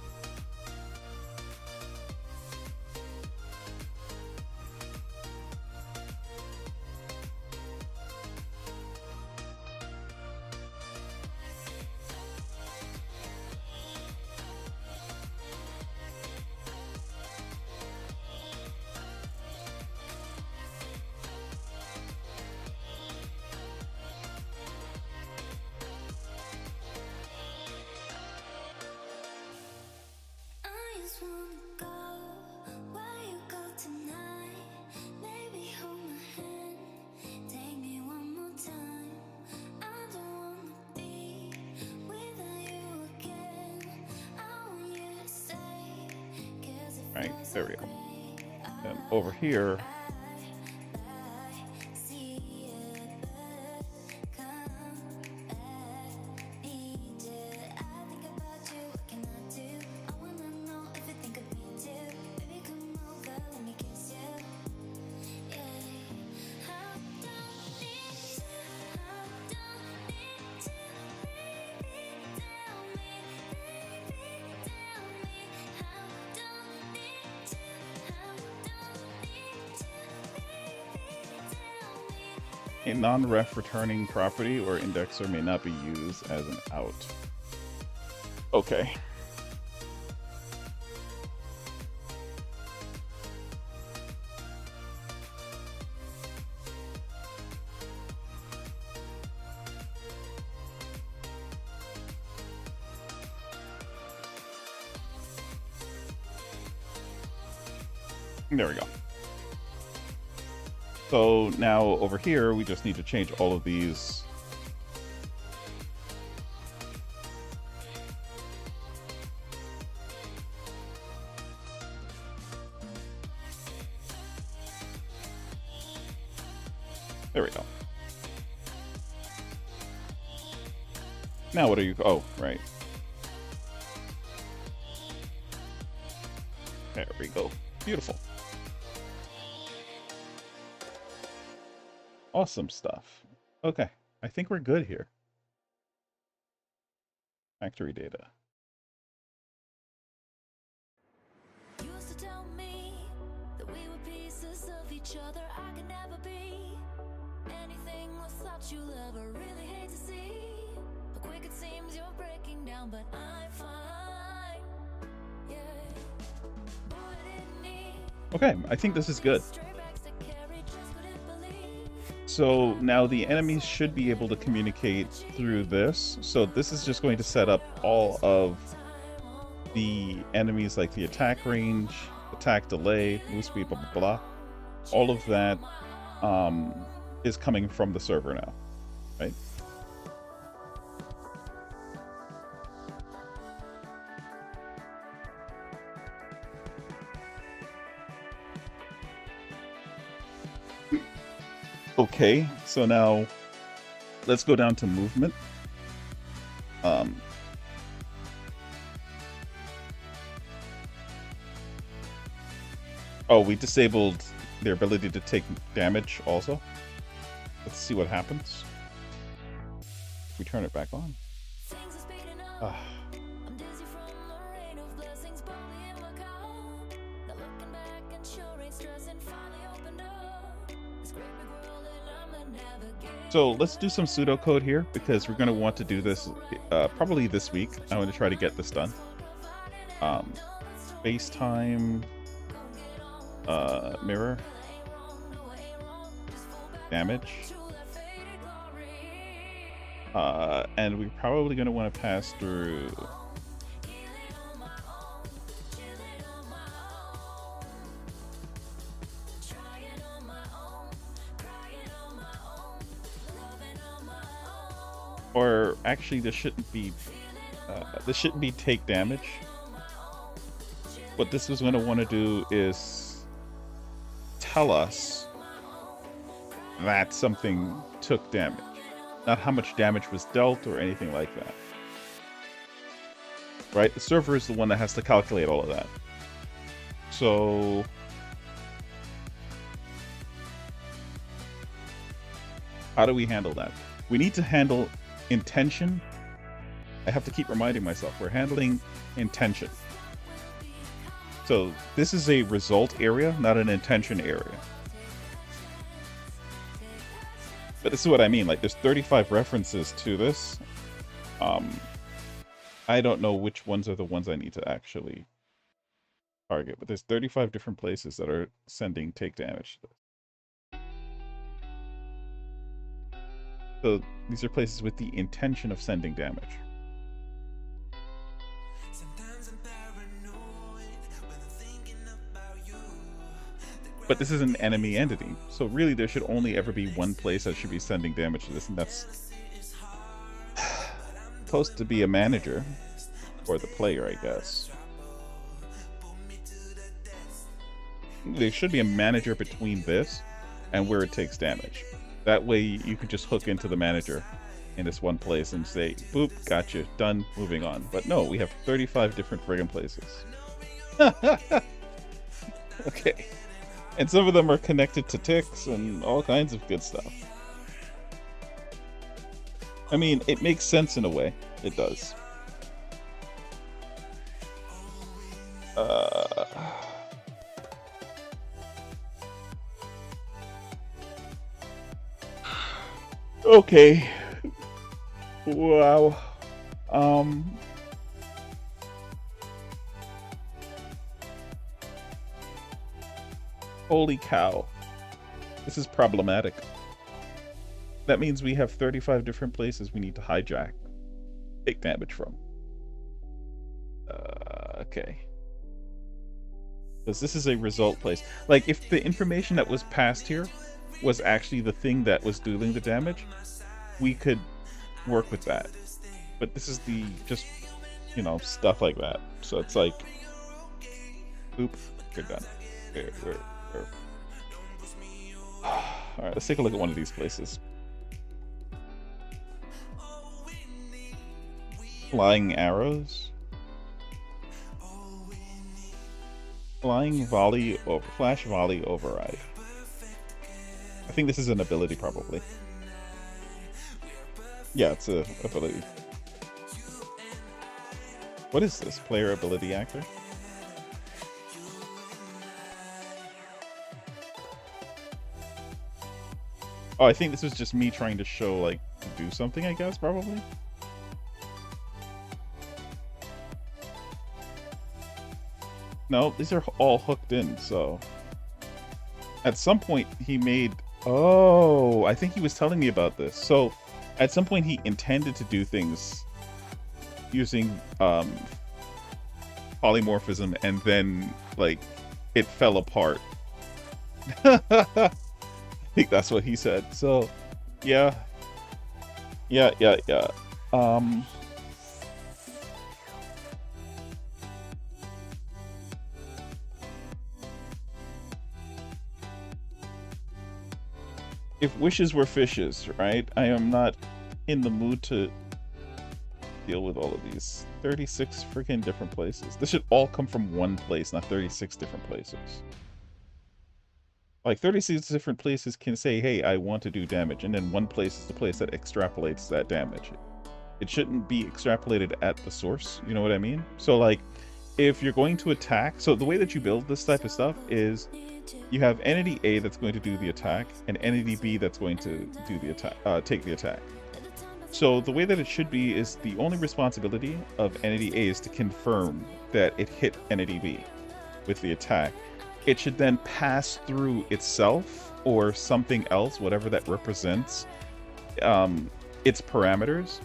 Right, there we go. And over here, a non-ref returning property or indexer may not be used as an out. Okay. There we go. So now over here, we just need to change all of these. There we go. Now what are you? Oh, right. There we go. Beautiful. Awesome stuff. Okay, I think we're good here. Factory data. You used to tell me that we were pieces of each other. I could never be anything without you, love. I really hate to see how quick it seems you're breaking down, but I'm fine. Yeah. Okay, I think this is good. So now the enemies should be able to communicate through this. So this is just going to set up all of the enemies, like the attack range, attack delay, move speed, blah, blah, blah. All of that is coming from the server now, right? Okay, so now let's go down to movement. Oh, we disabled their ability to take damage also. Let's see what happens. We turn it back on. Ah. So let's do some pseudocode here because we're going to want to do this probably this week. I want to try to get this done. FaceTime mirror damage. And we're probably going to want to pass through or actually this shouldn't be take damage. What this is going to want to do is tell us that something took damage, not how much damage was dealt or anything like that. Right? The server is the one that has to calculate all of that. So how do we handle that? We need to handle intention. I have to keep reminding myself we're handling intention. So this is a result area, not an intention area. But this is what I mean. Like, there's 35 references to this. I don't know which ones are the ones I need to actually target, but there's 35 different places that are sending take damage. So these are places with the intention of sending damage. But this is an enemy entity, so really there should only ever be one place that should be sending damage to this, and that's supposed to be a manager, or the player, I guess. there should be a manager between this and where it takes damage. That way you can just hook into the manager in this one place and say, boop, gotcha, done, moving on. But no, we have 35 different friggin' places. Okay. And some of them are connected to ticks and all kinds of good stuff. I mean, it makes sense in a way. It does. Okay. Wow. Holy cow. This is problematic. That means we have 35 different places we need to hijack. Take damage from. Okay. Because this is a result place. Like, if the information that was passed here was actually the thing that was doing the damage, we could work with that. But this is the, just, you know, stuff like that. So it's like, oop, you're done. We're. Alright, let's take a look at one of these places. Flying arrows. Flying volley or flash volley override. I think this is an ability, probably. Yeah, it's a ability. What is this? Player ability actor? Oh, I think this was just me trying to show, like, to do something, I guess, probably. No, these are all hooked in, so... At some point, he made... Oh, I think he was telling me about this. So, at some point, he intended to do things using polymorphism, and then, like, it fell apart. I think that's what he said. So, yeah. Yeah. If wishes were fishes, right? I am not in the mood to deal with all of these. 36 freaking different places. This should all come from one place, not 36 different places. Like, 36 different places can say, hey, I want to do damage, and then one place is the place that extrapolates that damage. It shouldn't be extrapolated at the source, you know what I mean? So, like, if you're going to attack... So the way that you build this type of stuff is you have entity A that's going to do the attack, and entity B that's going to do the attack, take the attack. So the way that it should be is the only responsibility of entity A is to confirm that it hit entity B with the attack. It should then pass through itself or something else, whatever that represents, its parameters.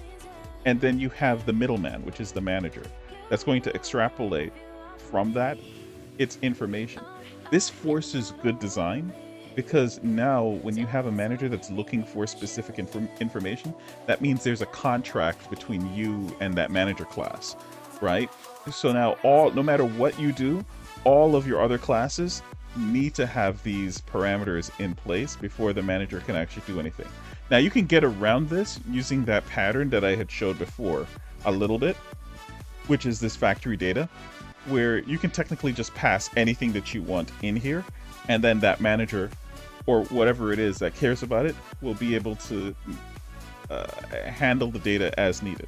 And then you have the middleman, which is the manager, that's going to extrapolate from that its information. This forces good design, because now when you have a manager that's looking for specific information, that means there's a contract between you and that manager class, right? So now no matter what you do, all of your other classes need to have these parameters in place before the manager can actually do anything. Now you can get around this using that pattern that I had showed before a little bit, which is this factory data, where you can technically just pass anything that you want in here, and then that manager or whatever it is that cares about it will be able to handle the data as needed.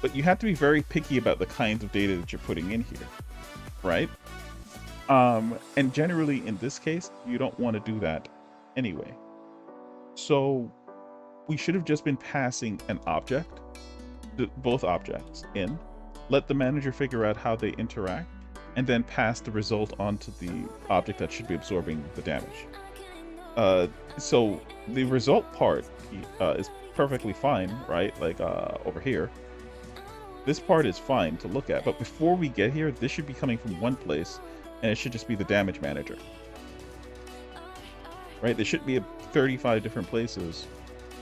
But you have to be very picky about the kinds of data that you're putting in here, right? And generally in this case, you don't want to do that anyway. So we should have just been passing an object, both objects in, let the manager figure out how they interact, and then pass the result onto the object that should be absorbing the damage. So the result part is perfectly fine, right? Like over here. This part is fine to look at, but before we get here, this should be coming from one place, and it should just be the damage manager. Right? There should be 35 different places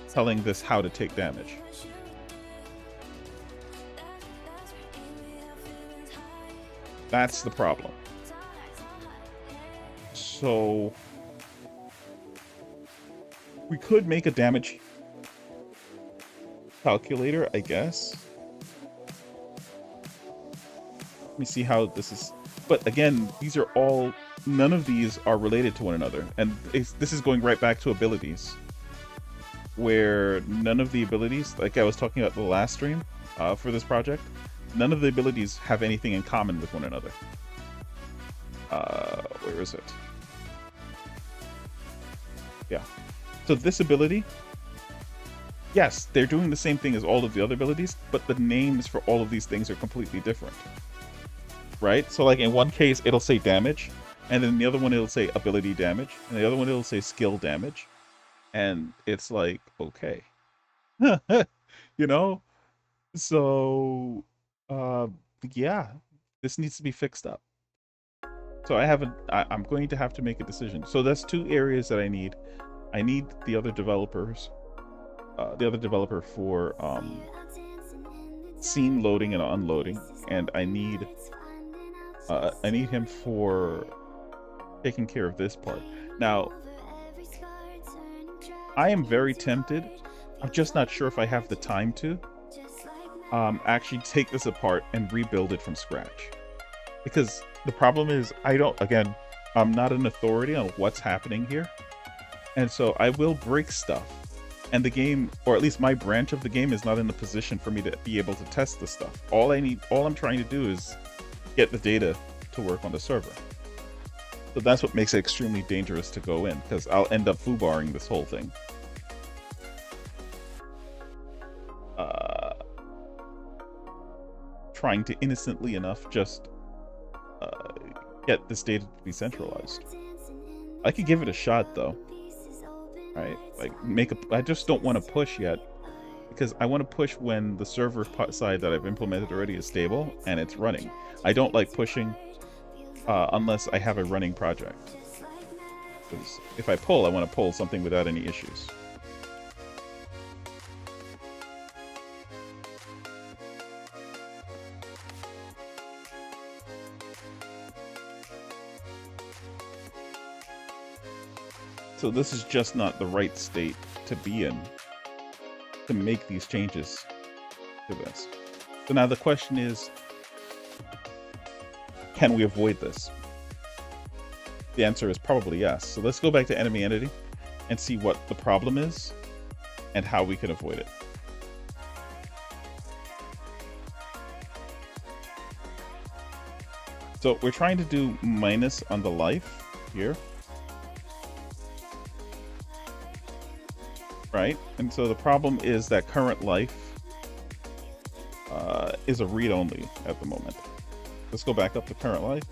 telling this how to take damage. That's the problem. So we could make a damage calculator, I guess. Let me see how this is. But again, these are all, none of these are related to one another. And this is going right back to abilities, where none of the abilities, like I was talking about the last stream for this project, none of the abilities have anything in common with one another. Where is it? Yeah. So this ability, yes, they're doing the same thing as all of the other abilities, but the names for all of these things are completely different. Right? So like in one case, it'll say damage, and then the other one, it'll say ability damage, and the other one, it'll say skill damage. And it's like, okay. You know? So, yeah, this needs to be fixed up. So I'm going to have to make a decision. So that's two areas that I need. I need the other developers, the other developer for scene loading and unloading, and I need him for taking care of this part. Now, I am very tempted. I'm just not sure if I have the time to actually take this apart and rebuild it from scratch. Because the problem is, I'm not an authority on what's happening here. And so I will break stuff. And the game, or at least my branch of the game, is not in a position for me to be able to test the stuff. All I'm trying to do is get the data to work on the server. So that's what makes it extremely dangerous to go in, because I'll end up foobarring this whole thing. Trying to innocently enough just get this data to be centralized. I could give it a shot though. Right? Like I just don't want to push yet, because I want to push when the server side that I've implemented already is stable and it's running. I don't like pushing unless I have a running project. Because if I pull, I want to pull something without any issues. So this is just not the right state to be in to make these changes to this. So now the question is, can we avoid this? The answer is probably yes. So let's go back to enemy entity and see what the problem is and how we can avoid it. So we're trying to do minus on the life here. Right? And so the problem is that current life is a read-only at the moment. Let's go back up to current life.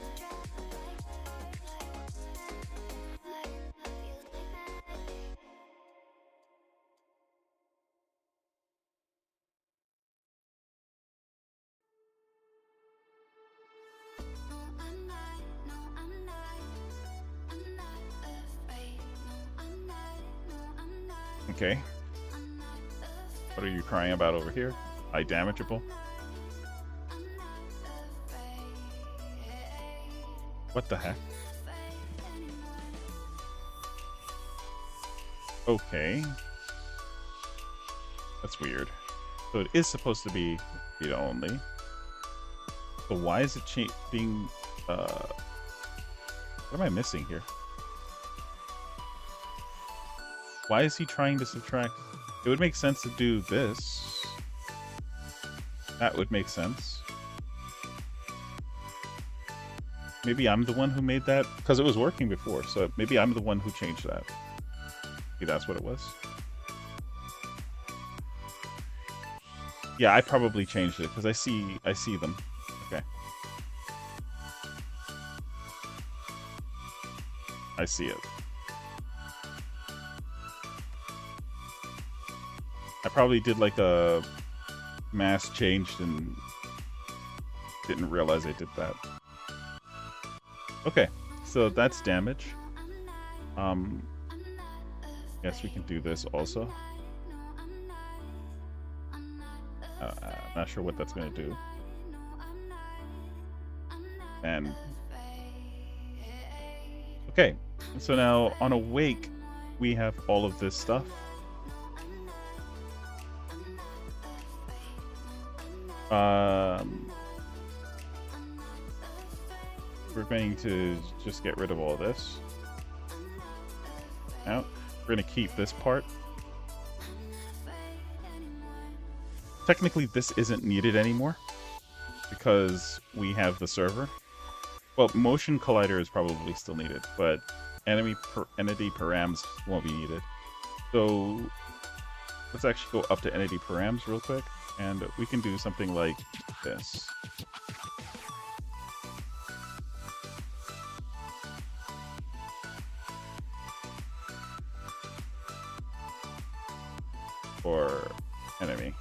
Okay. What are you crying about over here? High damageable? What the heck? Okay. That's weird. So it is supposed to be read only. So why is it being... what am I missing here? Why is he trying to subtract? It would make sense to do this. That would make sense. Maybe I'm the one who made that, because it was working before, so maybe I'm the one who changed that. Maybe that's what it was. Yeah, I probably changed it, because I see them. Okay. I see it. I probably did like a mass changed and didn't realize I did that. Okay, so that's damage. Guess we can do this also. I'm not sure what that's going to do. And okay, So now on awake, we have all of this stuff. We're going to just get rid of all this. Now, we're going to keep this part. Technically, this isn't needed anymore because we have the server. Well, motion collider is probably still needed, but entity params won't be needed. So let's actually go up to entity params real quick, and we can do something like this. For enemy.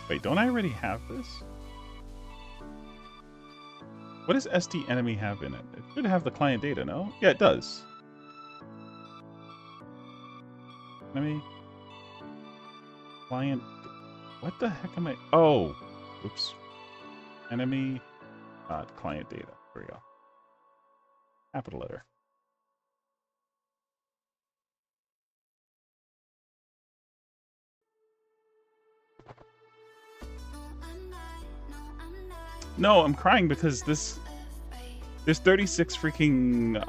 Wait, don't I already have this? What does SD enemy have in it? It should have the client data, no? Yeah, it does. Enemy. Client. What the heck am I? Oh, oops. Enemy. Client data. There we go. Capital letter. No, I'm crying because there's 36 freaking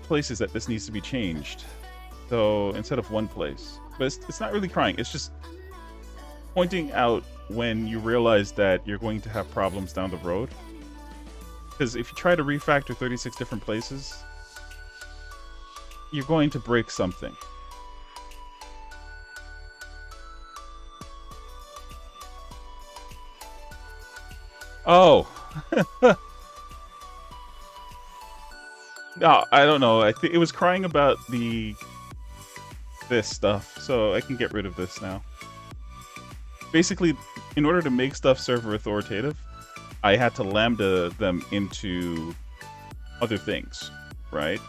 places that this needs to be changed. So instead of one place. But it's not really crying. It's just pointing out when you realize that you're going to have problems down the road. Because if you try to refactor 36 different places, you're going to break something. Oh. No, I don't know. I think it was crying about this stuff, so I can get rid of this now. Basically, in order to make stuff server authoritative, I had to lambda them into other things, right?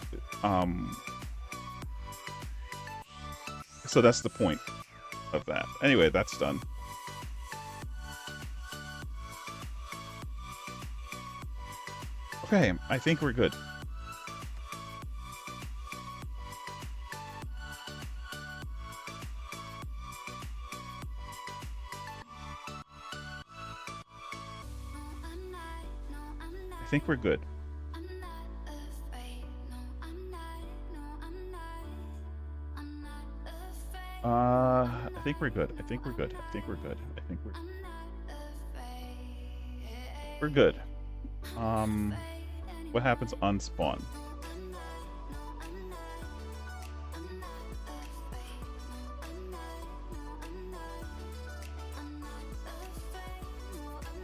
So that's the point of that. Anyway, that's done. Okay, I think we're good. I think we're good. I think we're good. I think we're good. I think we're good. I think we're good. What happens on spawn?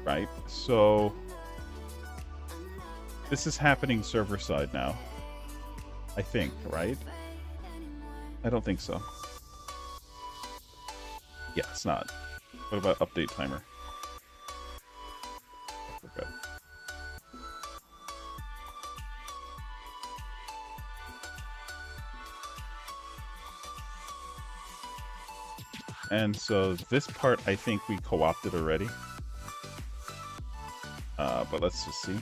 Right, so this is happening server side now. I think, right? I don't think so. Yeah, it's not. What about update timer? We're good. And so this part, I think we co-opted already. But let's just see.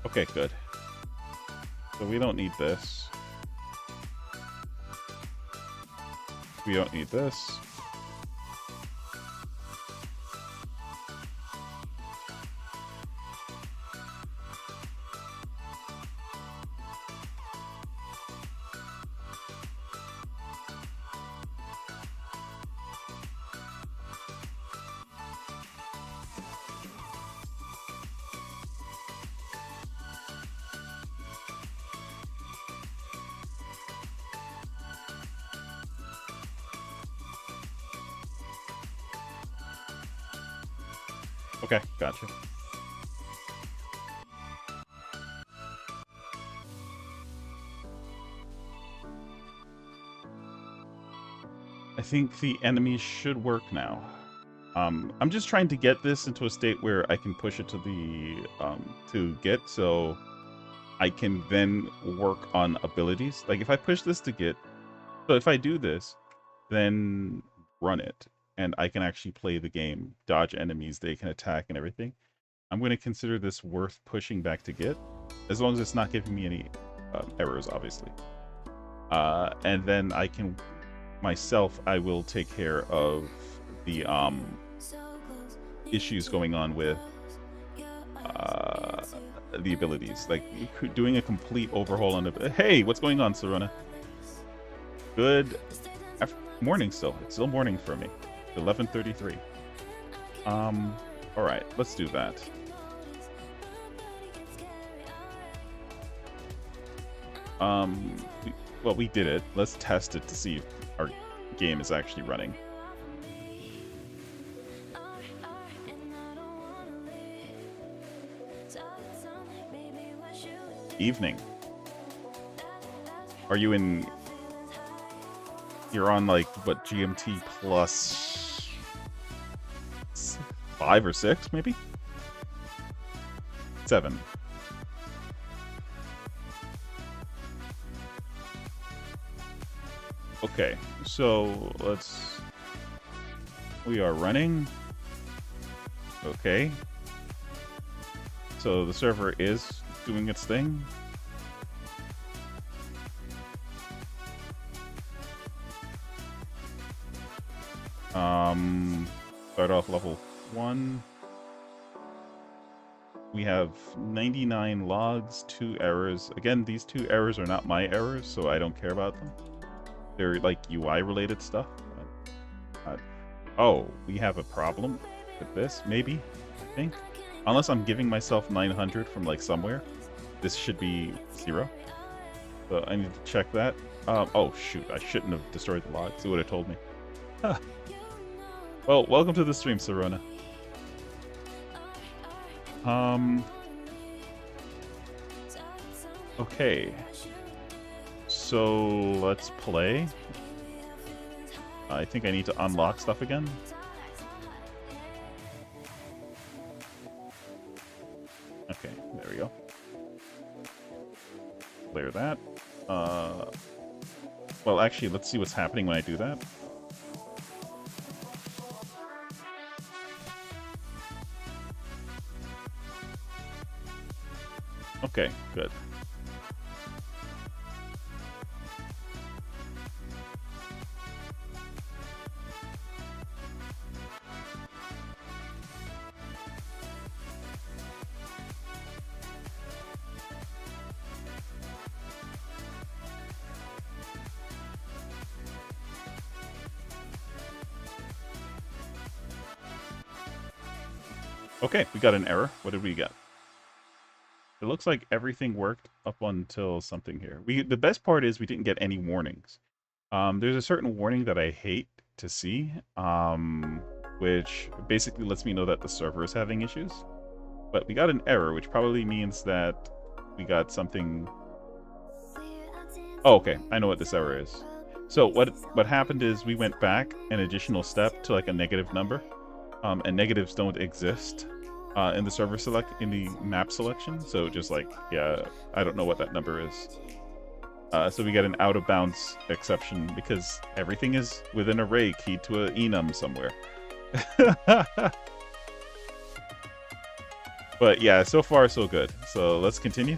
Okay, good. So we don't need this. We don't need this. Okay, gotcha. I think the enemies should work now. I'm just trying to get this into a state where I can push it to the to Git, so I can then work on abilities. Like if I push this to Git, so if I do this, then run it, and I can actually play the game, dodge enemies, they can attack and everything. I'm going to consider this worth pushing back to Git, as long as it's not giving me any errors, obviously. And then I can myself, I will take care of the issues going on with the abilities, like doing a complete overhaul on the. Hey, what's going on, Sarona? Good morning still. It's still morning for me. 11:33. All right, let's do that. Well, we did it. Let's test it to see if our game is actually running. Evening. Are you in... You're on, like, what, GMT plus 5 or 6, maybe? 7. Okay, so let's... We are running. Okay. So the server is doing its thing. Start off level 1. We have 99 logs, 2 errors. Again, these 2 errors are not my errors, so I don't care about them. They're like UI related stuff. Oh, we have a problem with this, maybe, I think. Unless I'm giving myself 900 from like somewhere. This should be 0. So I need to check that. Oh shoot, I shouldn't have destroyed the logs. It would have told me. Huh. Well, welcome to the stream, Sarona. Okay. So let's play. I think I need to unlock stuff again. Okay, there we go. Clear that. Well, actually, let's see what's happening when I do that. Okay, good. Okay, we got an error. What did we get? It looks like everything worked up until something here. The best part is we didn't get any warnings. There's a certain warning that I hate to see, which basically lets me know that the server is having issues. But we got an error, which probably means that we got something... Oh, okay. I know what this error is. So what happened is we went back an additional step to like a negative number. And negatives don't exist in the server in the map selection. So just like, yeah, I don't know what that number is. So we get an out of bounds exception because everything is with an array keyed to an enum somewhere. But yeah, so far so good. So let's continue.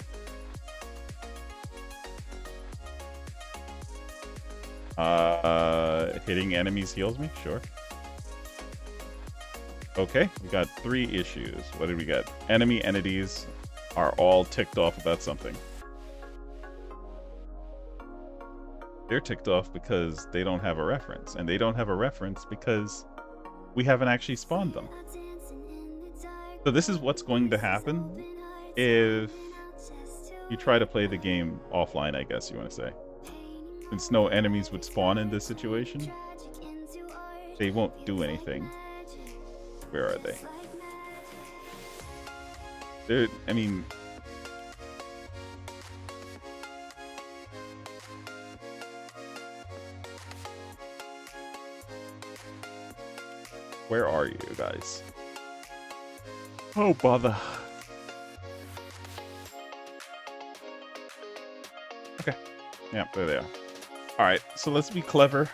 Hitting enemies heals me, sure. Okay, we got 3 issues. What did we get? Enemy entities are all ticked off about something. They're ticked off because they don't have a reference. And they don't have a reference because we haven't actually spawned them. So this is what's going to happen if you try to play the game offline, I guess you want to say. Since no enemies would spawn in this situation, they won't do anything. Where are they? I mean, where are you guys? Oh, bother. Okay. Yeah, there they are. All right, so let's be clever.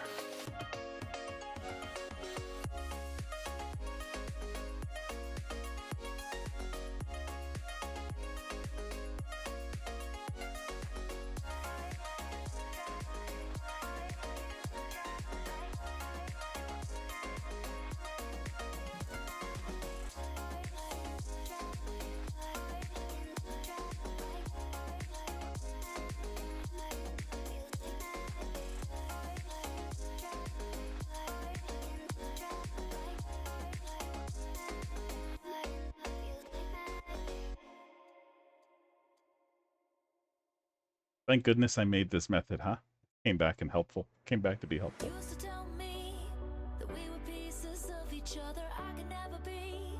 Thank goodness I made this method, huh? Came back and helpful. Came back to be helpful. Used to tell me that we were pieces of each other. I could never be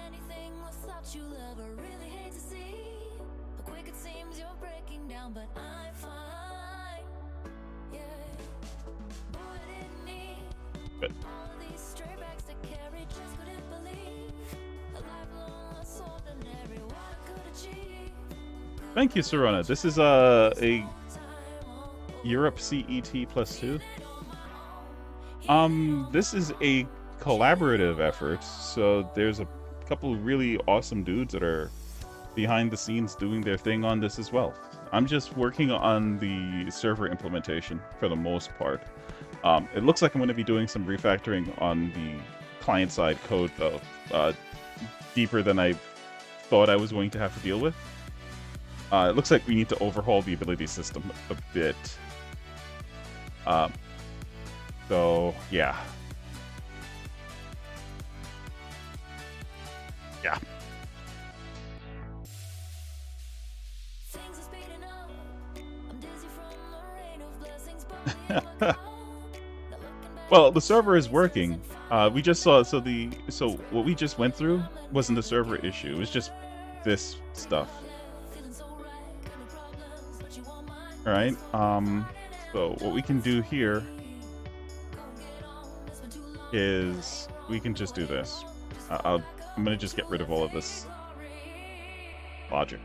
anything without you, love. I really hate to see how quick it seems you're breaking down, but I'm fine. Yeah. Boy, I didn't need Good. all of these stray bags to carry. Just couldn't believe a lifelong less ordinary. What I could achieve. Thank you, Serona. This is a Europe CET +2. This is a collaborative effort, so there's a couple really awesome dudes that are behind the scenes doing their thing on this as well. I'm just working on the server implementation for the most part. It looks like I'm going to be doing some refactoring on the client-side code, though, deeper than I thought I was going to have to deal with. It looks like we need to overhaul the ability system a bit. So, yeah. Yeah. Well, the server is working. We just saw, so what we just went through wasn't the server issue. It was just this stuff. All right. So what we can do here is we can just do this. I'm gonna just get rid of all of this logic.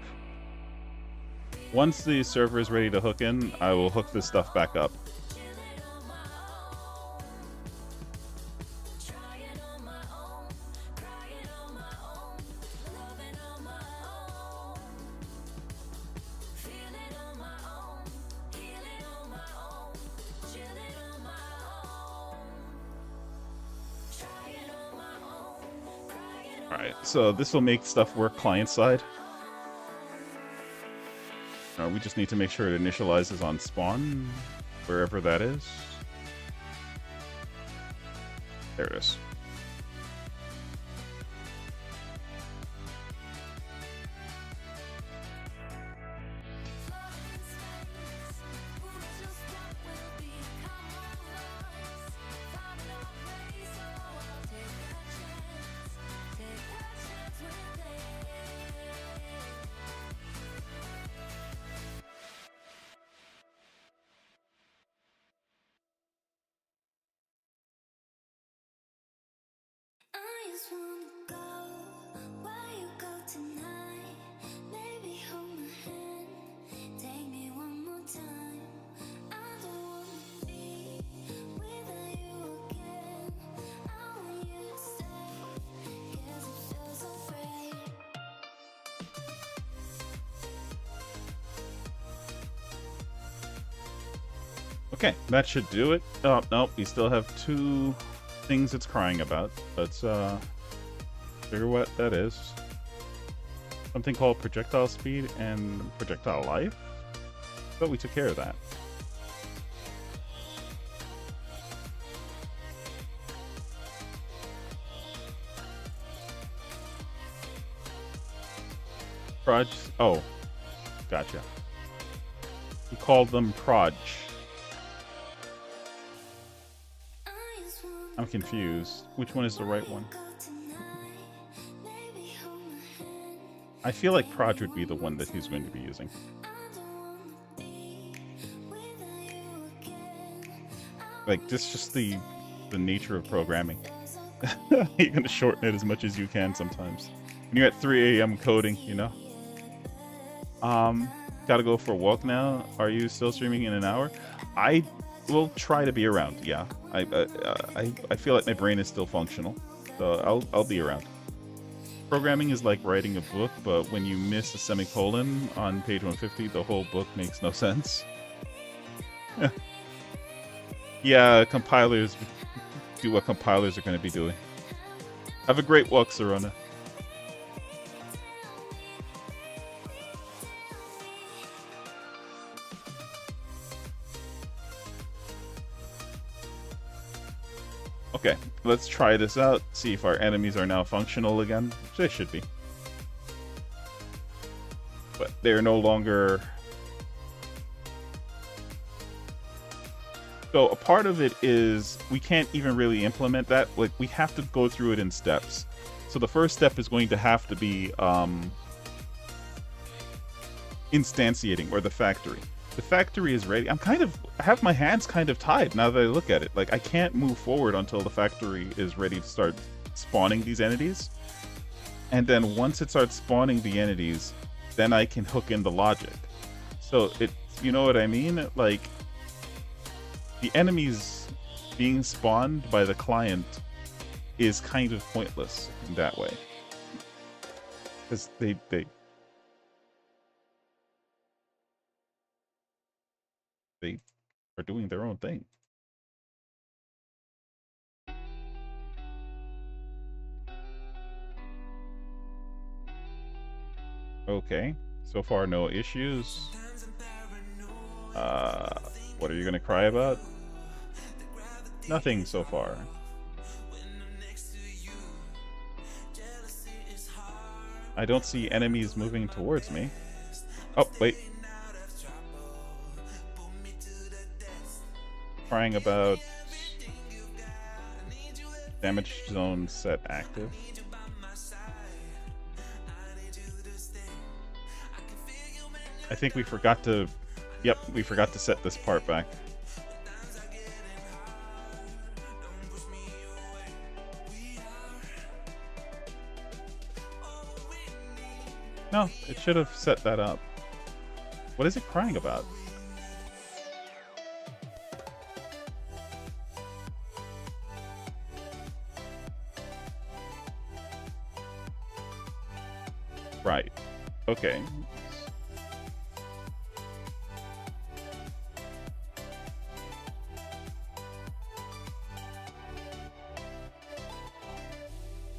Once the server is ready to hook in, I will hook this stuff back up. So this will make stuff work client side. We just need to make sure it initializes on spawn, wherever that is. There it is. Okay, that should do it. Oh, no, we still have two things it's crying about. Let's figure what that is. Something called projectile speed and projectile life? But we took care of that. Proj? Oh, gotcha. We called them Proj. I'm confused. Which one is the right one? I feel like Proj would be the one that he's going to be using. Like, this is just the nature of programming. You're gonna shorten it as much as you can sometimes. When you're at 3 a.m. coding, you know? Gotta go for a walk now. Are you still streaming in an hour? I will try to be around, yeah. I feel like my brain is still functional, so I'll be around. Programming is like writing a book, but when you miss a semicolon on page 150, the whole book makes no sense. Yeah, compilers do what compilers are going to be doing. Have a great walk, Serona. Okay, let's try this out, see if our enemies are now functional again. They should be. But they're no longer... So a part of it is we can't even really implement that. Like, we have to go through it in steps. So the first step is going to have to be instantiating, or the factory. The factory is ready. I have my hands kind of tied now that I look at it. Like, I can't move forward until the factory is ready to start spawning these entities. And then once it starts spawning the entities, then I can hook in the logic. So you know what I mean? Like, the enemies being spawned by the client is kind of pointless in that way. Because they are doing their own thing. Okay, so far no issues. What are you gonna cry about? Nothing so far. I don't see enemies moving towards me. Oh, wait. Crying about damage zone set active. I think we forgot to... Yep, we forgot to set this part back. No, it should have set that up. What is it crying about? Right. Okay.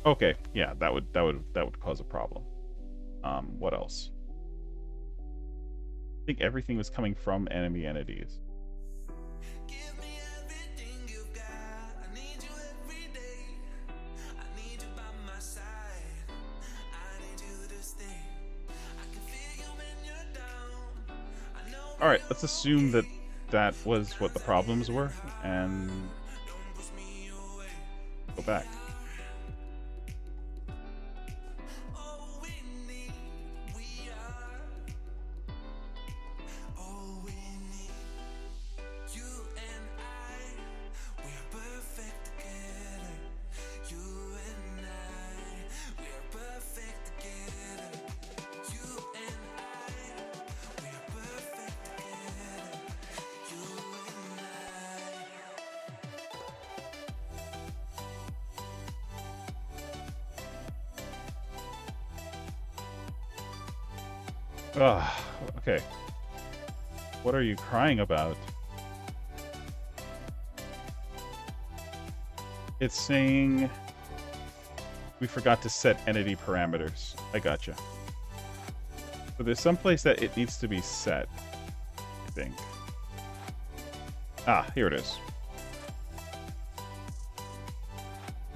Okay, yeah, that would cause a problem. What else? I think everything was coming from enemy entities. Alright, let's assume that that was what the problems were, and go back. Ugh, okay. What are you crying about? It's saying we forgot to set entity parameters. I gotcha. So there's some place that it needs to be set, I think. Ah, here it is.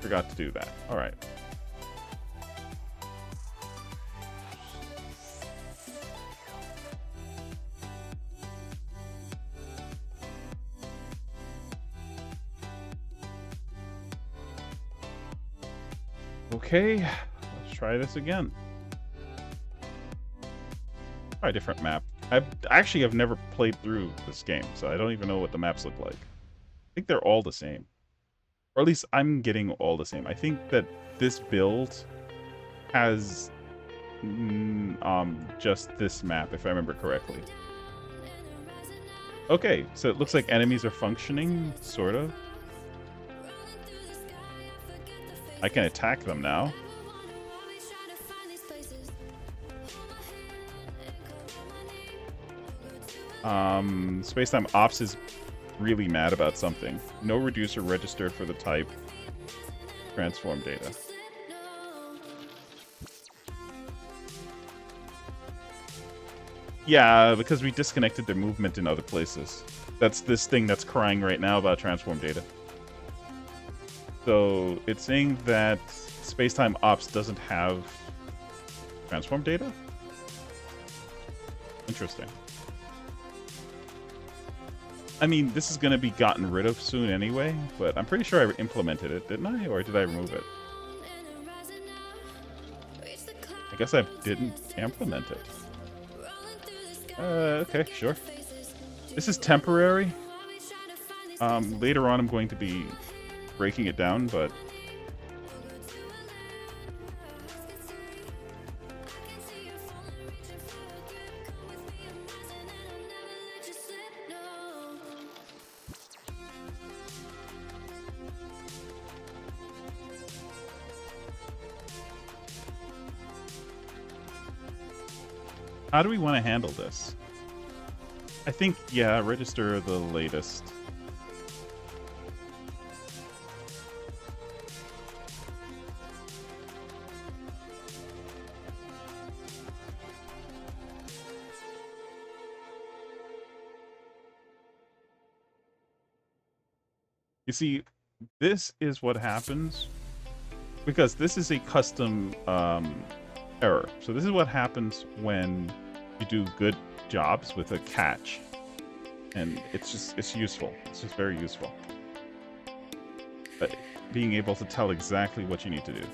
Forgot to do that. All right. Okay, let's try this again. Try a different map. I've never played through this game, so I don't even know what the maps look like. I think they're all the same. Or at least I'm getting all the same. I think that this build has just this map, if I remember correctly. Okay, so it looks like enemies are functioning, sort of. I can attack them now. Spacetime Ops is really mad about something. No reducer registered for the type transform data. Yeah, because we disconnected their movement in other places. That's this thing that's crying right now about transform data. So it's saying that Spacetime Ops doesn't have transform data? Interesting. I mean, this is going to be gotten rid of soon anyway, but I'm pretty sure I implemented it, didn't I? Or did I remove it? I guess I didn't implement it. Okay, sure. This is temporary. Later on I'm going to be breaking it down, but... How do we want to handle this? I think, yeah, register the latest. You see, this is what happens because this is a custom error. So this is what happens when you do good jobs with a catch. And it's useful. It's just very useful. But being able to tell exactly what you need to do.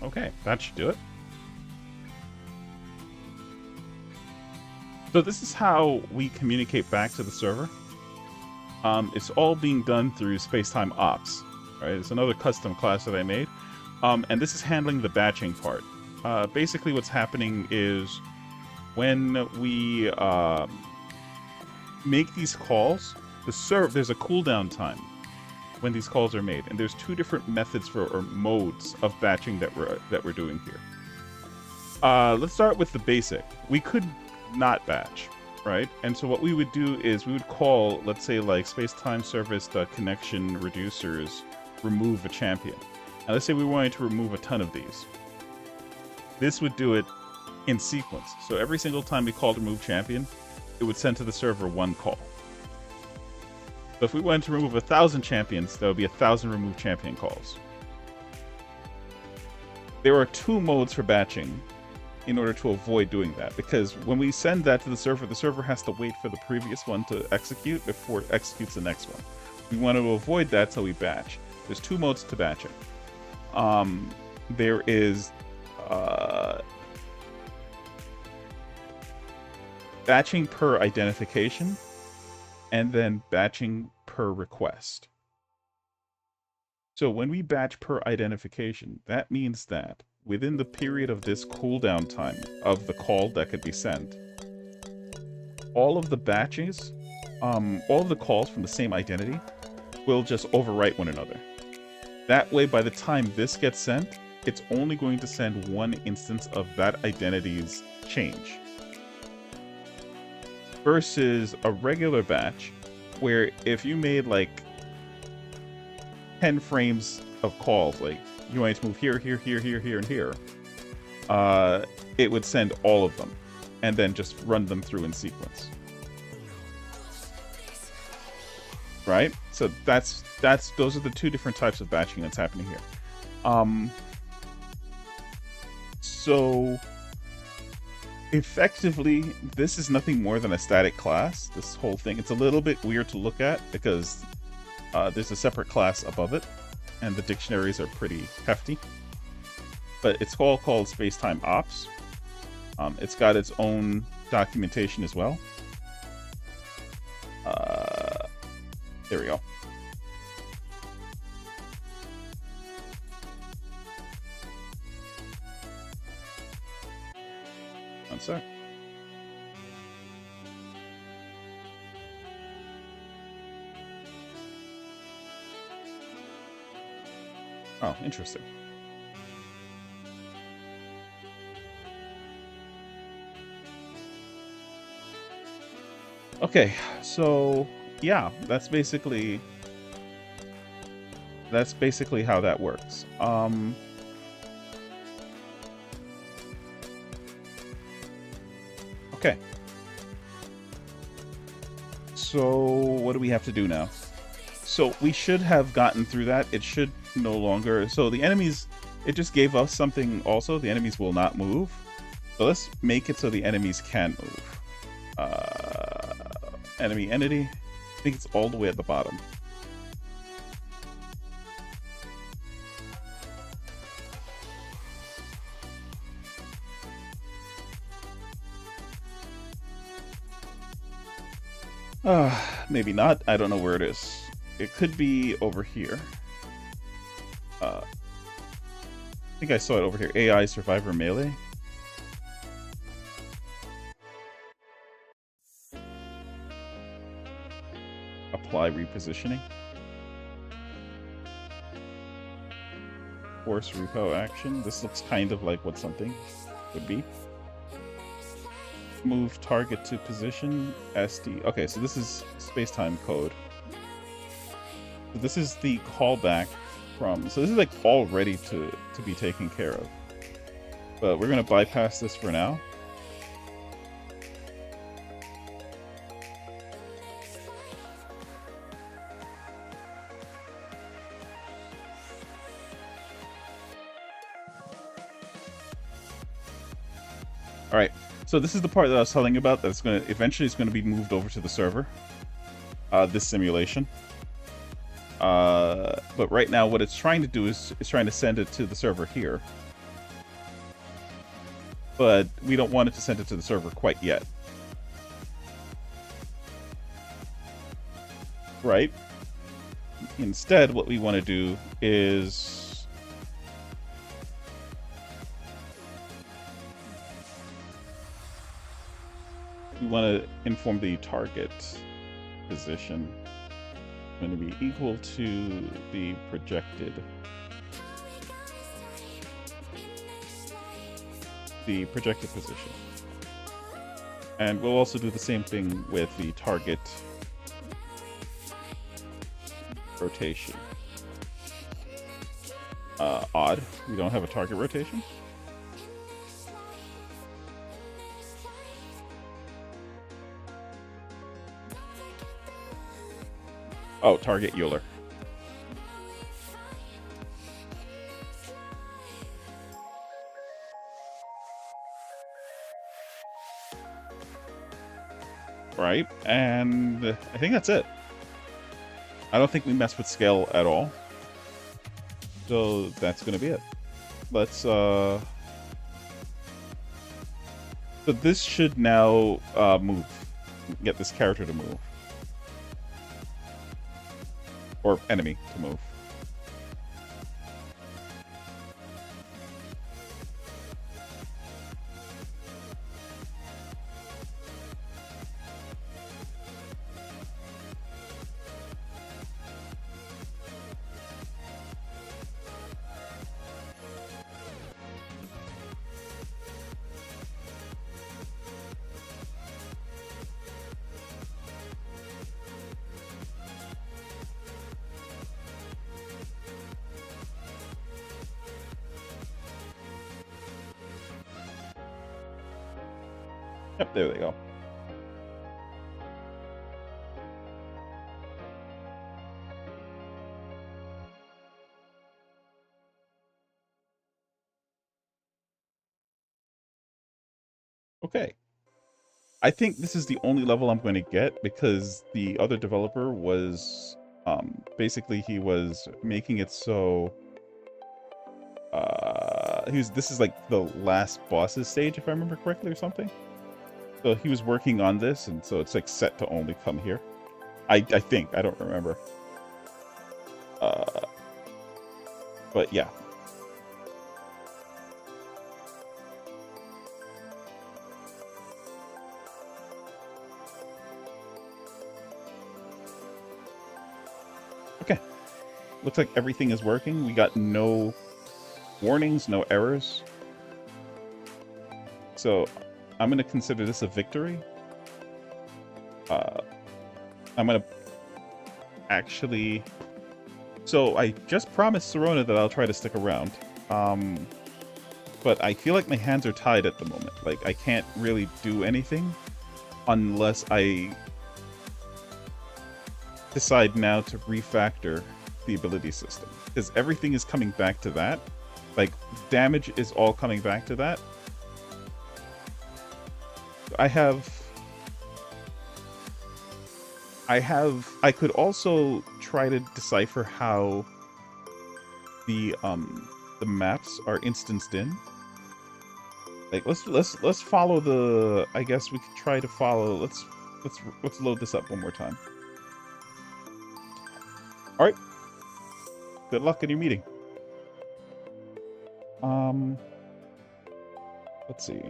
Okay, that should do it. So this is how we communicate back to the server. It's all being done through Spacetime Ops, right? It's another custom class that I made. And this is handling the batching part. Basically what's happening is when we make these calls, there's a cooldown time when these calls are made, and there's two different methods or modes of batching that we're doing here. Let's start with the basic. We could not batch, right? And so what we would do is we would call, let's say, like spacetime service connection reducers remove a champion. And let's say we wanted to remove a ton of these. This would do it in sequence. So every single time we called remove champion, it would send to the server one call. So if we wanted to remove 1,000 champions, that would be 1,000 remove champion calls. There are two modes for batching in order to avoid doing that, because when we send that to the server has to wait for the previous one to execute before it executes the next one. We want to avoid that, so we batch. There's two modes to batching. There is batching per identification, and then batching per request. So when we batch per identification, that means that within the period of this cooldown time of the call that could be sent, all of the batches, all of the calls from the same identity will just overwrite one another. That way, by the time this gets sent, it's only going to send one instance of that identity's change. Versus a regular batch, where if you made like 10 frames of calls, like you wanted to move here, here, here, here, here, and here, it would send all of them and then just run them through in sequence. Right? So those are the two different types of batching that's happening here. So effectively, this is nothing more than a static class, this whole thing. It's a little bit weird to look at because there's a separate class above it, and the dictionaries are pretty hefty. But it's all called Spacetime Ops. It's got its own documentation as well. There we go. One sec. Oh, interesting. Okay, so yeah, that's basically how that works. Okay. So what do we have to do now? So we should have gotten through that. It should no longer. So the enemies, it just gave us something also. The enemies will not move. So let's make it so the enemies can move. Enemy entity. I think it's all the way at the bottom. Maybe not. I don't know where it is. It could be over here. I think I saw it over here. AI Survivor Melee. Apply repositioning. Force repo action. This looks kind of like what something would be. Move target to position. SD. Okay, so this is space-time code. So this is the callback from. So this is like all ready to be taken care of. But we're gonna bypass this for now. All right, so this is the part that I was telling you about that's going to eventually is going to be moved over to the server, this simulation. But right now what it's trying to do is it's trying to send it to the server here. But we don't want it to send it to the server quite yet. Right? Instead, what we want to do is we want to inform the target position going to be equal to the projected position. And we'll also do the same thing with the target rotation. Odd, we don't have a target rotation. Oh, target Euler. Right, and I think that's it. I don't think we mess with scale at all. So that's going to be it. Let's, so this should now move. Get this character to move. Or enemy to move. Yep, there they go. Okay. I think this is the only level I'm going to get because the other developer was basically he was making it so this is like the last boss's stage if I remember correctly or something. So he was working on this and so it's like set to only come here. I think, I don't remember. But yeah. Okay. Looks like everything is working. We got no warnings, no errors. So I'm going to consider this a victory. I'm going to actually... So I just promised Serona that I'll try to stick around. But I feel like my hands are tied at the moment. Like, I can't really do anything unless I decide now to refactor the ability system. Because everything is coming back to that. Like, damage is all coming back to that. I could also try to decipher how the maps are instanced in. Like let's follow the, I guess we could try to follow, let's load this up one more time. All right. Good luck in your meeting. Let's see.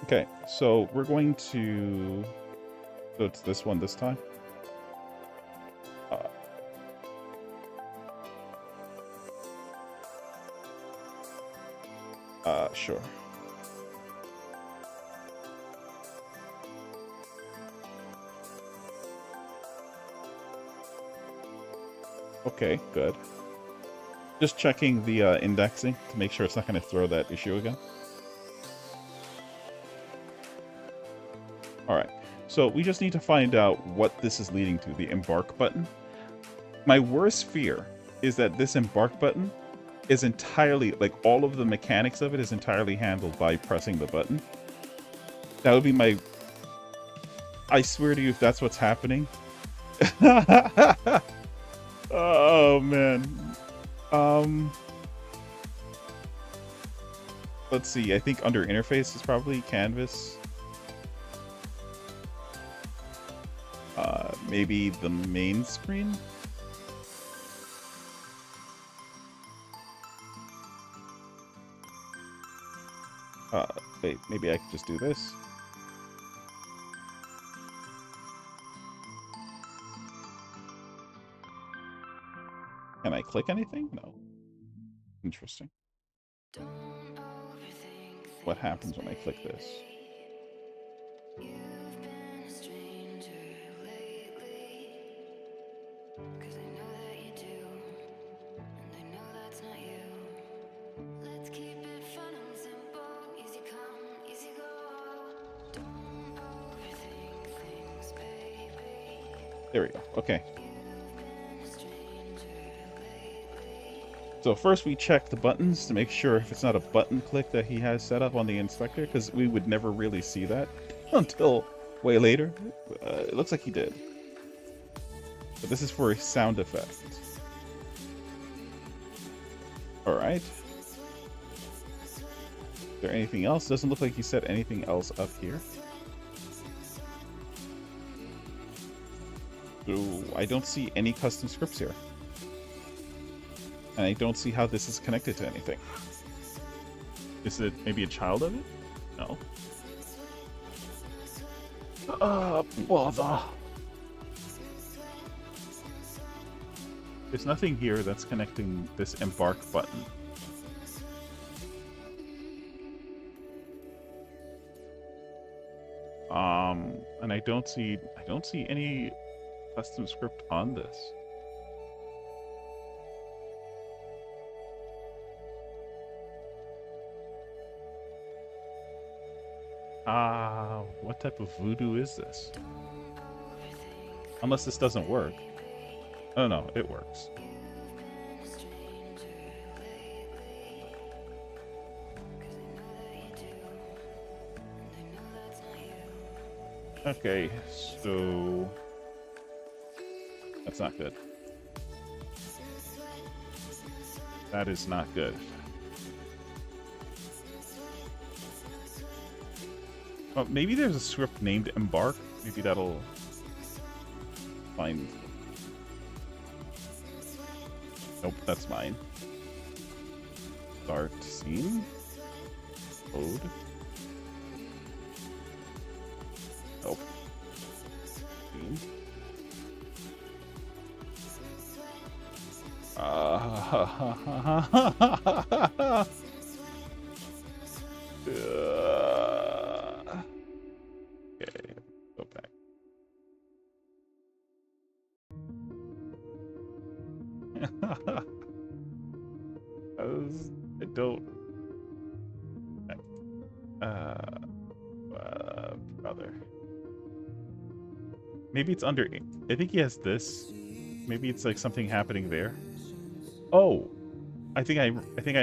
Okay, so we're going to... So it's this one this time. Sure. Okay, good. Just checking the indexing to make sure it's not going to throw that issue again. Alright, so we just need to find out what this is leading to, the embark button. My worst fear is that this embark button is entirely, like all of the mechanics of it is entirely handled by pressing the button. That would be my... I swear to you, if that's what's happening. Oh, man. Let's see, I think under interface is probably canvas. Maybe the main screen? Wait, maybe I could just do this. Can I click anything? No. Interesting. What happens when I click this? There we go. Okay. So first we check the buttons to make sure if it's not a button click that he has set up on the inspector, because we would never really see that until way later. It looks like he did. But this is for a sound effect. Alright. Is there anything else? Doesn't look like he said anything else up here. So I don't see any custom scripts here. And I don't see how this is connected to anything. Is it maybe a child of it? No. Bother. There's nothing here that's connecting this embark button. And I don't see any custom script on this. What type of voodoo is this? Unless this doesn't work. Oh no, it works. Okay, so that's not good. That is not good. Oh, maybe there's a script named Embark. Maybe that'll find. Nope, that's mine. Start scene. Load. Nope. Scene. Okay, go back. I don't. Brother. Maybe it's under. I think he has this. Maybe it's like something happening there. Oh, I think I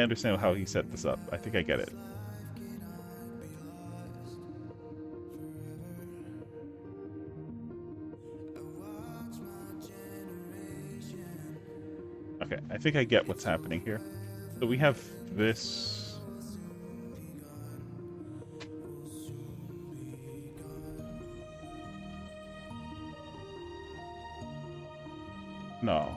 understand how he set this up. I think I get it. Okay, I think I get what's happening here. So we have this. No.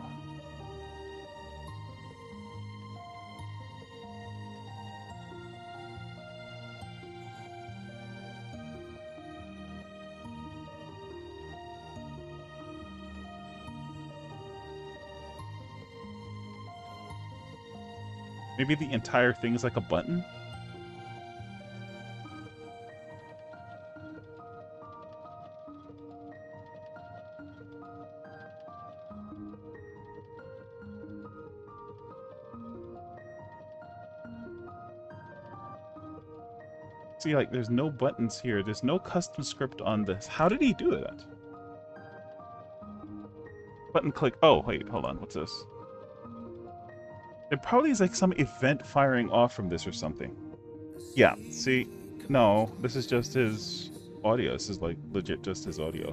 Maybe the entire thing is like a button? See, like, there's no buttons here. There's no custom script on this. How did he do that? Button click. Oh, wait, hold on. What's this? There probably is like some event firing off from this or something. Yeah, see? No, this is just his audio. This is like legit just his audio.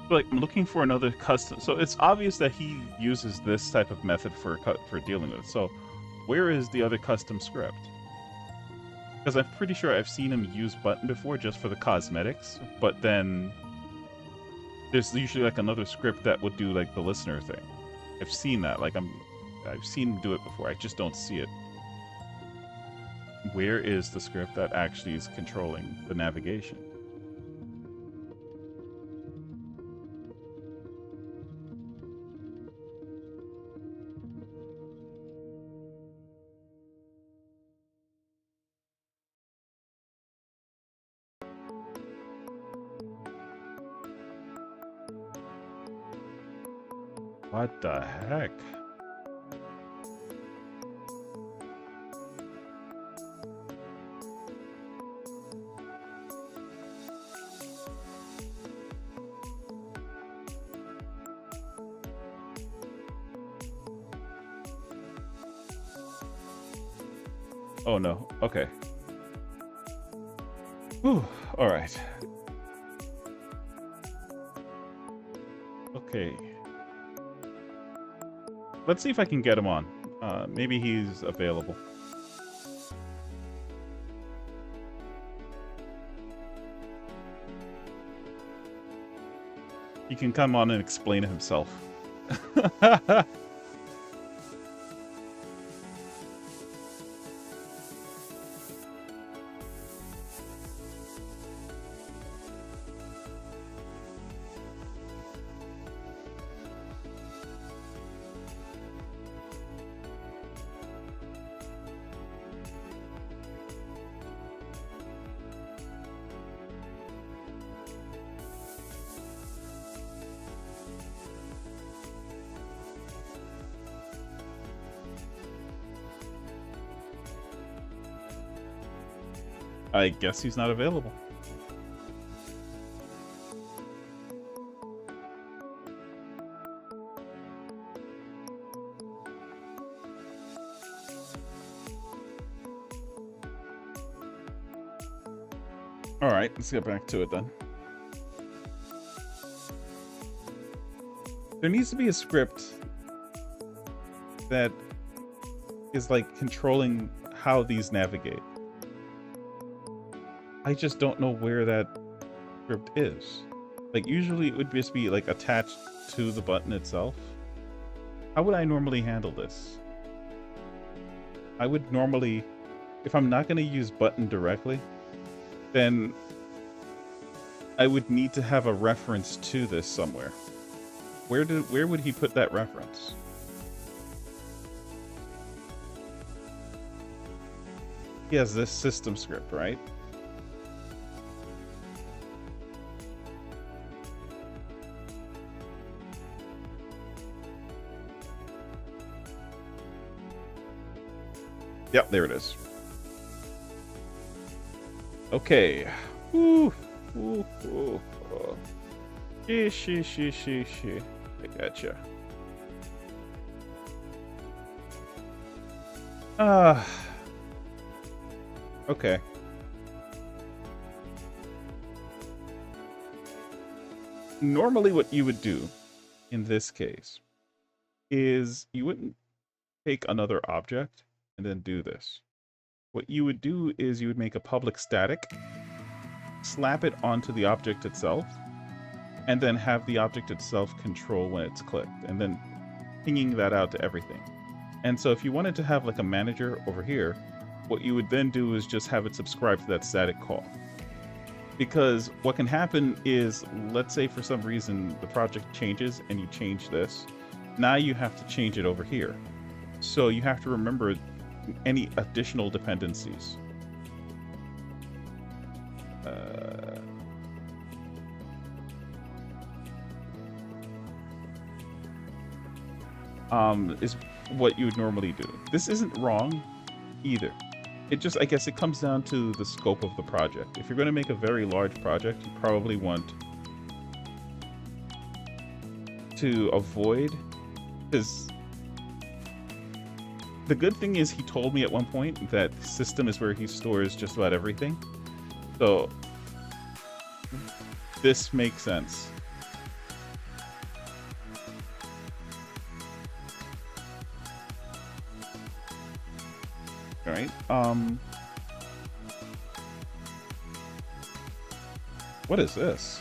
Like, I'm looking for another custom. So it's obvious that he uses this type of method for dealing with it. So where is the other custom script? Because I'm pretty sure I've seen him use button before just for the cosmetics, but then there's usually like another script that would do like the listener thing. I've seen that. Like I've seen him do it before. I just don't see it. Where is the script that actually is controlling the navigation? What the heck? Oh no. Okay. Whew. All right. Okay. Let's see if I can get him on. Maybe he's available. He can come on and explain it himself. I guess he's not available. All right, let's get back to it then. There needs to be a script that is like controlling how these navigate. I just don't know where that script is. Like usually it would just be like attached to the button itself. How would I normally handle this? I would normally, if I'm not going to use button directly, then I would need to have a reference to this somewhere. Where would he put that reference? He has this system script, right? Yep, there it is. Okay. Ooh, ooh, ooh, ooh. She. I gotcha. Okay. Normally what you would do in this case is you wouldn't take another object and then do this. What you would do is you would make a public static, slap it onto the object itself, and then have the object itself control when it's clicked, and then pinging that out to everything. And so if you wanted to have like a manager over here, what you would then do is just have it subscribe to that static call. Because what can happen is, let's say for some reason the project changes and you change this, now you have to change it over here. So you have to remember any additional dependencies. Is what you would normally do. This isn't wrong either. It just, I guess it comes down to the scope of the project. If you're going to make a very large project, you probably want to avoid, because the good thing is he told me at one point that system is where he stores just about everything. So this makes sense. All right. What is this?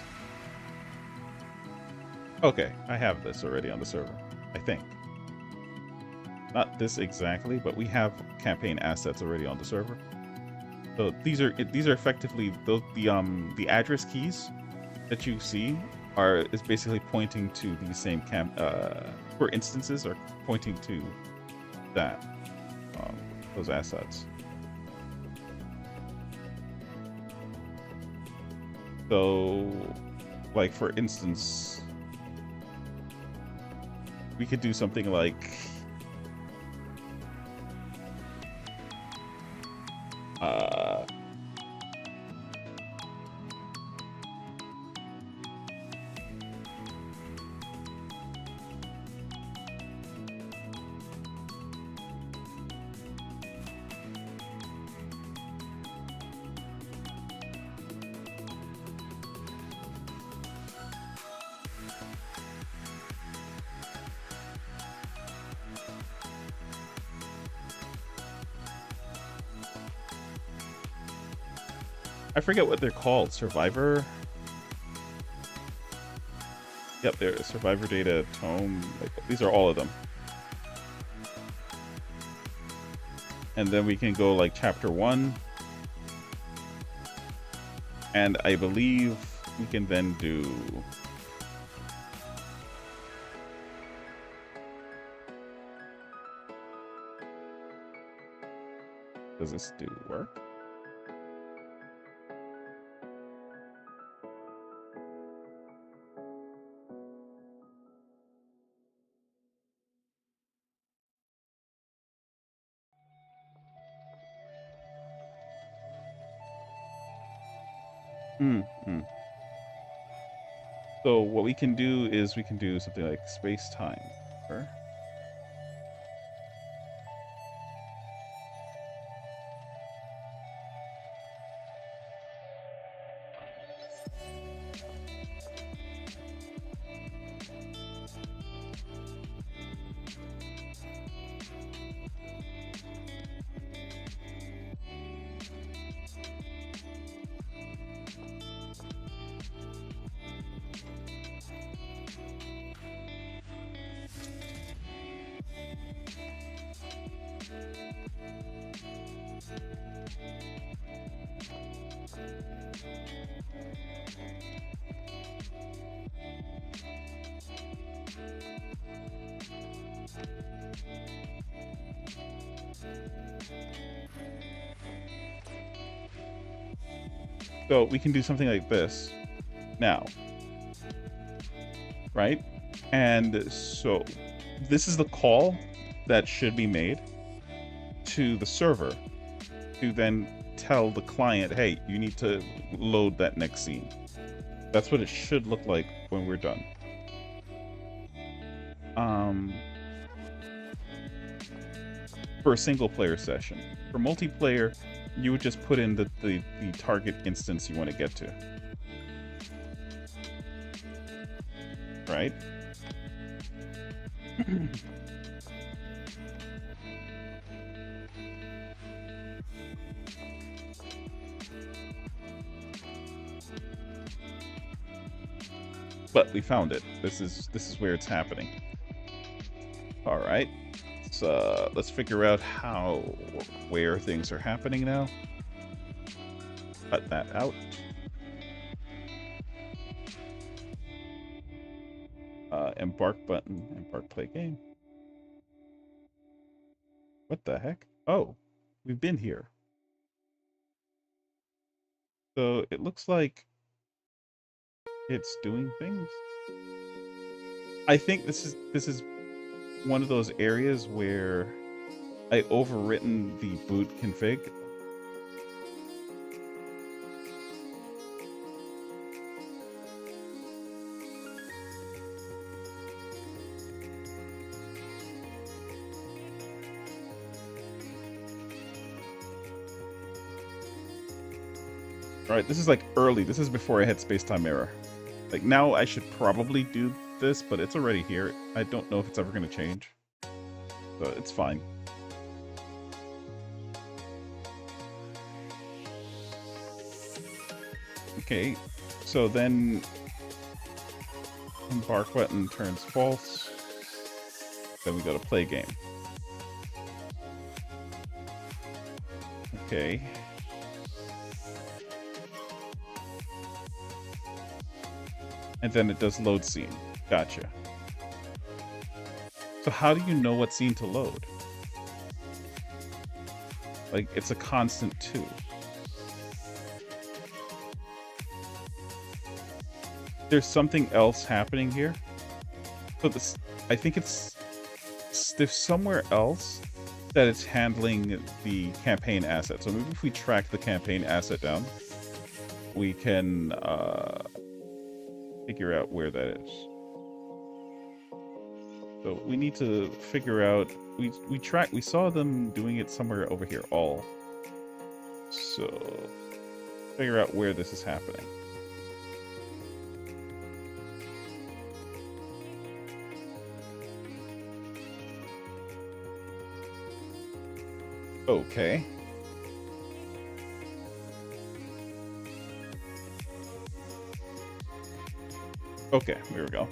Okay, I have this already on the server, I think. Not this exactly, but we have campaign assets already on the server. So these are effectively the address keys that you see is basically pointing to the same for instances are pointing to that those assets. So, like for instance, we could do something like I forget what they're called. Survivor? Yep, there is Survivor data, tome. Like, these are all of them. And then we can go like chapter 1. And I believe we can then do... Does this do work? Mm-hmm. So what we can do is we can do something like space-time. Or so we can do something like this now, right? And so this is the call that should be made to the server to then tell the client, hey, you need to load that next scene. That's what it should look like when we're done. For a single player session. For multiplayer, you would just put in the target instance you want to get to. Right? But we found it. This is where it's happening. All right. Let's figure out where things are happening now. Cut that out. Embark button, embark play game. What the heck? Oh, we've been here. So it looks like it's doing things. I think this is one of those areas where I overwritten the boot config. All right, this is like early. This is before I hit space-time error. Like now I should probably do this, but it's already here. I don't know if it's ever going to change. So it's fine. Okay, so then embark button turns false. Then we go to play game. Okay. And then it does load scene. Gotcha. So how do you know what scene to load? Like, it's a constant too. There's something else happening here. So this, I think there's somewhere else that it's handling the campaign asset. So maybe if we track the campaign asset down, we can figure out where that is. So we need to figure out, we saw them doing it somewhere over here, all. So figure out where this is happening. Okay. Okay, here we go.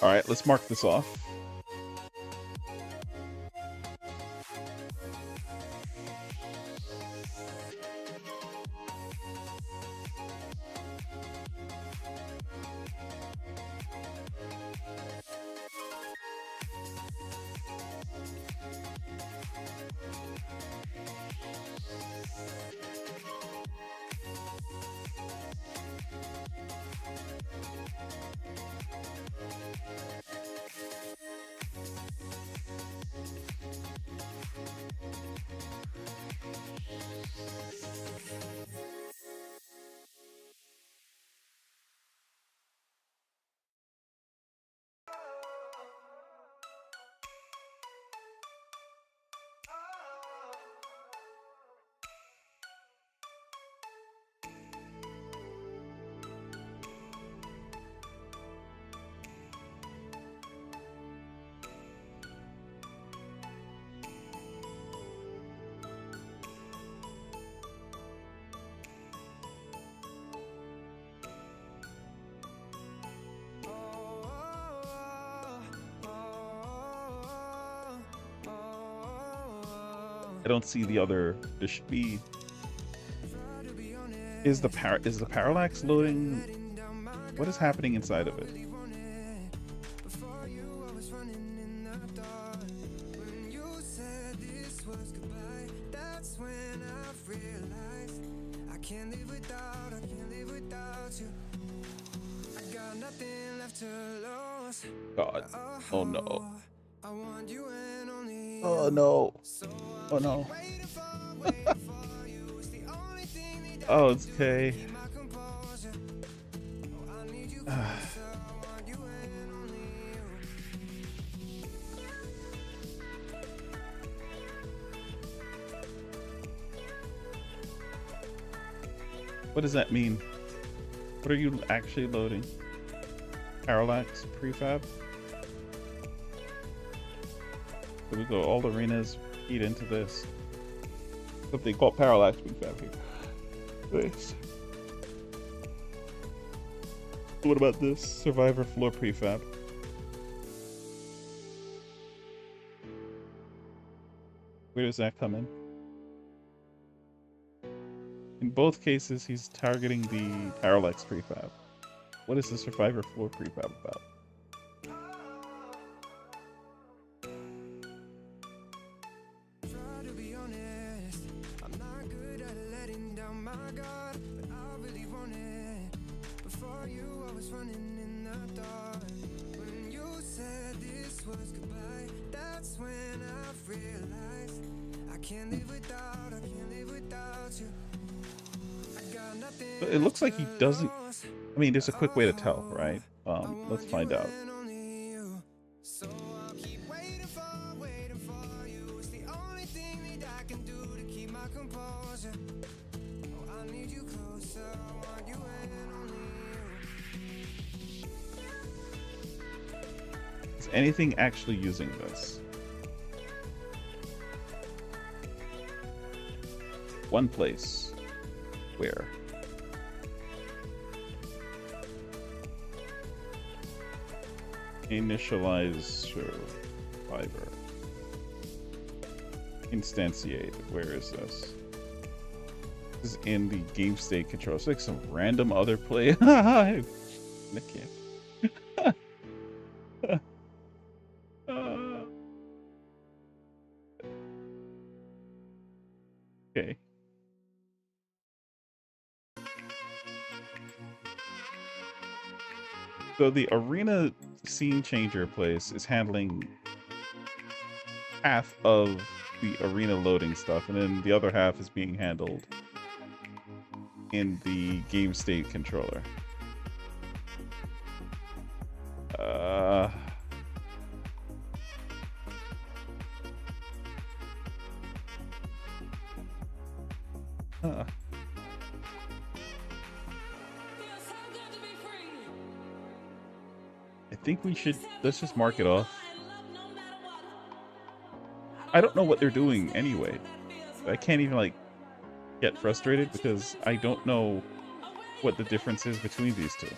All right, let's mark this off. I don't see the other. There should be. Is the parallax loading? What is happening inside of it? God. Oh no. Oh no. Oh no. Oh, it's okay. What does that mean? What are you actually loading? Parallax prefab? So we go all arenas feed into this. Something called parallax prefab here. Nice. What about this? Survivor floor prefab. Where does that come in? In both cases, he's targeting the parallax prefab. What is the survivor floor prefab about? It looks like he doesn't. I mean, there's a quick way to tell, right? Let's find out. Is anything actually using this? One place. Where? Initialize survivor. Instantiate. Where is this? This is in the game state control. It's like some random other play. I can't. Okay. So the arena scene changer place is handling half of the arena loading stuff, and then the other half is being handled in the game state controller. I think we should, let's just mark it off. I don't know what they're doing anyway. I can't even like get frustrated because I don't know what the difference is between these two.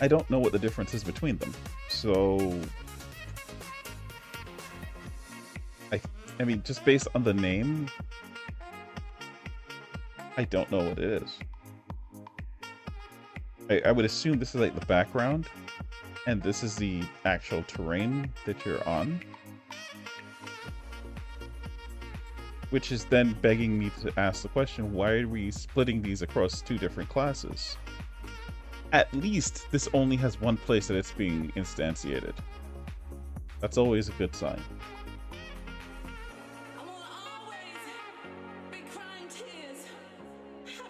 I don't know what the difference is between them. So I mean, just based on the name, I don't know what it is. I would assume this is like the background, and this is the actual terrain that you're on. Which is then begging me to ask the question, why are we splitting these across two different classes? At least this only has one place that it's being instantiated. That's always a good sign.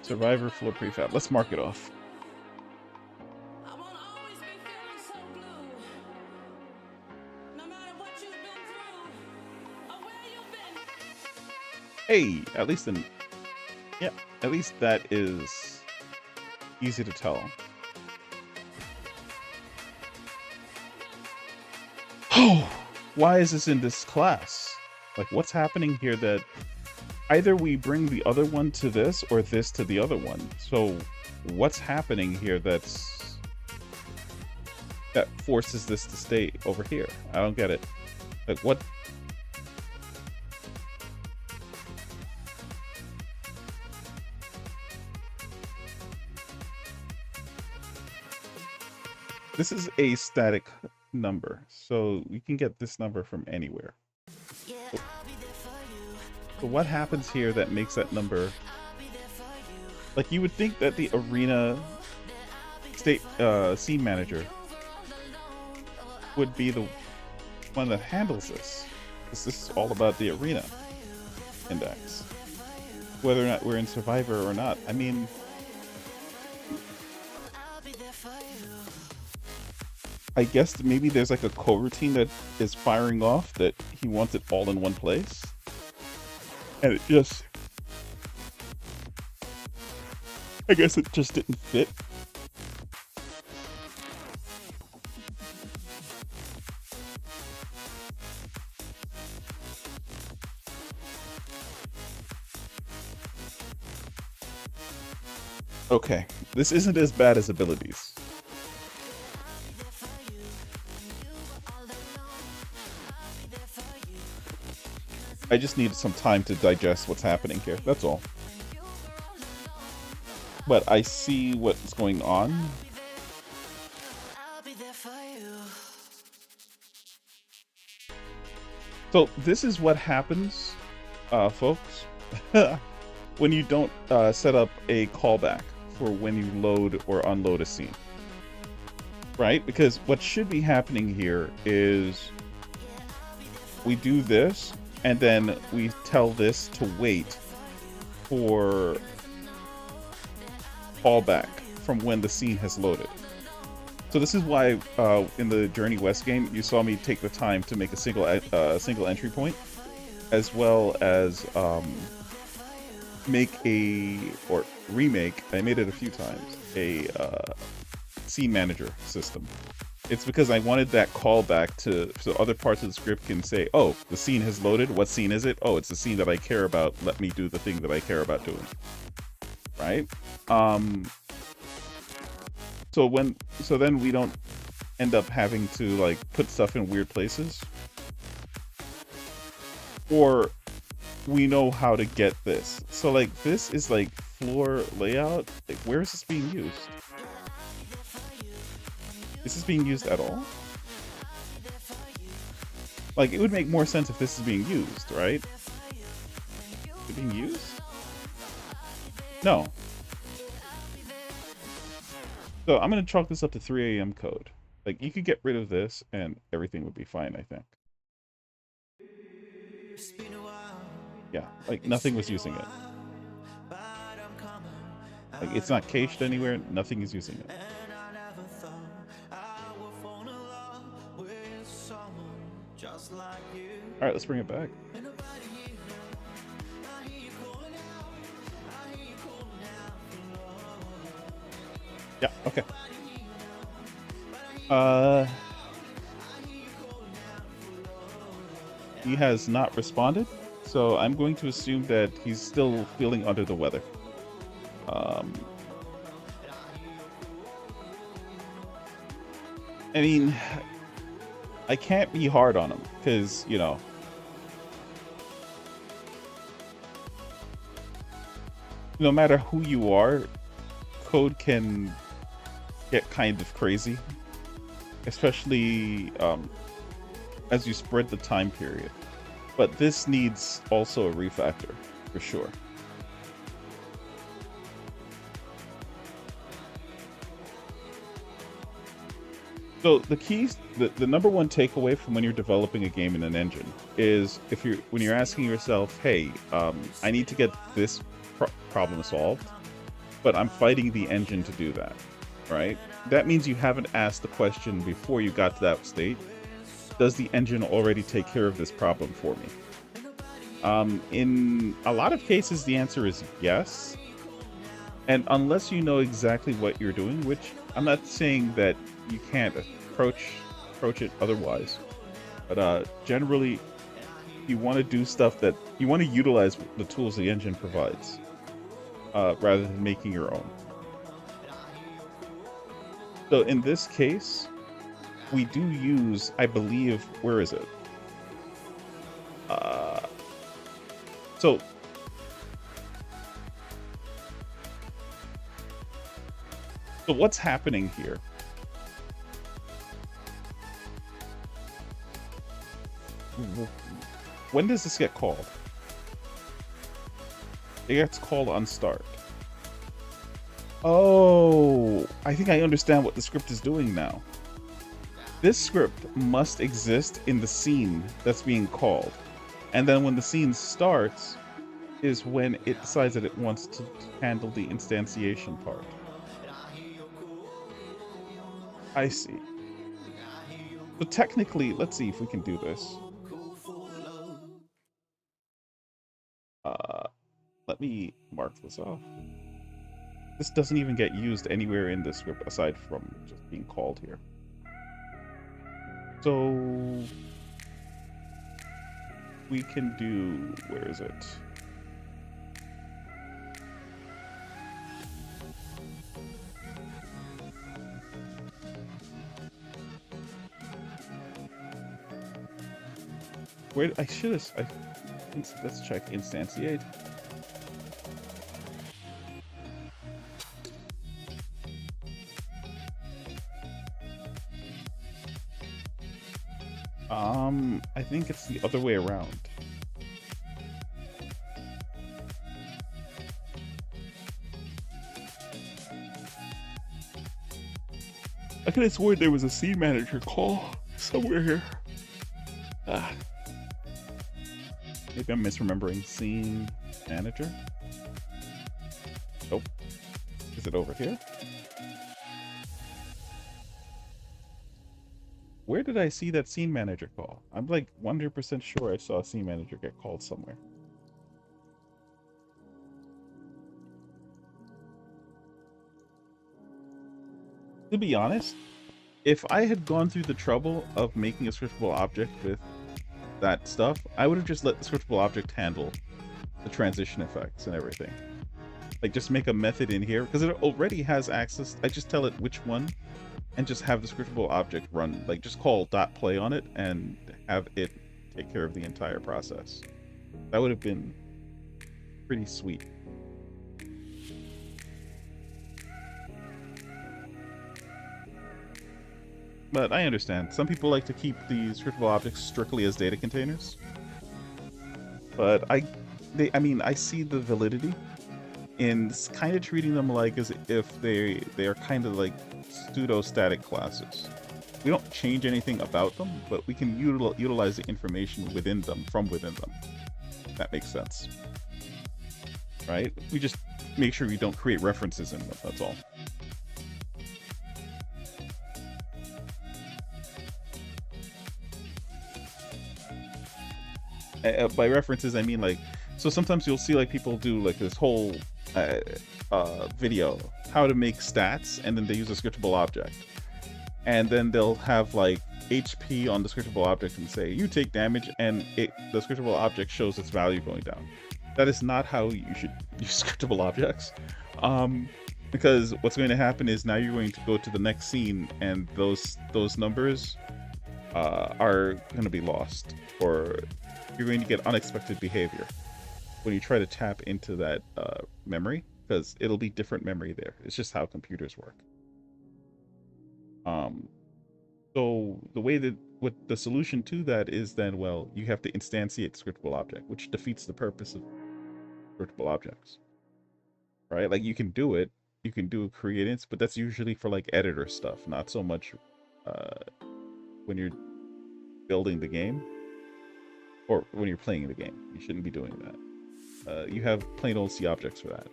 Survivor floor prefab. Let's mark it off. Hey, at least that is easy to tell. Oh, why is this in this class? Like, what's happening here that either we bring the other one to this or this to the other one? So what's happening here that forces this to stay over here? I don't get it. Like, what? This is a static number, so you can get this number from anywhere. So what happens here that makes that number? Like, you would think that the arena state scene manager would be the one that handles this, because this is all about the arena index, whether or not we're in Survivor or not. I mean, I guess maybe there's like a coroutine that is firing off that he wants it all in one place, and it just, I guess it just didn't fit. Okay, this isn't as bad as abilities. I just needed some time to digest what's happening here, that's all. But I see what's going on. So this is what happens, folks, when you don't set up a callback for when you load or unload a scene. Right? Because what should be happening here is we do this, and then we tell this to wait for callback from when the scene has loaded. So this is why in the Journey West game, you saw me take the time to make a single entry point, as well as make or remake, I made it a few times, a scene manager system. It's because I wanted that callback so other parts of the script can say, oh, the scene has loaded. What scene is it? Oh, it's the scene that I care about. Let me do the thing that I care about doing. Right? So then we don't end up having to like put stuff in weird places. Or we know how to get this. So like this is like floor layout. Like, where is this being used? Is this being used at all? Like, it would make more sense if this is being used, right? Is it being used? No. So I'm going to chalk this up to 3 a.m. code. Like, you could get rid of this and everything would be fine, I think. Yeah, like nothing was using it. Like, it's not cached anywhere, nothing is using it. Alright, let's bring it back. Yeah, okay. He has not responded, so I'm going to assume that he's still feeling under the weather. I mean, I can't be hard on him, because, you know, no matter who you are, code can get kind of crazy, especially as you spread the time period. But this needs also a refactor, for sure. So the keys, the number one takeaway from when you're developing a game in an engine is when you're asking yourself, hey, I need to get this problem solved, but I'm fighting the engine to do that, right? That means you haven't asked the question before you got to that state. Does the engine already take care of this problem for me? In a lot of cases, the answer is yes. And unless you know exactly what you're doing, which I'm not saying that you can't approach it otherwise, but generally you want to do stuff that you want to utilize the tools the engine provides, rather than making your own. So in this case, we do use, I believe, where is it? Uh, so what's happening here? When does this get called? It gets called on start. Oh, I think I understand what the script is doing now. This script must exist in the scene that's being called. And then when the scene starts is when it decides that it wants to handle the instantiation part. I see. So technically, let's see if we can do this. Let me mark this off. This doesn't even get used anywhere in this script aside from just being called here. So we can do, where is it? Where I should have, let's check instantiate. I think it's the other way around. I could have sworn there was a scene manager call somewhere here. Maybe I'm misremembering scene manager. Nope. Is it over here? Where did I see that scene manager call? I'm like 100% sure I saw a scene manager get called somewhere. To be honest, if I had gone through the trouble of making a scriptable object with that stuff, I would have just let the scriptable object handle the transition effects and everything. Like, just make a method in here, because it already has access. I just tell it which one, and just have the scriptable object run. Like, just call .play on it, and have it take care of the entire process. That would have been pretty sweet. But I understand. Some people like to keep the scriptable objects strictly as data containers. But I mean, I see the validity in kind of treating them like as if they are kind of like pseudo-static classes. We don't change anything about them, but we can utilize the information within them, from within them. If that makes sense. Right? We just make sure we don't create references in them, that's all. By references, I mean like, so sometimes you'll see like people do like this whole video, how to make stats, and then they use a scriptable object. And then they'll have like HP on the scriptable object and say, you take damage, and the scriptable object shows its value going down. That is not how you should use scriptable objects. Because what's going to happen is now you're going to go to the next scene, and those numbers are going to be lost, or you're going to get unexpected behavior when you try to tap into that memory, because it'll be different memory there. It's just how computers work. So the way that what the solution to that is then, well, you have to instantiate the scriptable object, which defeats the purpose of scriptable objects, right? Like, you can do it, you can do create-ins, but that's usually for like editor stuff, not so much when you're building the game or when you're playing the game. You shouldn't be doing that. You have plain old C objects for that.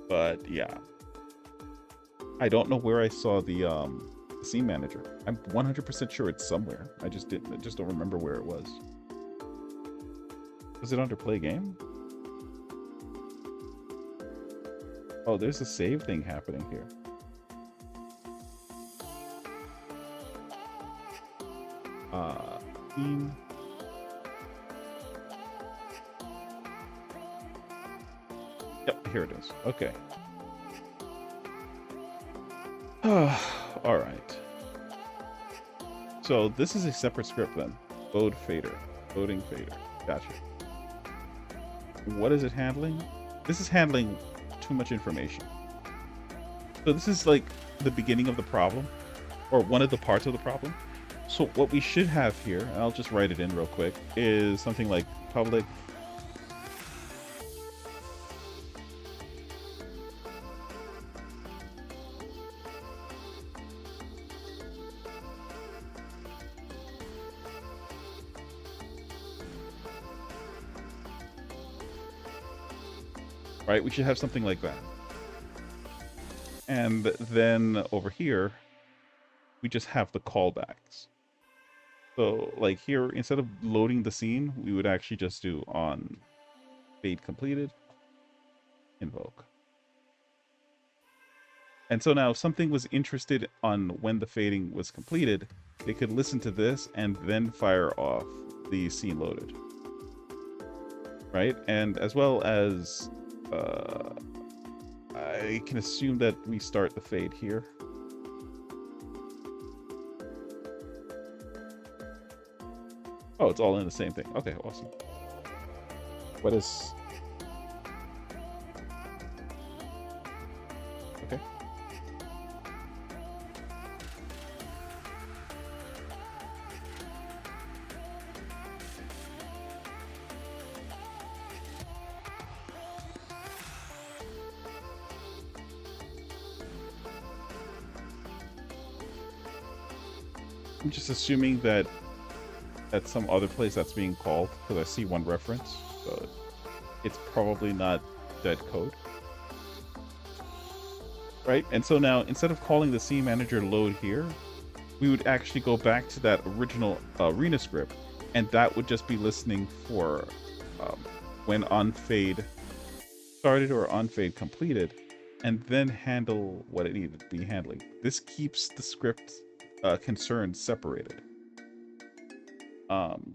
But yeah, I don't know where I saw the the scene manager. I'm 100% sure it's somewhere. I just don't remember where it was. Was it under play game? Oh, there's a save thing happening here. Scene. Yep, here it is. Okay. All right. So this is a separate script then. Load fader. Loading fader. Gotcha. What is it handling? This is handling too much information. So this is like the beginning of the problem, or one of the parts of the problem. So what we should have here, and I'll just write it in real quick, is something like public right? We should have something like that. And then over here, we just have the callbacks. So like here, instead of loading the scene, we would actually just do on fade completed, invoke. And so now if something was interested on when the fading was completed, they could listen to this and then fire off the scene loaded. Right? And as well as I can assume that we start the fade here. Oh, it's all in the same thing. Okay, awesome. What is... Okay. I'm just assuming that at some other place that's being called, because I see one reference, so it's probably not dead code. Right? And so now, instead of calling the scene manager load here, we would actually go back to that original arena script, and that would just be listening for when on fade started or on fade completed, and then handle what it needed to be handling. This keeps the script concerns separated.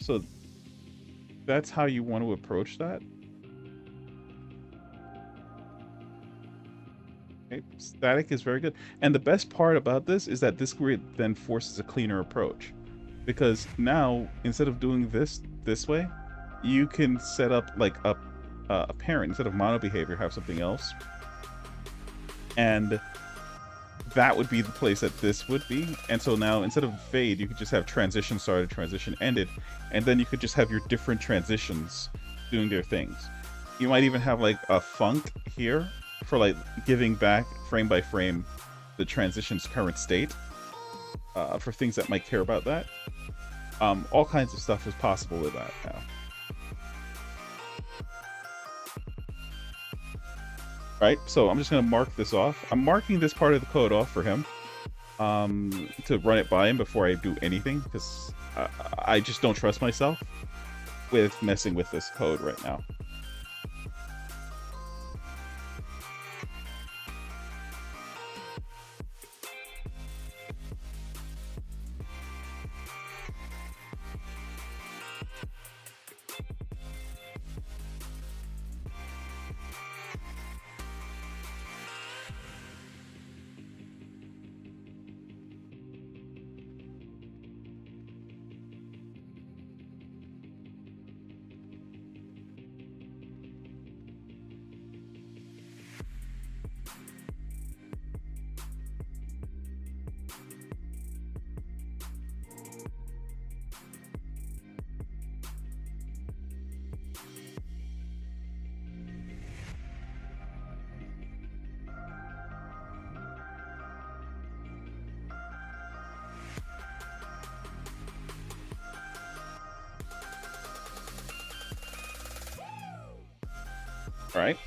So that's how you want to approach that. Okay, static is very good. And the best part about this is that this grid then forces a cleaner approach, because now instead of doing this way, you can set up like a parent. Instead of mono behavior, have something else, and that would be the place that this would be. And so now instead of fade, you could just have transition started, transition ended, and then you could just have your different transitions doing their things. You might even have like a funk here for like giving back frame by frame the transition's current state for things that might care about that. All kinds of stuff is possible with that now. Right, so I'm just going to mark this off. I'm marking this part of the code off for him to run it by him before I do anything, because I just don't trust myself with messing with this code right now. All right.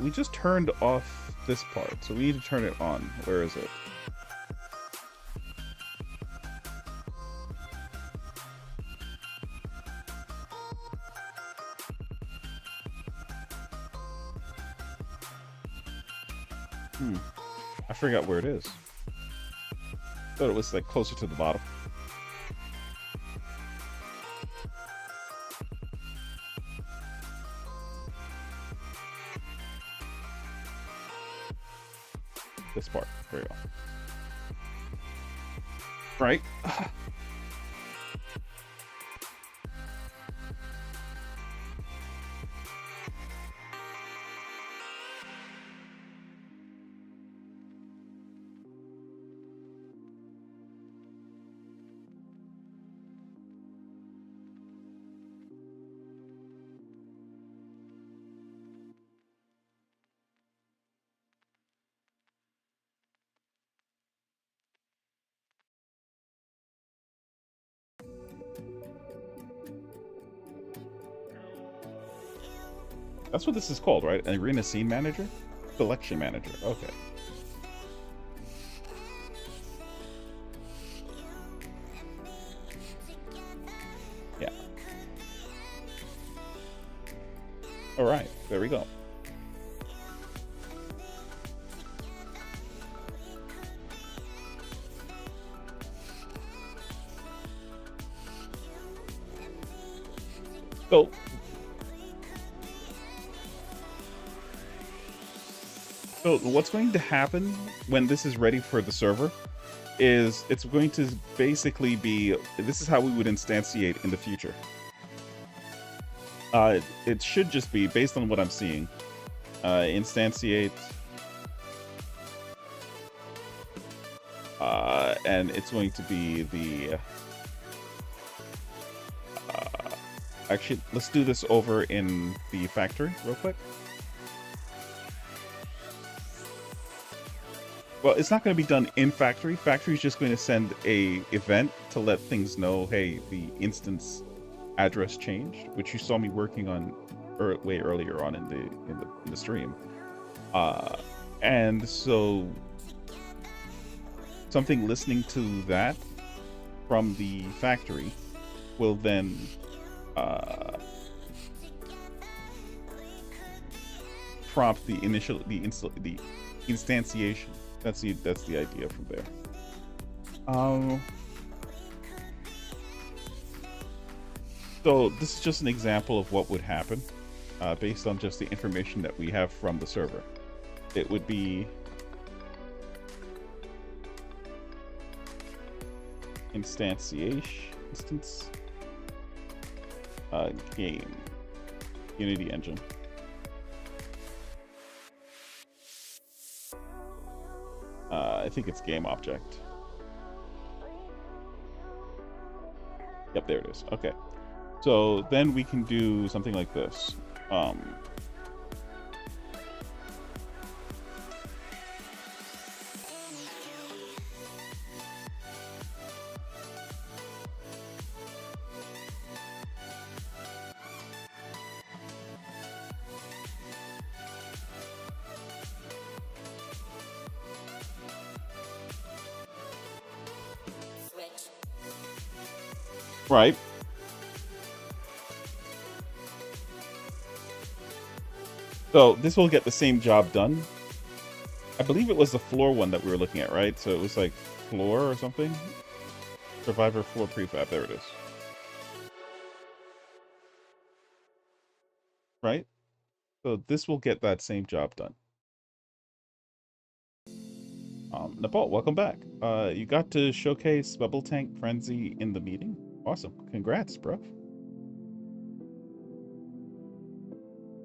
we just turned off this part, so we need to turn it on. Where is it? I forgot where it is. Thought it was like closer to the bottom. This part. There you go. Right. That's what this is called, right? An arena scene manager? Collection manager. Okay. Yeah. All right. There we go. So what's going to happen when this is ready for the server is it's going to basically be, this is how we would instantiate in the future. It should just be, based on what I'm seeing, instantiate, and it's going to be the, actually, let's do this over in the factory real quick. Well, it's not going to be done in factory. Factory is just going to send a event to let things know, hey, the instance address changed, which you saw me working on way earlier on in the stream. And so something listening to that from the factory will then prompt the instantiation. That's the idea from there. So this is just an example of what would happen based on just the information that we have from the server. It would be instance game Unity engine. I think it's game object. Yep, there it is. Okay. So then we can do something like this. Right. So this will get the same job done. I believe it was the floor one that we were looking at, right? So it was like floor or something. Survivor floor prefab. There it is. Right? So this will get that same job done. Nepal, welcome back. You got to showcase Bubble Tank Frenzy in the meeting. Awesome. Congrats, bro.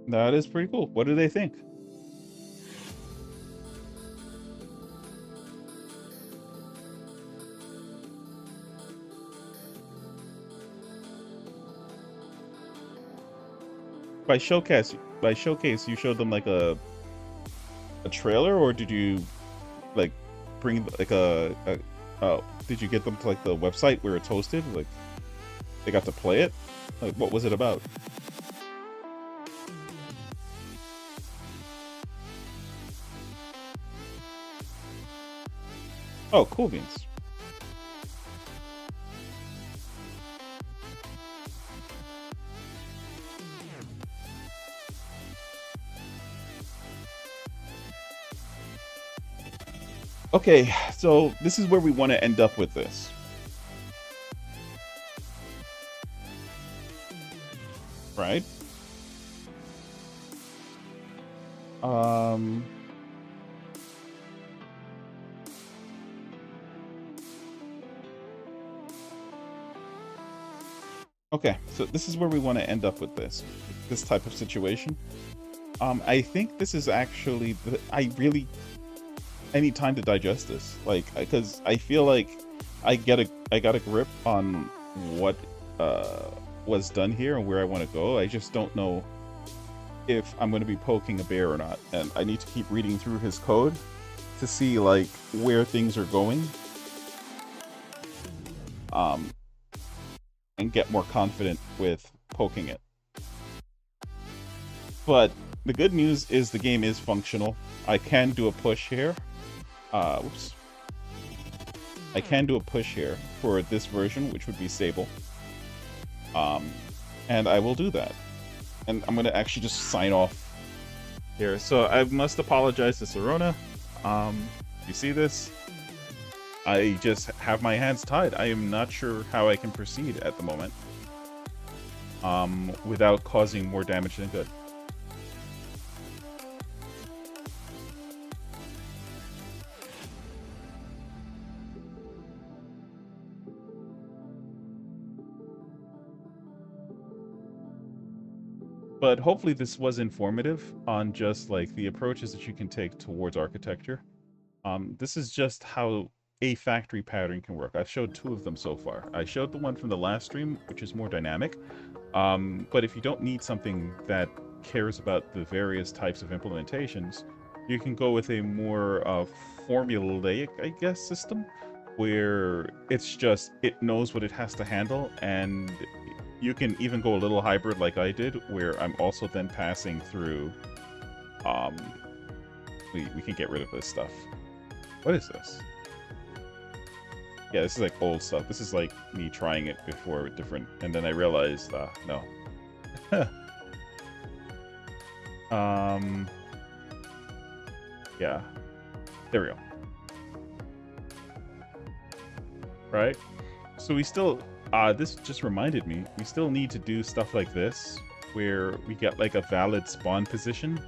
That is pretty cool. What do they think? By showcase, you showed them like a trailer, or did you like bring like did you get them to like the website where it's hosted? Like they got to play it? Like what was it about? Oh, cool beans. Okay, so this is where we want to end up with this. Right? Okay, so this is where we want to end up with this type of situation. I think this is actually, I need time to digest this, like, because I feel like I got a grip on what was done here and where I want to go. I just don't know if I'm going to be poking a bear or not, and I need to keep reading through his code to see like where things are going, and get more confident with poking it. But the good news is the game is functional. I can do a push here. Whoops. I can do a push here for this version, which would be stable. And I will do that. And I'm going to actually just sign off here. So I must apologize to Sorona. You see this? I just have my hands tied. I am not sure how I can proceed at the moment. Without causing more damage than good. But hopefully this was informative on just like the approaches that you can take towards architecture. This is just how a factory pattern can work. I've showed 2 of them so far. I showed the one from the last stream, which is more dynamic. But if you don't need something that cares about the various types of implementations, you can go with a more formulaic, I guess, system, where it's just, it knows what it has to handle, and you can even go a little hybrid like I did, where I'm also then passing through, we can get rid of this stuff. What is this? Yeah, this is like old stuff. This is like me trying it before with different, and then I realized, no. Yeah. There we go. Right? So we still, this just reminded me, we still need to do stuff like this, where we get like a valid spawn position,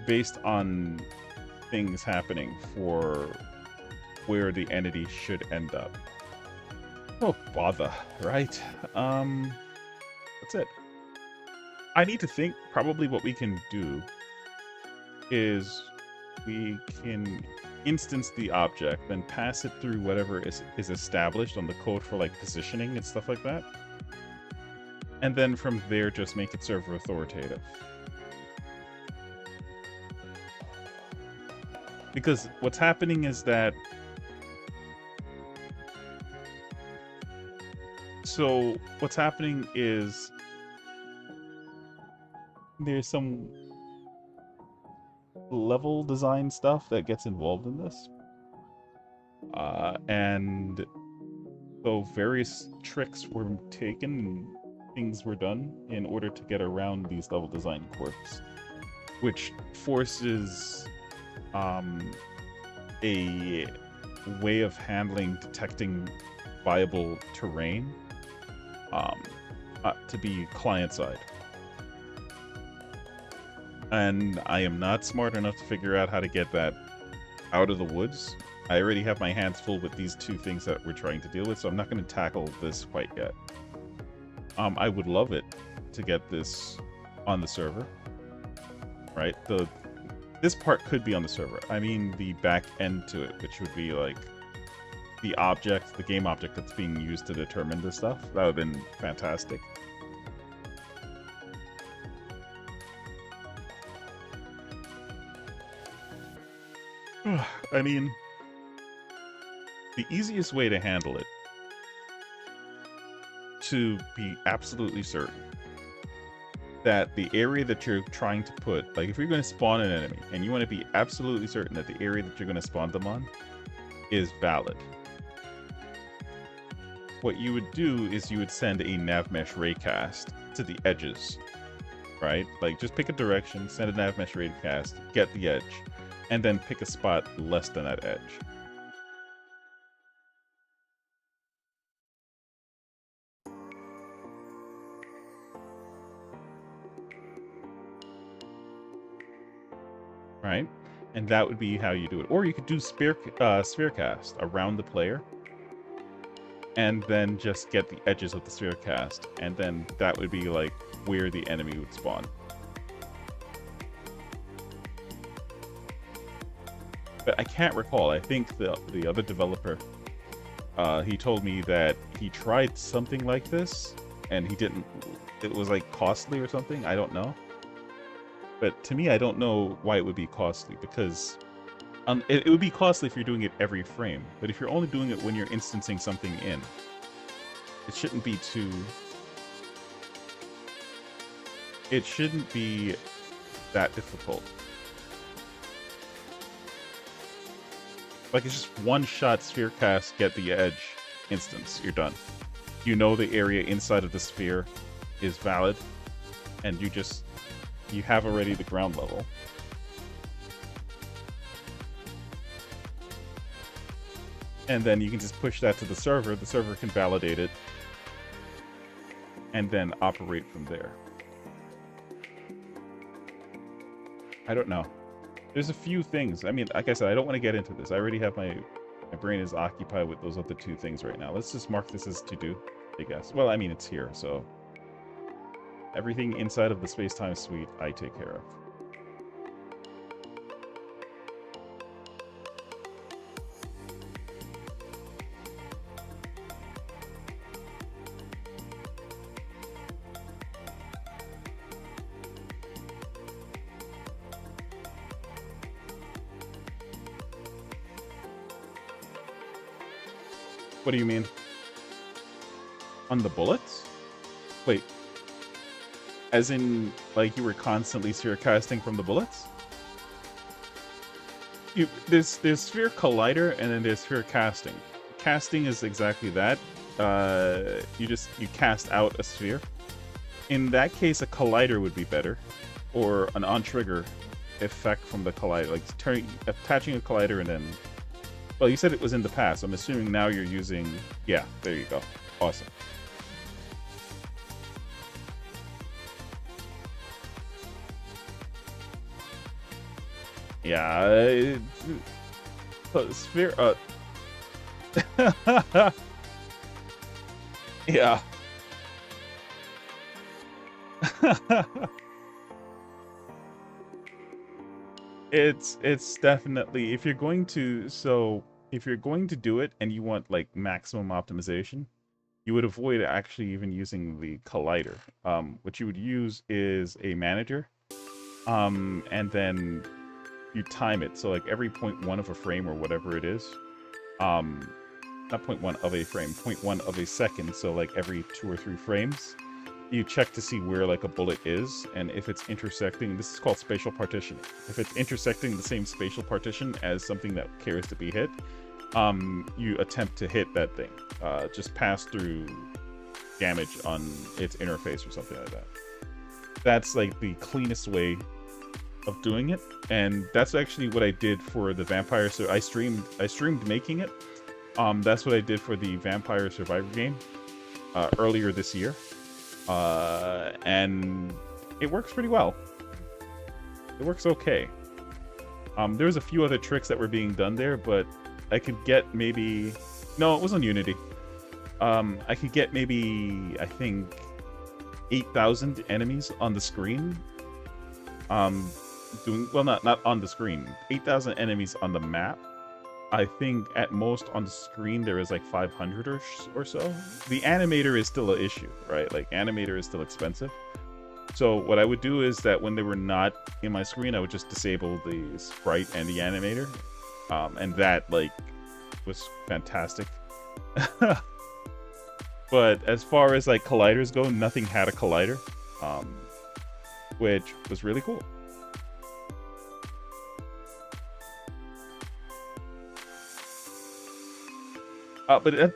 based on things happening for where the entity should end up. Oh, bother, right? That's it. I need to think, probably what we can do is we can instance the object, then pass it through whatever is established on the code for like positioning and stuff like that. And then from there, just make it server authoritative. Because what's happening is that, so what's happening is there's some level design stuff that gets involved in this. And so various tricks were taken and things were done in order to get around these level design quirks, which forces a way of handling detecting viable terrain to be client-side. And I am not smart enough to figure out how to get that out of the woods. I already have my hands full with these 2 things that we're trying to deal with, so I'm not going to tackle this quite yet. I would love it to get this on the server, right? This part could be on the server. I mean the back end to it, which would be like the object, the game object that's being used to determine this stuff. That would have been fantastic. I mean, the easiest way to handle it, to be absolutely certain, that the area that you're trying to put, like if you're going to spawn an enemy and you want to be absolutely certain that the area that you're going to spawn them on is valid, what you would do is you would send a navmesh raycast to the edges, right? Like just pick a direction, send a navmesh raycast, get the edge, and then pick a spot less than that edge. Right? And that would be how you do it. Or you could do sphere cast around the player, and then just get the edges of the sphere cast, and then that would be like where the enemy would spawn. But I can't recall. I think the other developer, he told me that he tried something like this, and he didn't. It was like costly or something. I don't know. But to me, I don't know why it would be costly, because it would be costly if you're doing it every frame. But if you're only doing it when you're instancing something in, it shouldn't be too... It shouldn't be that difficult. Like, it's just one-shot sphere cast, get the edge, instance, you're done. You know the area inside of the sphere is valid, and you have already the ground level. And then you can just push that to the server can validate it, and then operate from there. I don't know. There's a few things. I mean, like I said, I don't want to get into this. I already have my brain is occupied with those other two things right now. Let's just mark this as to do, I guess. Well, I mean, it's here, so everything inside of the space-time suite, I take care of. What do you mean? On the bullets? Wait. As in, like, you were constantly sphere casting from the bullets? There's sphere collider, and then there's sphere casting. Casting is exactly that. You cast out a sphere. In that case, a collider would be better, or an on-trigger effect from the collider, like attaching a collider and then... Well, you said it was in the past. I'm assuming now you're using... Yeah, there you go. Awesome. Yeah, sphere... yeah. It's definitely, if you're going to do it and you want like maximum optimization, you would avoid actually even using the collider. What you would use is a manager, and then you time it. So like every 0.1 of a frame or whatever it is, not 0.1 of a frame, 0.1 of a second. So like every 2 or 3 frames, you check to see where like a bullet is, and if it's intersecting, this is called spatial partitioning. If it's intersecting the same spatial partition as something that cares to be hit, you attempt to hit that thing. Just pass through damage on its interface or something like that. That's like the cleanest way of doing it, and that's actually what I did for the Vampire. So I streamed making it. That's what I did for the Vampire Survivor game earlier this year. And it works pretty well. It works okay. There's a few other tricks that were being done there, but I could get maybe... No, it was on Unity. I could get maybe, I think, 8,000 enemies on the screen. Well, not on the screen. 8,000 enemies on the map. I think at most on the screen there is like 500 or so. The animator is still an issue, right? Like animator is still expensive. So what I would do is that when they were not in my screen, I would just disable the sprite and the animator. And that like was fantastic. But as far as like colliders go, nothing had a collider. which was really cool. But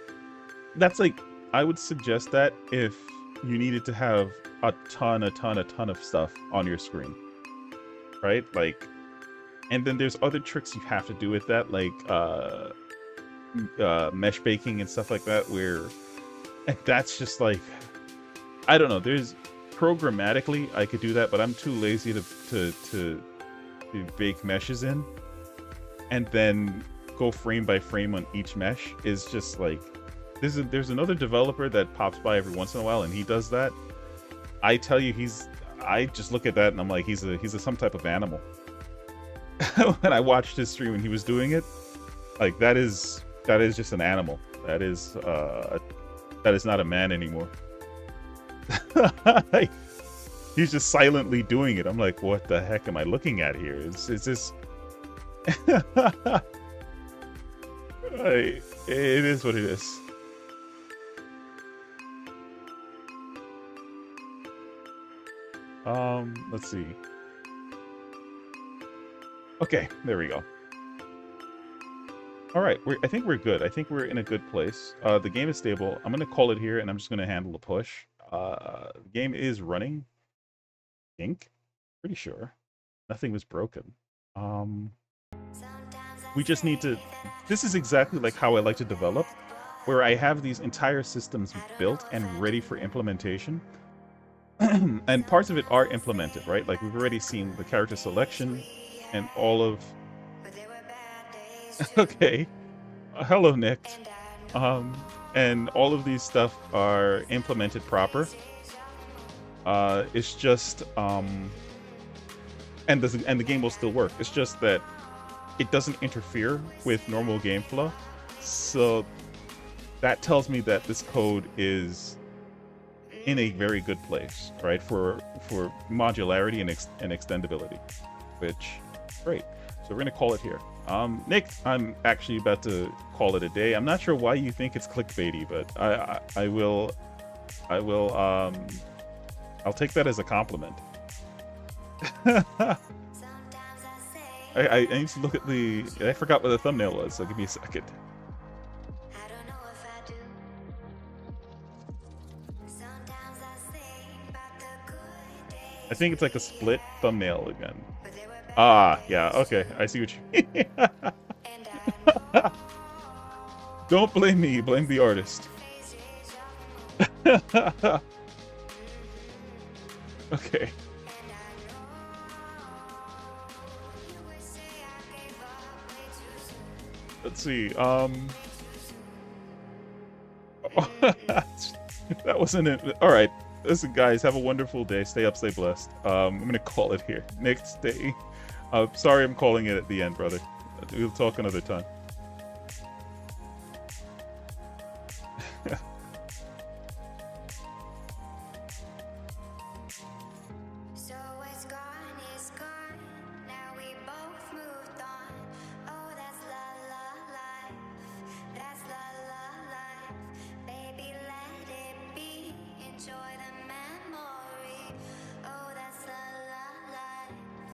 that's like, I would suggest that if you needed to have a ton of stuff on your screen, right? Like, and then there's other tricks you have to do with that, like mesh baking and stuff like that, where that's just like, I don't know. There's programmatically I could do that, but I'm too lazy to bake meshes in, and then go frame by frame on each mesh. Is just like, there's another developer that pops by every once in a while, and he does that. I tell you, I just look at that and I'm like, he's some type of animal. When I watched his stream and he was doing it, like, that is just an animal. That is not a man anymore. He's just silently doing it. I'm like, what the heck am I looking at here? Is this? It is what it is. Let's see. Okay, there we go. All right, I think we're good. I think we're in a good place. The game is stable. I'm gonna call it here, and I'm just gonna handle the push. The game is running. I think, pretty sure, nothing was broken. We just need to. This is exactly like how I like to develop, where I have these entire systems built and ready for implementation. And parts of it are implemented, right? Like, we've already seen the character selection and all of... Okay. Hello, Nick. And all of these stuff are implemented proper. It's just... And the game will still work. It's just that it doesn't interfere with normal game flow. So that tells me that this code is in a very good place, right, for modularity and extendability, which great. So we're gonna call it here. Nick, I'm actually about to call it a day. I'm not sure why you think it's clickbaity, but I'll take that as a compliment. I need to look at the... I forgot what the thumbnail was, so give me a second. I think it's like a split thumbnail again. Ah, yeah, okay. I see what you mean. Don't blame me, blame the artist. Okay. Let's see, that wasn't it. Alright. Listen, guys, have a wonderful day. Stay up, stay blessed. I'm gonna call it here. Next day. Sorry I'm calling it at the end, brother. We'll talk another time.